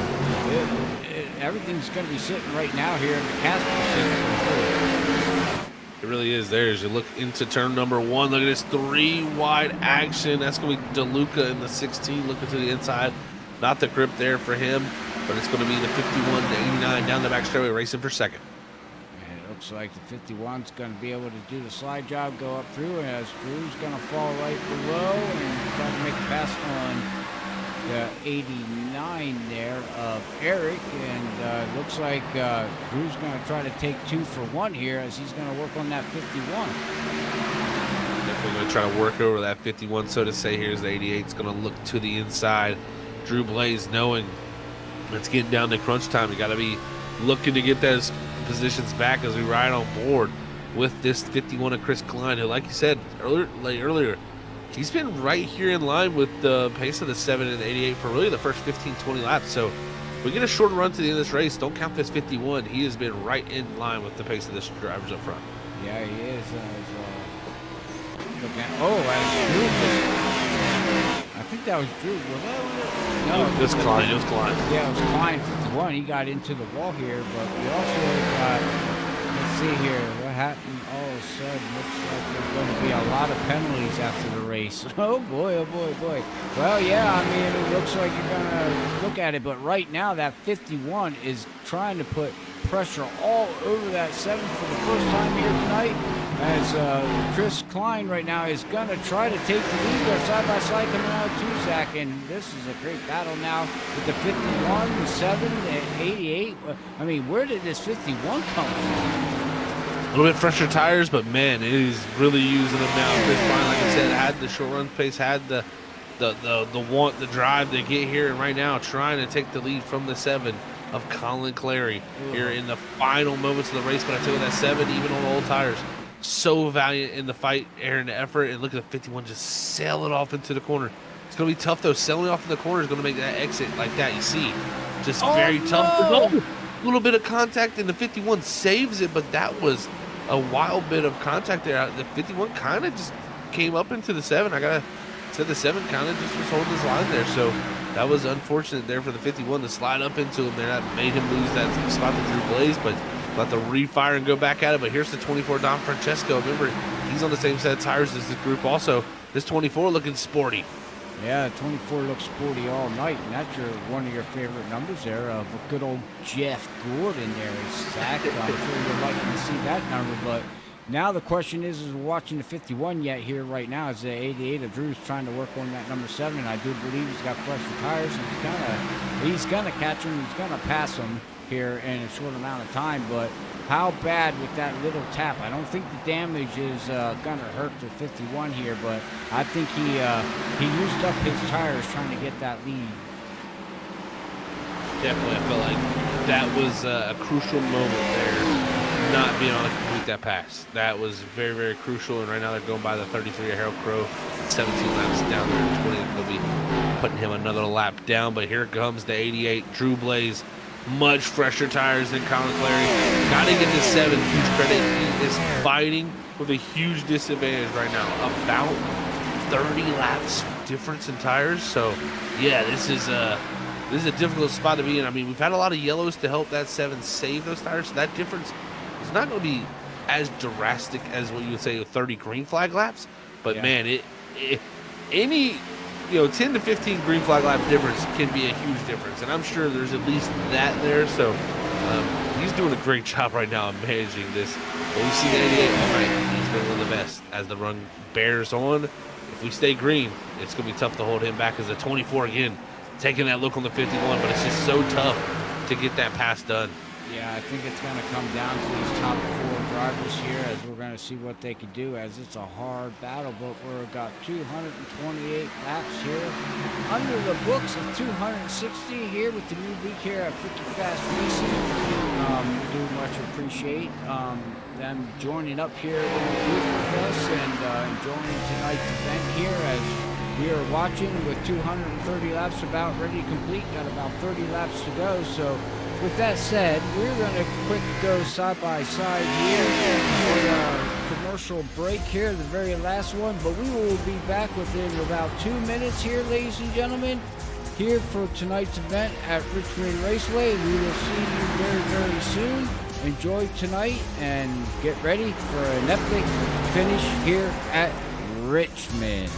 everything's going to be sitting right now here in the Casper seat.
It really is there as you look into turn number 1. Look at this 3 wide action. That's going to be DeLuca in the 16 looking to the inside. Not the grip there for him, but it's going to be the 51 to 89 down the back straightaway racing for 2nd.
And it looks like the 51's going to be able to do the slide job, go up through, and as Drew's going to fall right below and try to make a pass on the 89 there of Eric, and looks like Drew's going to try to take 2 for 1 here as he's going to work on that 51.
Definitely going to try to work over that 51, so to say. Here's the 88. It's going to look to the inside Drew Blaze knowing it's getting down to crunch time. You got to be looking to get those positions back as we ride on board with this 51 of Chris Klein, who, like you said earlier, he's been right here in line with the pace of the 7 and 88 for really the first 15, 20 laps. So if we get a short run to the end of this race, don't count this 51. He has been right in line with the pace of this drivers up front.
Yeah, he is. As Drew I think that was Drew. No,
it was Klein. It was Klein.
Yeah, it was Klein, 51. He got into the wall here, but we also got, let's see here, what happened all of a sudden. Looks like there's going to be a lot of penalties after the race. Oh boy, oh boy, oh boy. Well, yeah, I mean, it looks like you're going to look at it, but right now that 51 is trying to put pressure all over that 7 for the first time here tonight, as Chris Klein right now is going to try to take the lead. They're side by side coming out of two, Zach, and this is a great battle now with the 51, the 7, the 88. I mean, where did this 51 come from?
A little bit fresher tires, but man, it is really using them now. Chris Klein, like I said, had the short run pace, had the want, the drive to get here, and right now trying to take the lead from the 7 of Colin Clary here in the final moments of the race. But I tell you, that 7, even on old tires, so valiant in the fight, and the effort. And look at the 51 just sail it off into the corner. It's going to be tough, though. Sailing off in the corner is going to make that exit like that. You see, just very tough. A little bit of contact, and the 51 saves it, but that was a wild bit of contact there. The 51 kind of just came up into the 7. I got to say the 7 kind of just was holding his line there. So that was unfortunate there for the 51 to slide up into him there. That made him lose that spot to Drew Blaze, but let the refire and go back at it. But here's the 24, Don Francesco. Remember, he's on the same set of tires as this group also. This 24 looking sporty.
Yeah, 24 looks sporty all night, and that's one of your favorite numbers there of good old Jeff Gordon there, Zach. I'm sure you're liking to see that number, but now the question is we're watching the 51 yet here right now as the 88 of Drew's trying to work on that number 7, and I do believe he's got fresher tires, and he's gonna catch him, he's gonna pass him here in a short amount of time. But how bad with that little tap? I don't think the damage is gonna hurt the 51 here, but I think he used up his tires trying to get that lead.
Definitely, I felt like that was a crucial moment there, not being able to complete that pass. That was very, very crucial, and right now they're going by the 33 of Harold Crow, 17 laps down there in 20. They'll be putting him another lap down, but here comes the 88, Drew Blaze. Much fresher tires than Colin Clary. Got to get this 7. Huge credit. He is fighting with a huge disadvantage right now. About 30 laps difference in tires. So, yeah, this is a difficult spot to be in. I mean, we've had a lot of yellows to help that 7 save those tires. So that difference is not going to be as drastic as what you would say with 30 green flag laps. But, yeah, man, any 10 to 15 green flag lap difference can be a huge difference, and I'm sure there's at least that there. So he's doing a great job right now of managing this. But we see the 88 all night. He's been one of the best as the run bears on. If we stay green, it's going to be tough to hold him back as the 24 again, taking that look on the 51, but it's just so tough to get that pass done.
Yeah, I think it's going to come down to these top 4 drivers here as we're going to see what they can do, as it's a hard battle, but we've got 228 laps here. Under the books of 260 here with the new week here at Freaky Fast Racing. We do much appreciate them joining up here in the booth with us and enjoying tonight's event here as we are watching with 230 laps about ready to complete. Got about 30 laps to go, so with that said, we're going to quick go side by side here for a commercial break here, the very last one, but we will be back within about 2 minutes here, ladies and gentlemen, here for tonight's event at Richmond Raceway. We will see you very, very soon. Enjoy tonight and get ready for an epic finish here at Richmond.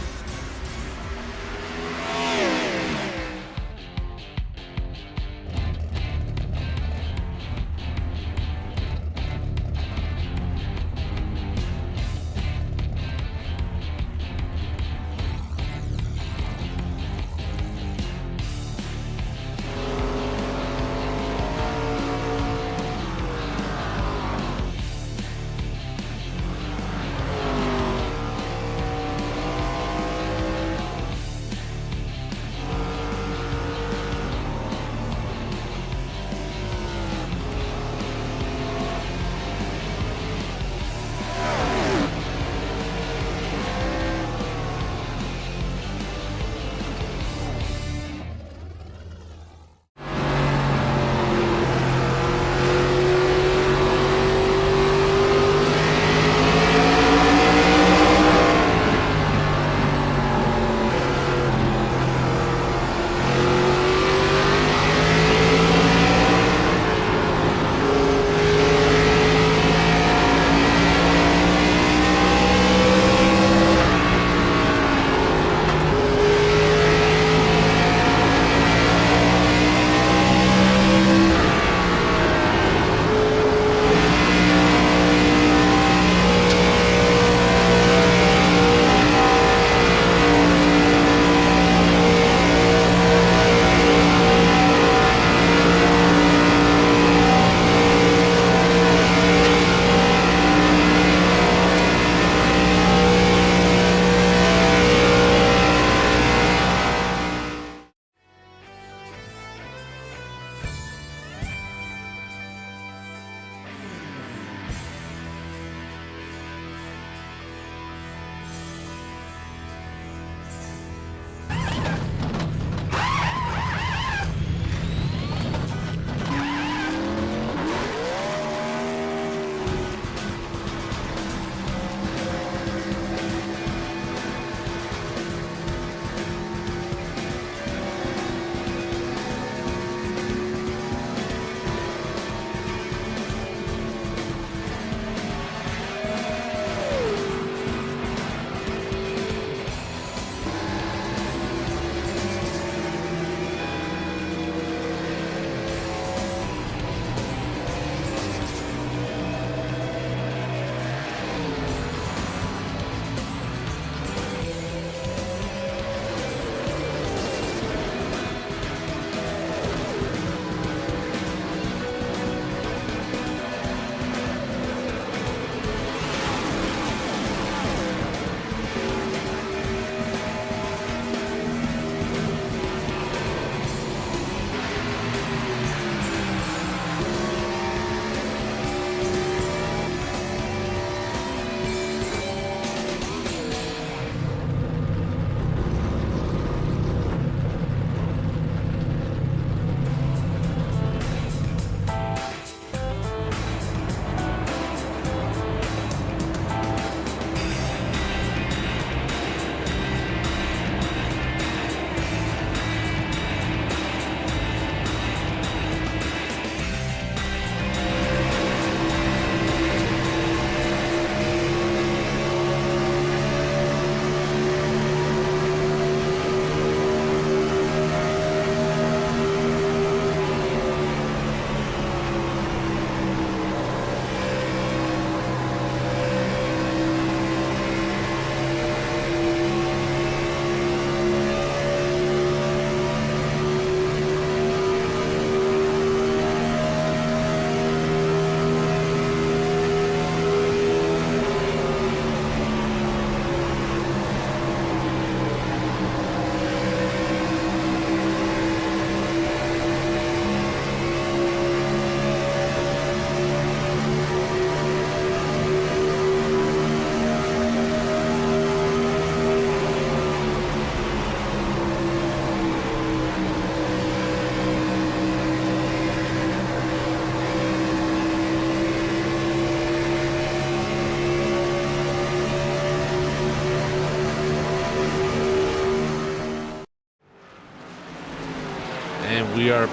We are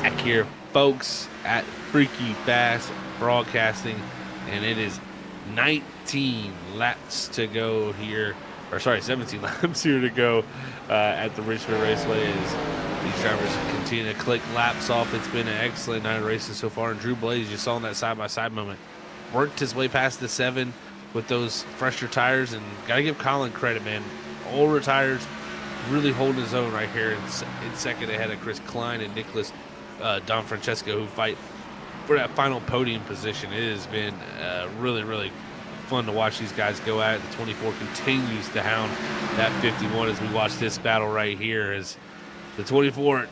back here, folks, at Freaky Fast Broadcasting, and it is 19 laps to go here, or sorry, 17 laps here to go at the Richmond Raceway as these drivers continue to click laps off. It's been an excellent night of racing so far, and Drew Blaze, you saw in that side-by-side moment, worked his way past the 7 with those fresher tires, and got to give Colin credit, man. Older tires, really holding his own right here in second ahead of Chris Klein and Nicholas Don Francesco, who fight for that final podium position. It has been really, really fun to watch these guys go at it. The 24 continues to hound that 51 as we watch this battle right here, as the 24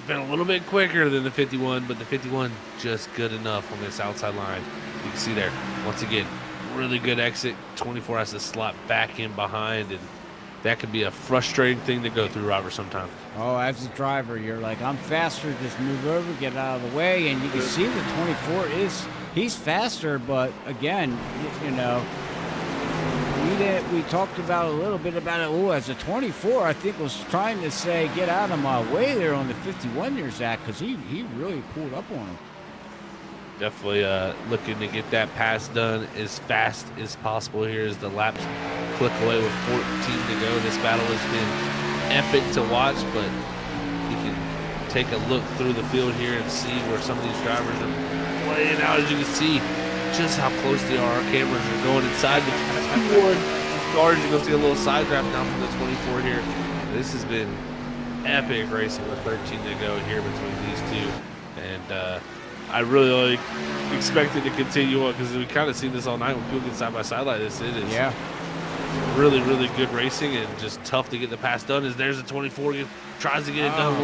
been a little bit quicker than the 51, but the 51 just good enough on this outside line. You can see there, once again, really good exit. 24 has to slot back in behind, and that could be a frustrating thing to go through, Robert, sometimes.
Oh, as a driver, you're like, I'm faster, just move over, get out of the way. And you can see the 24 he's faster, but again, you know, we talked about a little bit about it. Oh, as a 24, I think was trying to say, get out of my way there on the 51 there, Zach, because he really pulled up on him.
Definitely looking to get that pass done as fast as possible here as the laps click away with 14 to go. This battle has been epic to watch, but you can take a look through the field here and see where some of these drivers are playing out. As you can see just how close they are. Our cameras are going inside the 21 cars. You can see a little side draft down from the 24 here. This has been epic racing with 13 to go here between these two, and I really expect it to continue on, because we kind of seen this all night when people get side by side like this. It is really, really good racing, and just tough to get the pass done. As there's a 24, tries to get it done.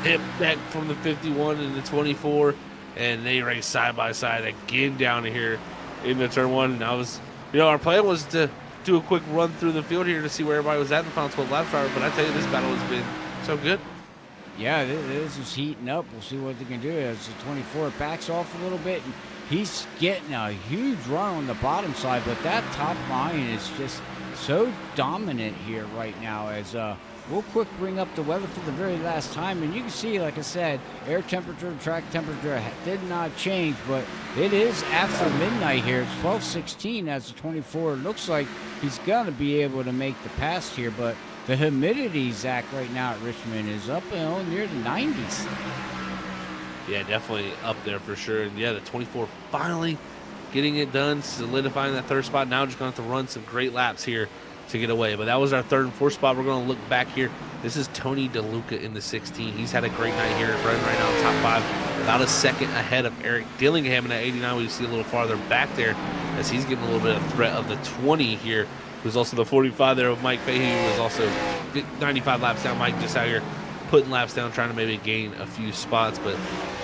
Hip back from the 51 and the 24, and they race side by side again down here in the turn 1. And our plan was to do a quick run through the field here to see where everybody was at in the final 12 laps, but I tell you, this battle has been so good.
Yeah, this is heating up. We'll see what they can do as the 24 backs off a little bit. And he's getting a huge run on the bottom side, but that top line is just so dominant here right now. As we'll quick bring up the weather for the very last time, and you can see, like I said, air temperature, track temperature did not change, but it is after midnight here. It's 12:16 as the 24. It looks like he's going to be able to make the pass here, but the humidity, Zach, right now at Richmond is up near the 90s.
Yeah, definitely up there for sure. And yeah, the 24 finally getting it done, solidifying that third spot. Now just going to have to run some great laps here to get away. But that was our third and fourth spot. We're going to look back here. This is Tony DeLuca in the 16. He's had a great night here, running right now in top 5. About a second ahead of Eric Dillingham in that 89. We see a little farther back there as he's getting a little bit of threat of the 20 here. Who's also the 45 there of Mike Fahey, who was also 95 laps down. Mike just out here putting laps down, trying to maybe gain a few spots. But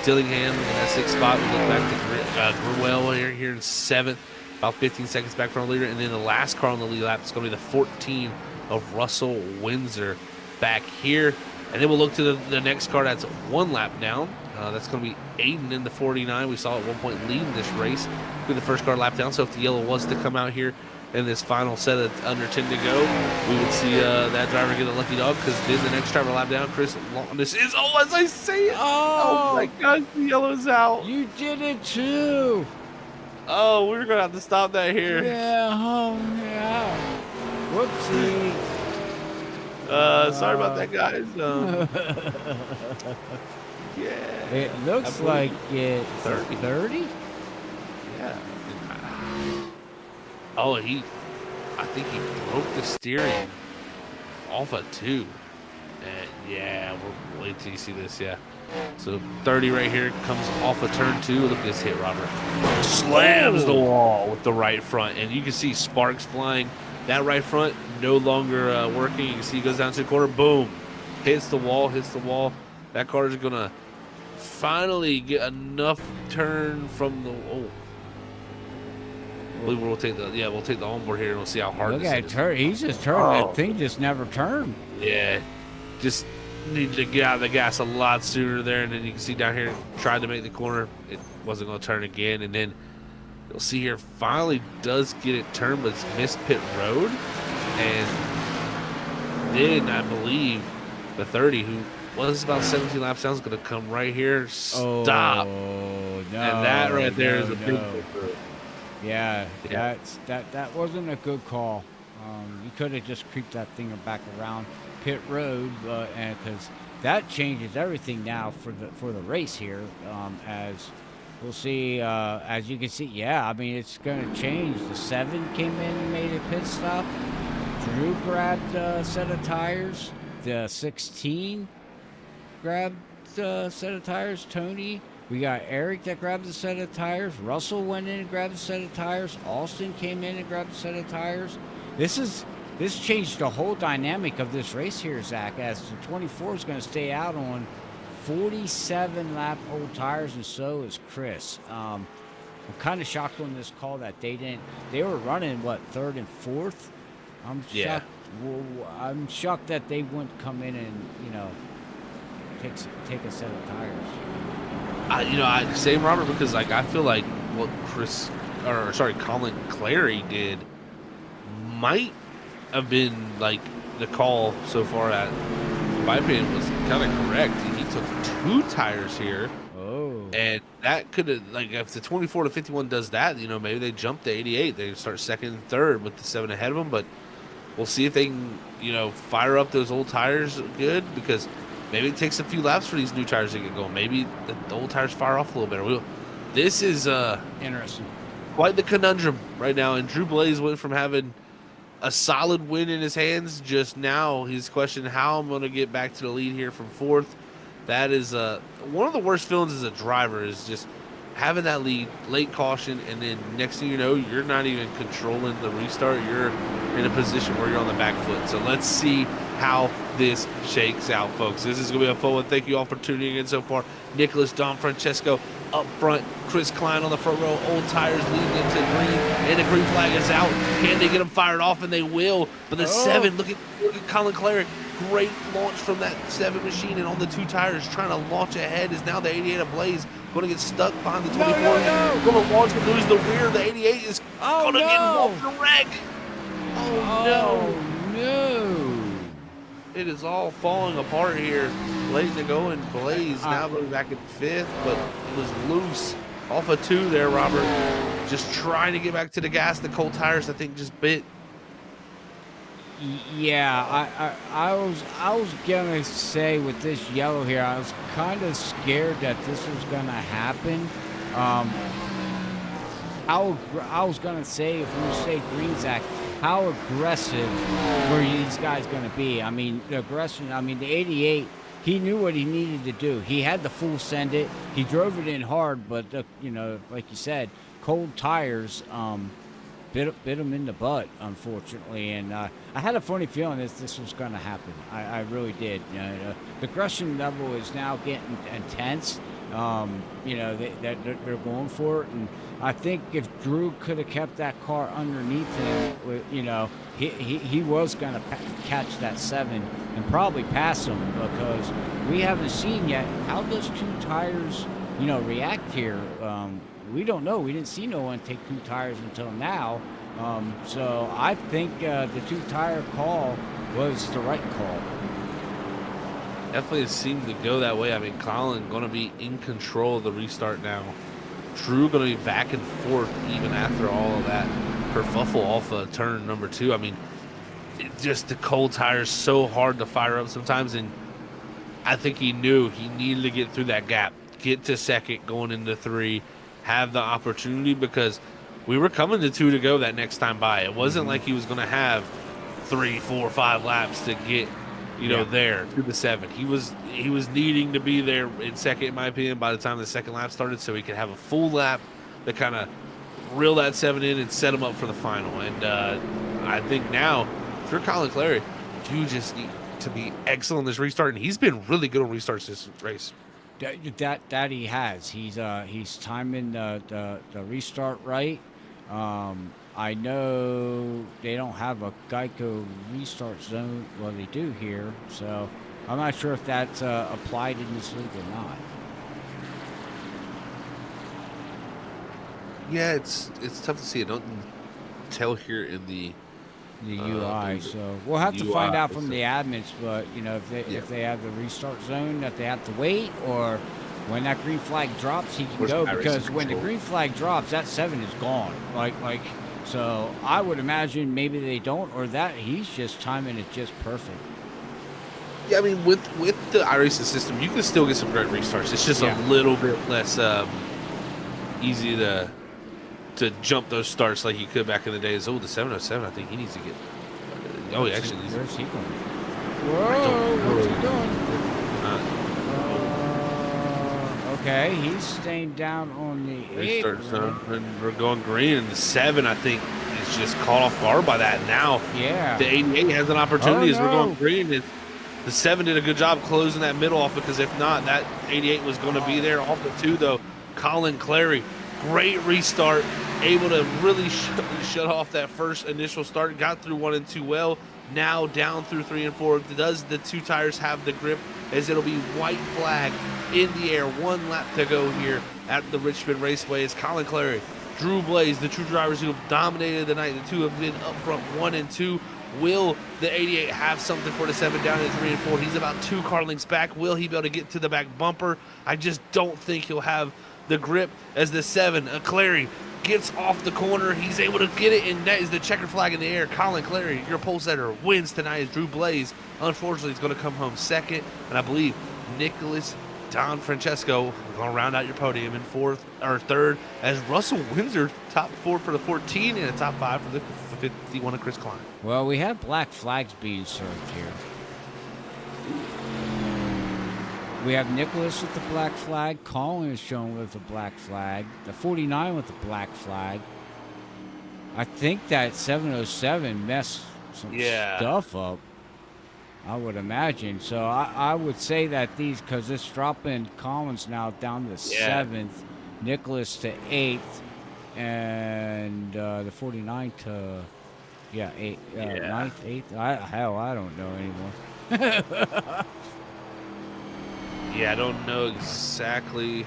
Dillingham in that 6th spot. We look back to Gruel here in 7th, about 15 seconds back from the leader. And then the last car on the lead lap is going to be the 14 of Russell Windsor back here. And then we'll look to the next car that's 1 lap down. That's going to be Aiden in the 49. We saw at one point leading this race with the first car lap down. So if the yellow was to come out here in this final set of under 10 to go, we would see that driver get a lucky dog, because then the next driver lap down, Chris Lawless, is, as I say it. Oh my gosh, the yellow's out.
You did it too.
Oh, we're going to have to stop that here.
Yeah, whoopsie.
Sorry about that, guys. Yeah.
It looks like it's 30?
Yeah. Oh, I think he broke the steering off a 2. And yeah, we'll wait till you see this, yeah. So 30 right here comes off of turn 2. Look at this hit, Robert. Slams the wall with the right front. And you can see sparks flying. That right front no longer working. You can see he goes down to the corner. Boom. Hits the wall. That car is going to finally get enough turn from the... Oh. We'll take the onboard here and we'll see how hard
Look
this
at
is.
turn. He's just turning. That thing just never turned.
Yeah, just needed to get out of the gas a lot sooner there. And then you can see down here, tried to make the corner. It wasn't going to turn again. And then you'll see here, finally does get it turned, but it's missed pit road. And then I believe the 30, who was about 17 laps down. Is going to come right here. Stop.
Oh, no.
And that right there is a big
no.
difference.
Yeah,
Yeah.
that wasn't a good call. You could have just creeped that thing back around pit road, and because that changes everything now for the race here. As we'll see, as you can see, yeah, I mean it's going to change. The 7 came in and made a pit stop. Drew grabbed a set of tires. The 16 grabbed a set of tires. Tony. We got Eric that grabbed a set of tires. Russell went in and grabbed a set of tires. Austin came in and grabbed a set of tires. This changed the whole dynamic of this race here, Zach, as the 24 is going to stay out on 47 lap old tires, and so is Chris. I'm kind of shocked on this call that they were running what, 3rd and 4th. I'm shocked.
Yeah.
Well, I'm shocked that they wouldn't come in and take a set of tires.
Same Robert, because like I feel like what Colin Clary did might have been like the call so far. At my opinion was kind of correct. He took 2 tires here.
Oh.
And that could have, like, if the 24 to 51 does that, maybe they jump to 88. They start 2nd and 3rd with the 7 ahead of them. But we'll see if they can, fire up those old tires good, because maybe it takes a few laps for these new tires to get going. Maybe the old tires fire off a little better. This is
Interesting.
Quite the conundrum right now. And Drew Blaze went from having a solid win in his hands, just now he's questioning how I'm going to get back to the lead here from 4th. That is one of the worst feelings as a driver, is just having that lead, late caution, and then next thing you know, you're not even controlling the restart. You're in a position where you're on the back foot. So let's see how this shakes out, folks. This is going to be a fun one. Thank you all for tuning in so far. Nicholas Don Francesco up front, Chris Klein on the front row, old tires leading into green, and the green flag is out. Can they get them fired off? And they will. But the 7, look at Colin Clary. Great launch from that 7 machine, and on the 2 tires trying to launch ahead is now the 88 ablaze. Going to get stuck behind the 24. Going to launch and lose the rear. The 88 is going to get walked the wreck. Oh, no. It is all falling apart here. Late to go, and Blaze now going back in 5th, but it was loose off of 2 there, Robert. Just trying to get back to the gas. The cold tires, I think, just bit.
Yeah, I was gonna say with this yellow here, I was kind of scared that this was gonna happen. I was gonna say, if we say green, Zach, how aggressive were these guys gonna be? I mean, the aggression. I mean, the 88. He knew what he needed to do. He had the full send it. He drove it in hard, but like you said, cold tires. Bit him in the butt, unfortunately, and I had a funny feeling this was going to happen. I really did. The aggression level is now getting intense. They're going for it, and I think if Drew could have kept that car underneath him, he was going to catch that 7 and probably pass him, because we haven't seen yet how those 2 tires, react here. We don't know. We didn't see no one take 2 tires until now. So I think the 2 tire call was the right call.
Definitely seemed to go that way. I mean, Colin going to be in control of the restart now. Drew going to be back and forth even after all of that kerfuffle off of turn number 2. I mean, just the cold tires so hard to fire up sometimes, and I think he knew he needed to get through that gap, get to 2nd, going into 3. Have the opportunity, because we were coming to 2 to go that next time by. It wasn't like he was going to have 3, 4, 5 laps to get, there to the 7. He was needing to be there in 2nd, in my opinion, by the time the 2nd lap started, so he could have a full lap to kind of reel that 7 in and set him up for the final. And I think now, if you're Colin Clary, you just need to be excellent in this restart, and he's been really good on restarts this race.
That he has. He's timing the restart right. I know they don't have a Geico restart zone. Well, they do here, so I'm not sure if that's applied in this league or not.
Yeah, it's tough to see. I don't tell here in the
The UI. So we'll have to
UI,
find out from
so-
the admins. But if they have the restart zone that they have to wait, or when that green flag drops, he can
Where's
go,
iRacing
because when the
control?
green flag drops, that 7 is gone. So I would imagine maybe they don't, or that he's just timing it just perfect.
Yeah, I mean, with the iRacing system, you can still get some great restarts. It's just
Yeah.
a little bit less easy to jump those starts like you could back in the days. Oh, the 707, I think he needs to get. Oh, he actually needs to.
Where's he going? Whoa, what's he doing? Okay, he's staying down on the 8.
Restart zone, and we're going green, and the 7, I think, is just caught off guard by that. Now,
Yeah.
the 88 has an opportunity as we're
no.
going green. The 7 did a good job closing that middle off, because if not, that 88 was going to be there. Off the 2, though, Colin Clary, great restart, able to really shut off that first initial start, got through 1 and 2 well. Now down through 3 and 4. Does the 2 tires have the grip, as it'll be white flag in the air. 1 lap to go here at the Richmond Raceway. It's Colin Clary, Drew Blaze, the two drivers who have dominated the night. The 2 have been up front 1 and 2. Will the 88 have something for the 7 down in 3 and 4? He's about 2 car lengths back. Will he be able to get to the back bumper? I just don't think he'll have the grip as the 7. Clary gets off the corner. He's able to get it, and that is the checkered flag in the air. Colin Clary, your pole setter, wins tonight as Drew Blaze, unfortunately, is going to come home second. And I believe Nicholas Don Francesco going to round out your podium in third, as Russell Windsor top 4 for the 14 and a top 5 for the 51 of Chris Klein.
Well, we have black flags being served here. We have Nicholas with the black flag. Colin is shown with the black flag. The 49 with the black flag. I think that 707 messed some stuff up, I would imagine. So I would say that these, because it's dropping Collins now down to 7th, Nicholas to 8th, and the 49 to 8th, 9th, 8th. I don't know anymore.
Yeah, I don't know exactly.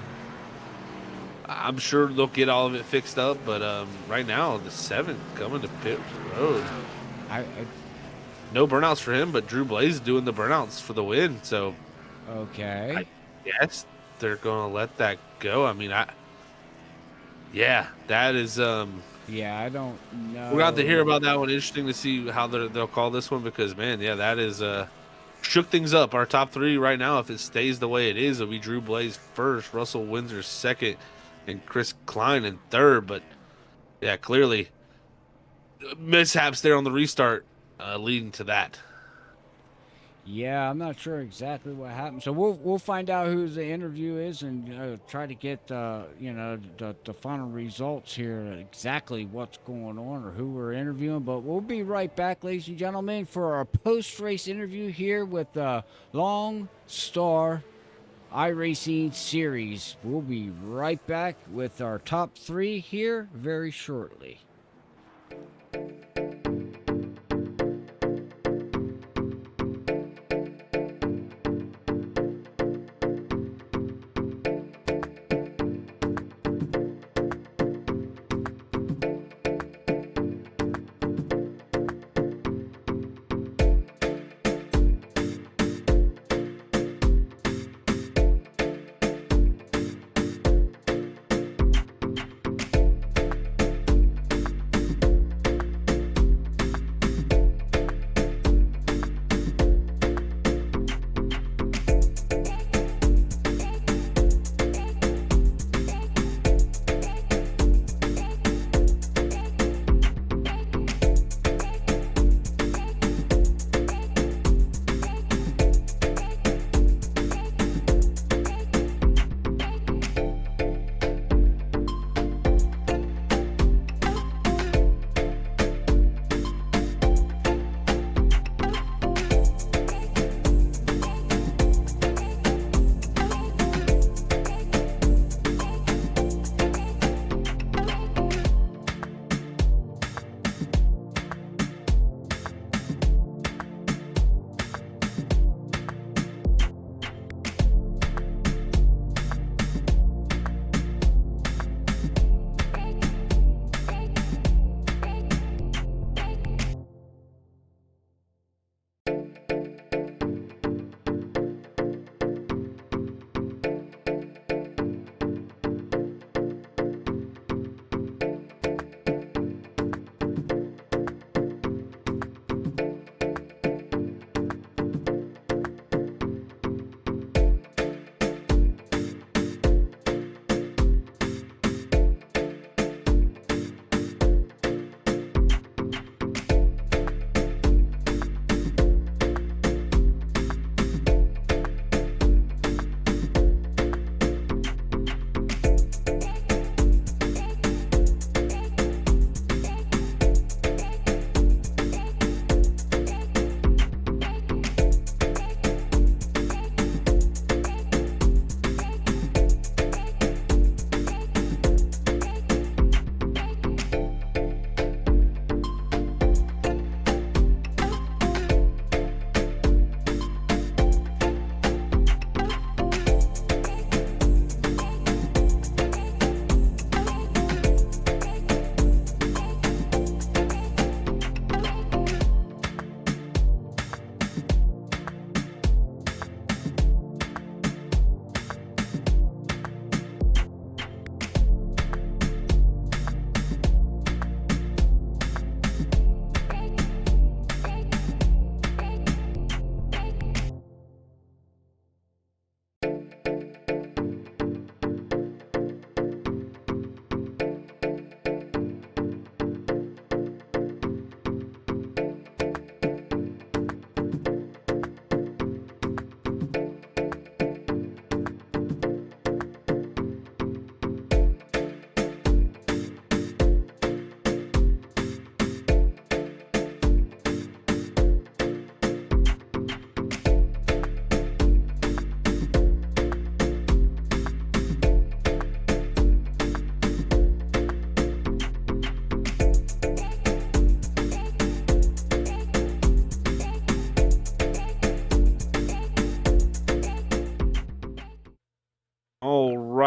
I'm sure they'll get all of it fixed up, but right now, the 7 coming to pit road. No burnouts for him, but Drew Blaze doing the burnouts for the win. So,
okay.
I guess they're going to let that go. I mean, that is.
Yeah, I don't know.
We're going to hear about that one. Interesting to see how they'll call this one, because, man, that is shook things up. Our top 3 right now, if it stays the way it is, it'll be Drew Blaze first, Russell Windsor second, and Chris Klein in third. But, yeah, clearly mishaps there on the restart leading to that.
Yeah, I'm not sure exactly what happened. So we'll find out who the interview is, and try to get the final results here, exactly what's going on or who we're interviewing. But we'll be right back, ladies and gentlemen, for our post-race interview here with Lonestar iRacing Series. We'll be right back with our top 3 here very shortly.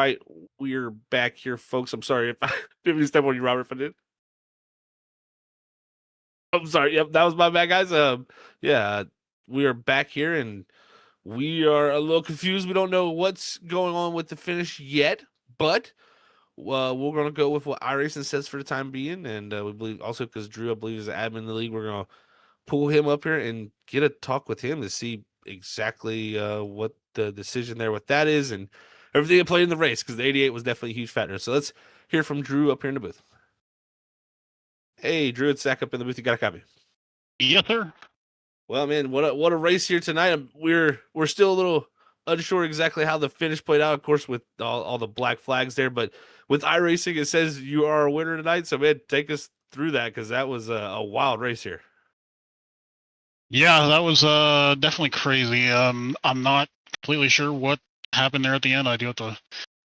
right, we're back here, folks. I'm sorry if I didn't step on you, Robert, if I did. I'm sorry. Yep, that was my bad, guys. Yeah, we are back here, and we are a little confused. We don't know what's going on with the finish yet, but we're gonna go with what iRacing says for the time being, and we believe also because Drew, I believe, is the admin in the league. We're gonna pull him up here and get a talk with him to see exactly what the decision there, what that is, and everything that played in the race, because the 88 was definitely a huge factor. So let's hear from Drew up here in the booth. Hey, Drew, it's Zach up in the booth. You got a copy?
Yes, sir.
Well, man, what a race here tonight. We're still a little unsure exactly how the finish played out, of course, with all the black flags there. But with iRacing, it says you are a winner tonight. So, man, take us through that, because that was a wild race here.
Yeah, that was definitely crazy. I'm not completely sure what happened there at the end. I do have to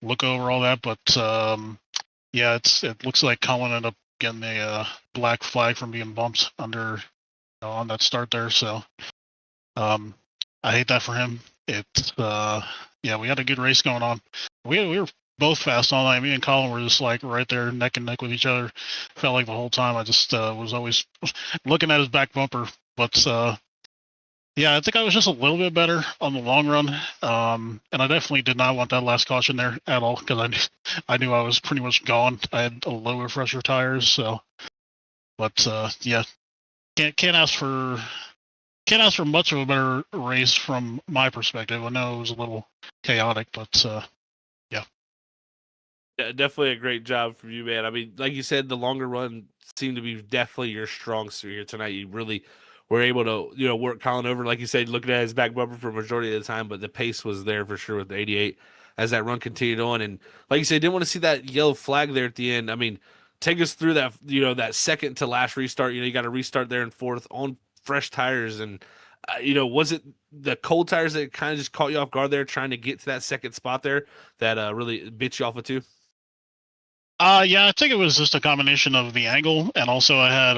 look over all that, but yeah, it looks like Colin ended up getting a black flag from being bumped under on that start there. So I hate that for him. It's yeah, we had a good race going on. We were both fast all night. Me and Colin were just like right there neck and neck with each other. Felt like the whole time. I just was always looking at his back bumper. But yeah, I think I was just a little bit better on the long run. And I definitely did not want that last caution there at all, because I knew I was pretty much gone. I had a lower fresher tires, so. But yeah, can't ask for much of a better race from my perspective. I know it was a little chaotic, but yeah.
Yeah, definitely a great job from you, man. I mean, like you said, the longer run seemed to be definitely your strong suit here tonight. You really were able to, work Colin over, like you said, looking at his back bumper for a majority of the time, but the pace was there for sure with the 88 as that run continued on. And like you said, didn't want to see that yellow flag there at the end. I mean, take us through that, that second to last restart. You got to restart there in fourth on fresh tires. And, was it the cold tires that kind of just caught you off guard there, trying to get to that second spot there that really bit you off of two?
Yeah, I think it was just a combination of the angle, and also I had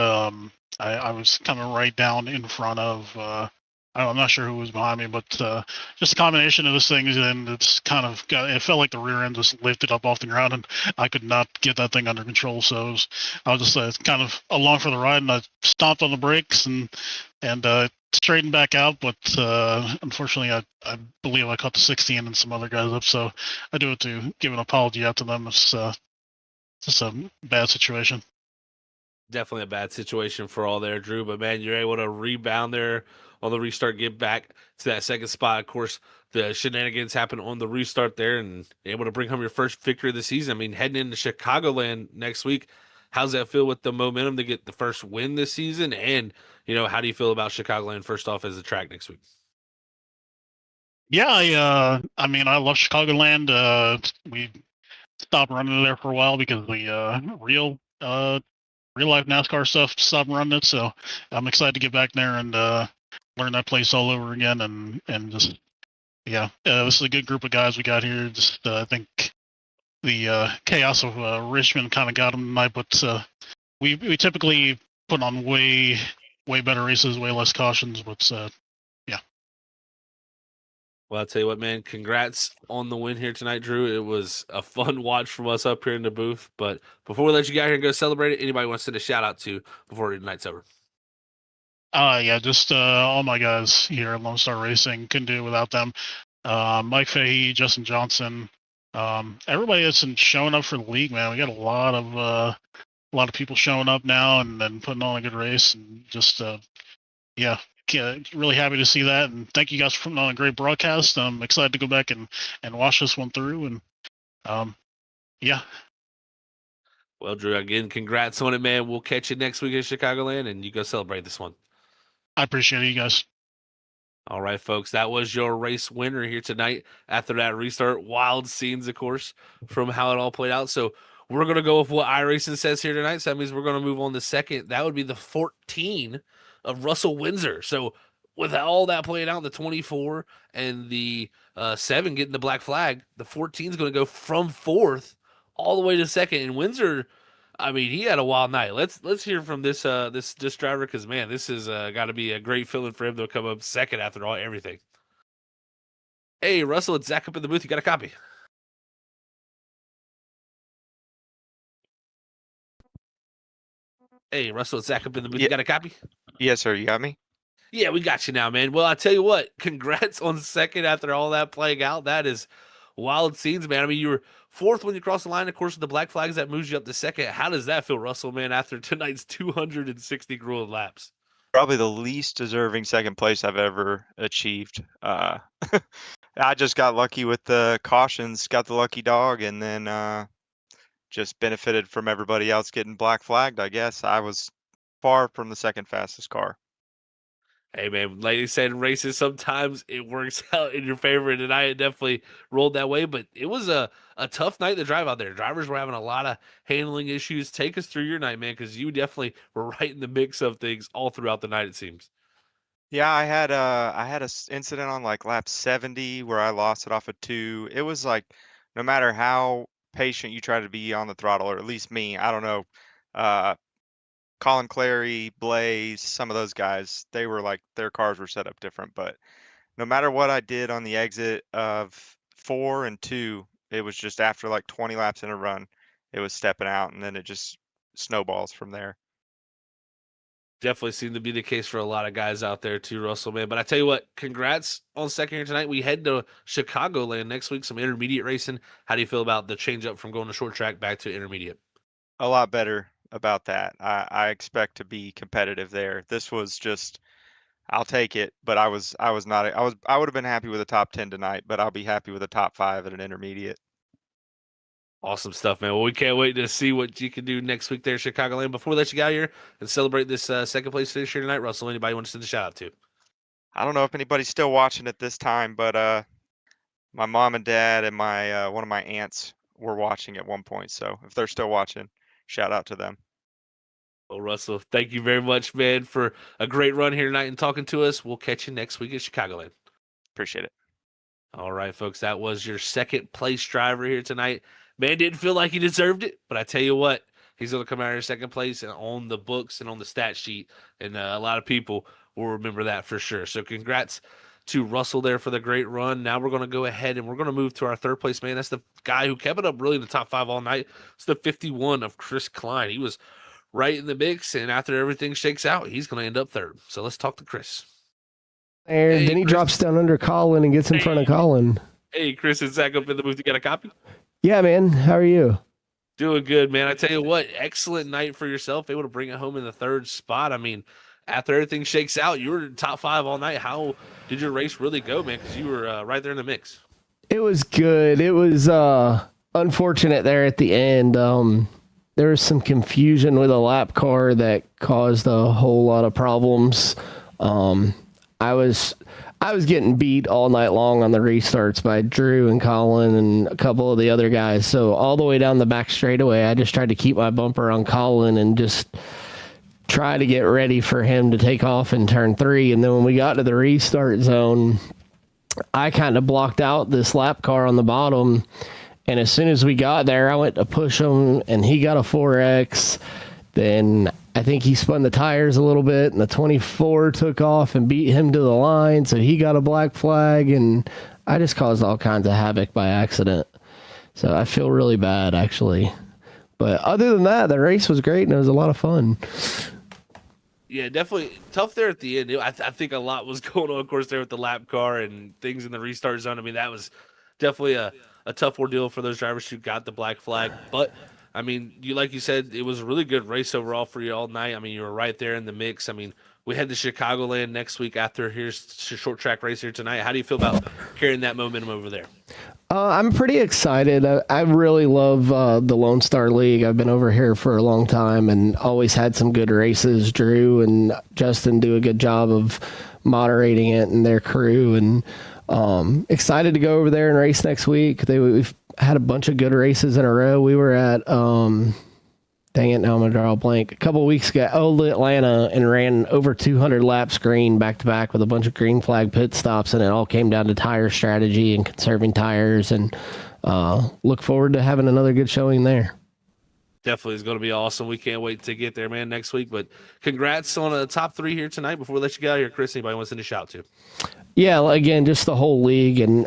I was kind of right down in front of I'm not sure who was behind me, but just a combination of those things, and it's kind of it felt like the rear end just lifted up off the ground, and I could not get that thing under control. So I was just kind of along for the ride, and I stomped on the brakes and straightened back out, but unfortunately I believe I caught the 16 and some other guys up, so I do have to give an apology out to them. It's just a bad situation.
Definitely a bad situation for all there, Drew. But man, you're able to rebound there on the restart, get back to that second spot. Of course, the shenanigans happen on the restart there, and able to bring home your first victory of the season. I mean, heading into Chicagoland next week, how's that feel with the momentum to get the first win this season? And how do you feel about Chicagoland first off as a track next week?
Yeah, I mean, I love Chicagoland. We stopped running there for a while because the real life NASCAR stuff stopped running it. So I'm excited to get back there and learn that place all over again. And just yeah, this is a good group of guys we got here. Just I think the chaos of Richmond kind of got them tonight, but we typically put on way better races, way less cautions. But yeah.
Well, I'll tell you what, man, congrats on the win here tonight, Drew. It was a fun watch from us up here in the booth. But before we let you get out here and go celebrate it, anybody want to send a shout out to before the night's over?
Yeah, just all my guys here at Lonestar Racing. Couldn't do it without them. Mike Fahey, Justin Johnson, everybody that's been showing up for the league, man. We got a lot of people showing up now and then putting on a good race, and just yeah, really happy to see that. And thank you guys for putting on a great broadcast. I'm excited to go back and watch this one through. And yeah.
Well, Drew, again, congrats on it, man. We'll catch you next week in Chicagoland, and you go celebrate this one.
I appreciate it, you guys.
All right, folks, that was your race winner here tonight after that restart. Wild scenes, of course, from how it all played out. So we're going to go with what iRacing says here tonight. So that means we're going to move on to second. That would be the 14 of Russell Windsor. So with all that playing out, the 24 and the 7 getting the black flag, the 14 is going to go from fourth all the way to second. And Windsor, I mean, he had a wild night. Let's hear from this driver, because man, this is got to be a great feeling for him to come up second after everything. Hey, Russell, it's Zach up in the booth. You got a copy? Hey, Russell, it's Zach up in the booth.
Yeah.
You got a copy?
Yes, sir. You got me?
Yeah, we got you now, man. Well, I tell you what, congrats on second after all that playing out. That is wild scenes, man. I mean, you were fourth when you crossed the line, of course, with the black flags that moves you up to second. How does that feel, Russell, man, after tonight's 260 grueling laps?
Probably the least deserving second place I've ever achieved. I just got lucky with the cautions, got the lucky dog, and then just benefited from everybody else getting black flagged, I guess. I was far from the second fastest car.
Hey, man, like you said, in races, sometimes it works out in your favor, and I definitely rolled that way, but it was a tough night to drive out there. Drivers were having a lot of handling issues. Take us through your night, man, because you definitely were right in the mix of things all throughout the night, it seems.
Yeah, I had a incident on like lap 70 where I lost it off of 2. It was like no matter how patient you try to be on the throttle, or at least me, I don't know. Uh, Colin Clary, Blaze, some of those guys, they were like their cars were set up different, but no matter what I did on the exit of 4 and 2, it was just after like 20 laps in a run, it was stepping out, and then it just snowballs from there.
Definitely seemed to be the case for a lot of guys out there too, Russell, man. But I tell you what, congrats on second here tonight. We head to Chicagoland next week, some intermediate racing. How do you feel about the change up from going to short track back to intermediate?
A lot better about that. I expect to be competitive there. This was just, I'll take it, but I would have been happy with a top 10 tonight, but I'll be happy with a top 5 at an intermediate.
Awesome stuff, man. Well, we can't wait to see what you can do next week there, Chicagoland. Before we let you get out here and celebrate this second place finish here tonight, Russell, anybody want to send a shout out to?
I don't know if anybody's still watching at this time, but my mom and dad and my one of my aunts were watching at one point. So if they're still watching, shout out to them.
Well, Russell, thank you very much, man, for a great run here tonight and talking to us. We'll catch you next week at Chicagoland.
Appreciate it.
All right, folks, that was your second place driver here tonight. Man didn't feel like he deserved it, but I tell you what, he's going to come out here second place and on the books and on the stat sheet, and a lot of people will remember that for sure. So congrats to Russell there for the great run. Now we're going to go ahead and we're going to move to our third place, man. That's the guy who kept it up really in the top 5 all night. It's the 51 of Chris Klein. He was right in the mix, and after everything shakes out, he's going to end up third. So let's talk to Chris.
And
Hey,
then he
Chris.
drops down under Colin and gets in front of Colin.
Hey, Chris and Zach up in the booth. You got a copy?
Yeah, man. How are you?
Doing good, man. I tell you what, excellent night for yourself. Able to bring it home in the third spot. I mean, after everything shakes out, you were in top 5 all night. How did your race really go, man? Because you were right there in the mix.
It was good. It was unfortunate there at the end. There was some confusion with a lap car that caused a whole lot of problems. I was getting beat all night long on the restarts by Drew and Colin and a couple of the other guys. So all the way down the back straightaway, I just tried to keep my bumper on Colin and just try to get ready for him to take off in turn 3. And then when we got to the restart zone, I kind of blocked out this lap car on the bottom. And as soon as we got there, I went to push him and he got a 4X. Then I think he spun the tires a little bit, and the 24 took off and beat him to the line, so he got a black flag, and I just caused all kinds of havoc by accident. So I feel really bad, actually. But other than that, the race was great, and it was a lot of fun.
Yeah, definitely tough there at the end. I think a lot was going on, of course, there with the lap car and things in the restart zone. I mean, that was definitely a tough ordeal for those drivers who got the black flag. But, I mean, like you said, it was a really good race overall for you all night. I mean, you were right there in the mix. I mean, we head to Chicagoland next week after here's a short track race here tonight. How do you feel about carrying that momentum over there?
I'm pretty excited. I really love the Lonestar League. I've been over here for a long time and always had some good races. Drew and Justin do a good job of moderating it and their crew. And excited to go over there and race next week. We've had a bunch of good races in a row. We were at, dang it, now I'm going to draw a blank. A couple of weeks ago, Old Atlanta, and ran over 200 laps green back-to-back with a bunch of green flag pit stops, and it all came down to tire strategy and conserving tires, and look forward to having another good showing there.
Definitely is going to be awesome. We can't wait to get there, man, next week. But congrats on a top 3 here tonight. Before we let you get out of here, Chris, anybody wants to send a shout to? Yeah,
again, just the whole league, and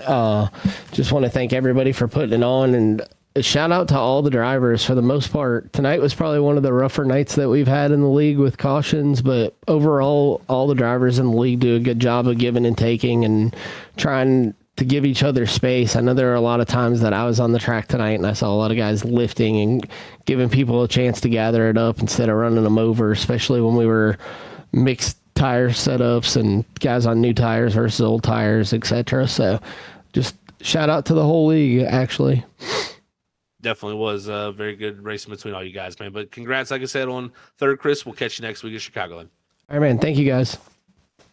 just want to thank everybody for putting it on. And shout out to all the drivers for the most part. Tonight was probably one of the rougher nights that we've had in the league with cautions, but overall, all the drivers in the league do a good job of giving and taking and trying to give each other space. I know there are a lot of times that I was on the track tonight and I saw a lot of guys lifting and giving people a chance to gather it up instead of running them over, especially when we were mixed tire setups and guys on new tires versus old tires, etc. So just shout out to the whole league, actually.
Definitely was a very good racing between all you guys, man. But congrats, like I said, on third, Chris. We'll catch you next week in Chicagoland.
All right, man. Thank you, guys.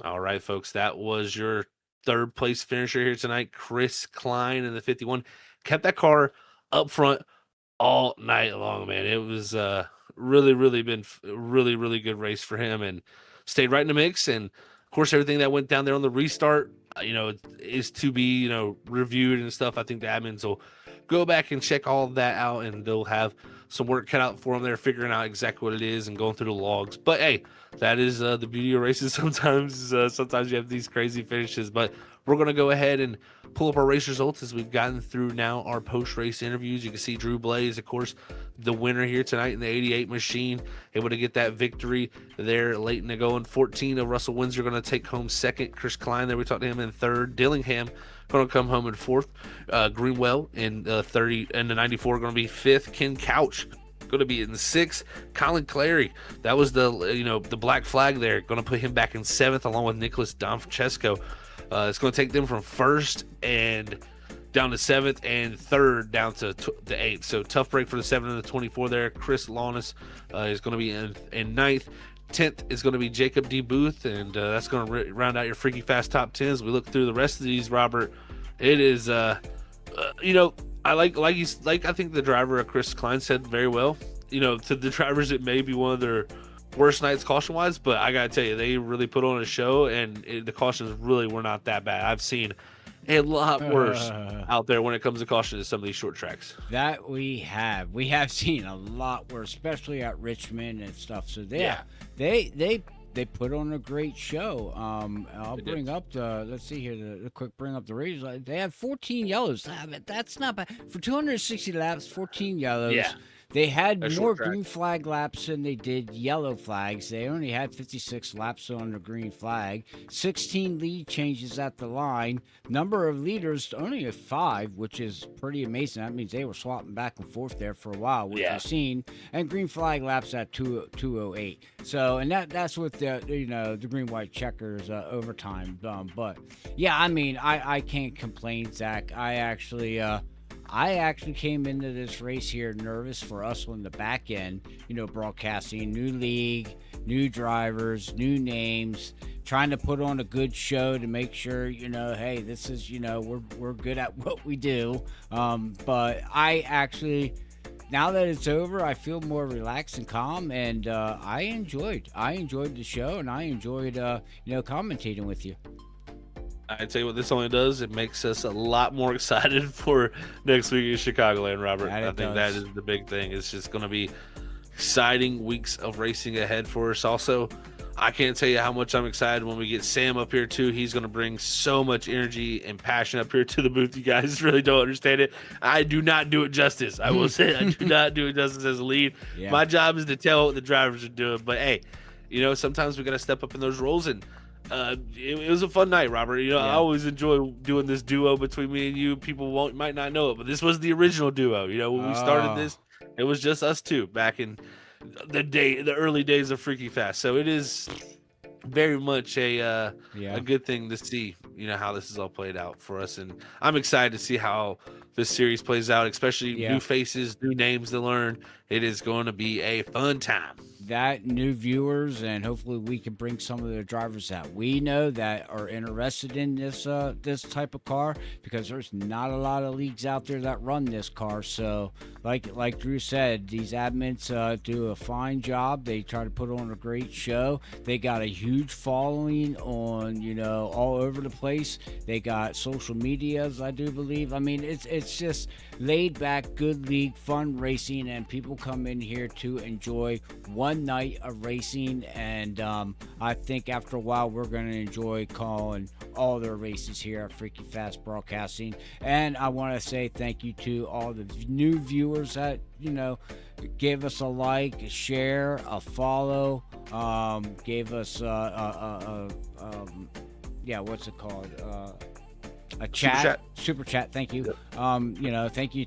All right, folks. That was your third place finisher here tonight, Chris Klein in the 51. Kept that car up front all night long, man. It was really good race for him and stayed right in the mix. And of course, everything that went down there on the restart, is to be, reviewed and stuff. I think the admins will go back and check all of that out, and they'll have some work cut out for them there, figuring out exactly what it is and going through the logs. But hey, that is the beauty of races. Sometimes you have these crazy finishes, but we're going to go ahead and pull up our race results as we've gotten through now our post-race interviews. You can see Drew Blaze, of course, the winner here tonight in the 88 machine, able to get that victory there late in the going. 14 of Russell Windsor going to take home second. Chris Klein there, we talked to him in third. Dillingham going to come home in fourth. Greenwell in 30 and the 94 going to be fifth. Ken Couch going to be in sixth. Colin Clary, that was the black flag there, going to put him back in seventh along with Nicholas Donfrancesco. It's going to take them from first and down to seventh and third down to the eighth. So tough break for the 7 and the 24 there. Chris Lawless is going to be in ninth. 10th is going to be Jacob D. Booth, and that's going to round out your Freaky Fast top 10s. We look through the rest of these, Robert. It is, I think the driver, Chris Klein, said very well. To the drivers, it may be one of their worst nights caution-wise, but I got to tell you, they really put on a show, and the cautions really were not that bad. I've seen a lot worse out there when it comes to caution to some of these short tracks.
That we have seen a lot worse, especially at Richmond and stuff. So they put on a great show. I'll bring up let's see here, the quick bring up the race. They had 14 yellows. That's not bad for 260 laps. 14 yellows. Yeah. They had more green flag laps than they did yellow flags. They only had 56 laps on the green flag. 16 lead changes at the line. Number of leaders only at 5, which is pretty amazing. That means they were swapping back and forth there for a while, which we've seen. And green flag laps at 208. So, and that's with the green white checkers overtime. But yeah, I mean, I can't complain, Zach. I actually came into this race here nervous for us on the back end, broadcasting, new league, new drivers, new names, trying to put on a good show to make sure, hey, this is, we're good at what we do. But I actually, now that it's over, I feel more relaxed and calm, and I enjoyed the show, and I enjoyed, commentating with you.
I tell you what, this only does, it makes us a lot more excited for next week in Chicagoland, Robert. I think that is the big thing. It's just going to be exciting weeks of racing ahead for us. Also, I can't tell you how much I'm excited when we get Sam up here too. He's going to bring so much energy and passion up here to the booth. You guys really don't understand it. I do not do it justice. I will say I do not do it justice as a lead. Yeah. My job is to tell what the drivers are doing. But hey, sometimes we got to step up in those roles, and it was a fun night, Robert. I always enjoy doing this duo between me and you. People might not know it, but this was the original duo. When we started this, it was just us two back in the early days of Freaky Fast. So it is very much a good thing to see, how this is all played out for us. And I'm excited to see how this series plays out, especially new faces, new names to learn. It is going to be a fun time.
That new viewers, and hopefully we can bring some of the drivers that we know that are interested in this type of car, because there's not a lot of leagues out there that run this car. So like Drew said, these admins do a fine job. They try to put on a great show. They got a huge following on all over the place. They got social medias, I do believe. I mean, it's just laid back, good league, fun racing, and people come in here to enjoy one fun night of racing, and I think after a while we're going to enjoy calling all their races here at Freaky Fast Broadcasting. And I want to say thank you to all the new viewers that, gave us a like, a share, a follow, gave us what's it called? A chat, super chat. Thank you. Yep. Thank you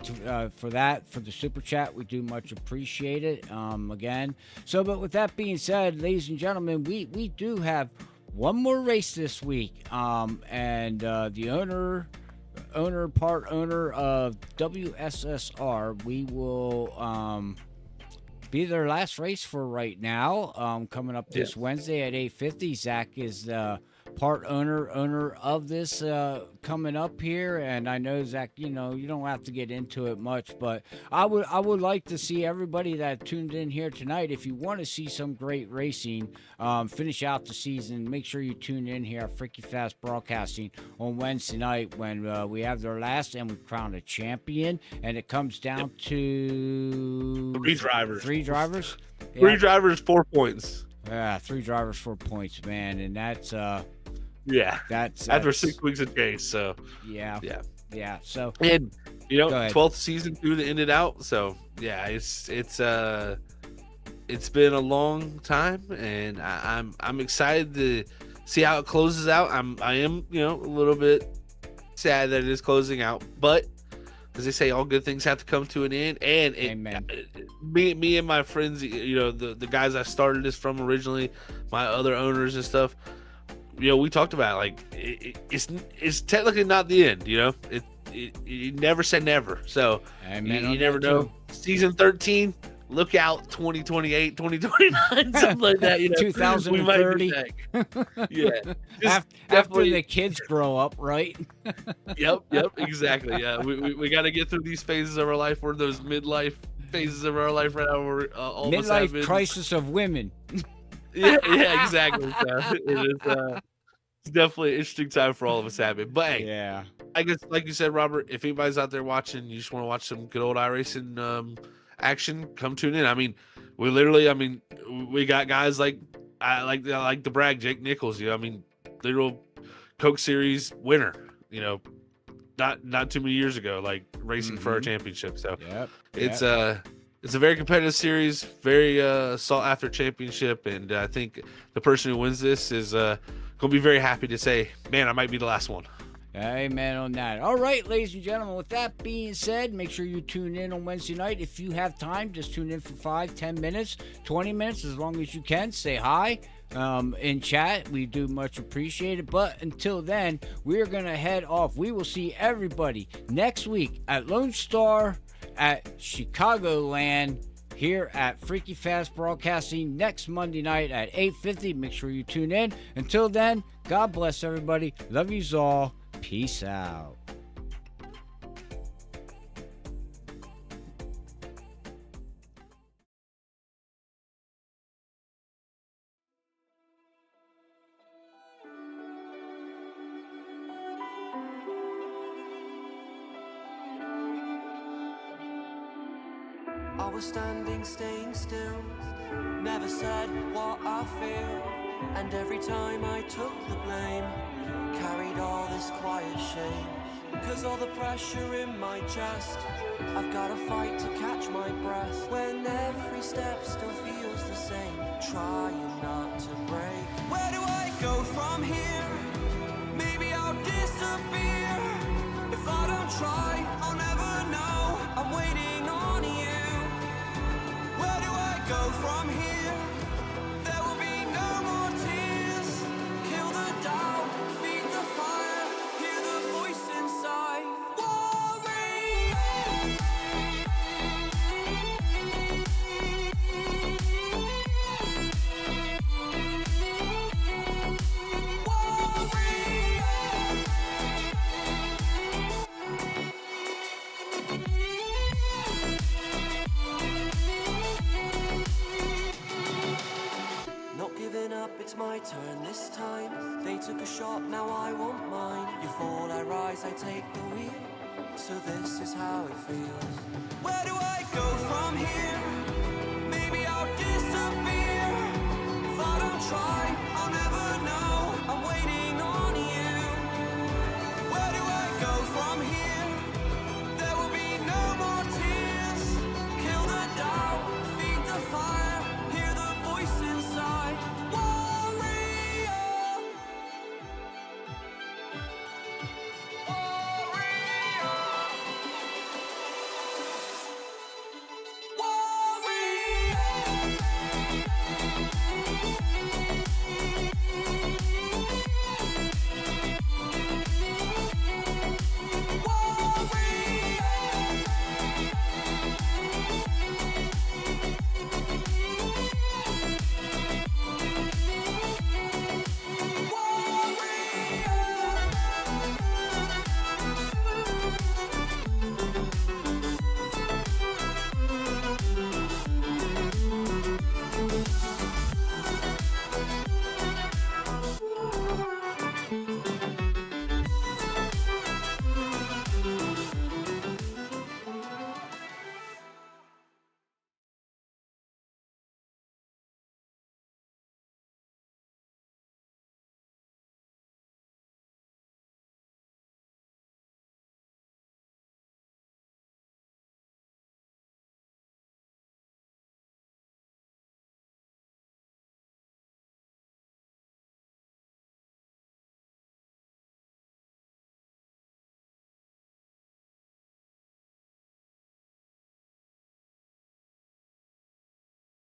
for that, for the super chat. We do much appreciate it. Again. So, but with that being said, ladies and gentlemen, we do have one more race this week. And the part owner of WSSR, we will be their last race for right now. Coming up this Wednesday at 8:50. Zach is part owner of this coming up here, and I know, Zach, you don't have to get into it much, but I would like to see everybody that tuned in here tonight, if you want to see some great racing, finish out the season, make sure you tune in here at Freaky Fast Broadcasting on Wednesday night when we have their last and we crown a champion, and it comes down to
three drivers.
Three drivers,
4 points.
Yeah, 3 drivers, 4 points, man, and that's
that's after 6 weeks of chase. So
yeah. So
and 12th season through the in and out. So yeah, it's been a long time, and I'm excited to see how it closes out. I am a little bit sad that it is closing out, but as they say, all good things have to come to an end. And
Amen.
Me and my friends, the guys I started this from originally, my other owners and stuff, we talked about it, like it's technically not the end. You never say never. So you never know.
Too.
Season 13, look out, 2028, 2029, something like that.
2030.
Yeah.
After the kids grow up, right?
Yep, exactly. Yeah, we got to get through these phases of our life. We're in those midlife phases of our life right now. We're almost
midlife crisis of women.
yeah, exactly. So it's definitely an interesting time for all of us having. But hey,
yeah,
I guess like you said, Robert, if anybody's out there watching, you just want to watch some good old iRacing action, come tune in. I mean, we got guys like I like the brag, Jake Nichols. Literal Coke Series winner. Not too many years ago, like racing for our championship. So it's a very competitive series, very sought after championship, and I think the person who wins this is gonna be very happy to say, man, I might be the last one.
Amen on that. All right, ladies and gentlemen, with that being said, make sure you tune in on Wednesday night. If you have time, just tune in for 5, 10 minutes, 20 minutes, as long as you can. Say hi in chat. We do much appreciate it. But until then, we're going to head off. We will see everybody next week at Lonestar at Chicagoland here at Freaky Fast Broadcasting next Monday night at 8:50. Make sure you tune in. Until then, God bless everybody. Love yous all. Peace out.
I was standing, staying still, never said what I feel, and every time I took the blame, carried all this quiet shame. Cause all the pressure in my chest, I've gotta fight to catch my breath, when every step still feels the same, trying not to break. Where do I go from here? Maybe I'll disappear. If I don't try, I'll never know. I'm waiting on you. Where do I go from here? There will be no more tears. Kill the doubt, feed the fire, hear the voice inside. It's my turn this time. They took a shot, now I want mine. You fall, I rise, I take the wheel. So this is how it feels. Where do I go from here? Maybe I'll disappear. try, I'll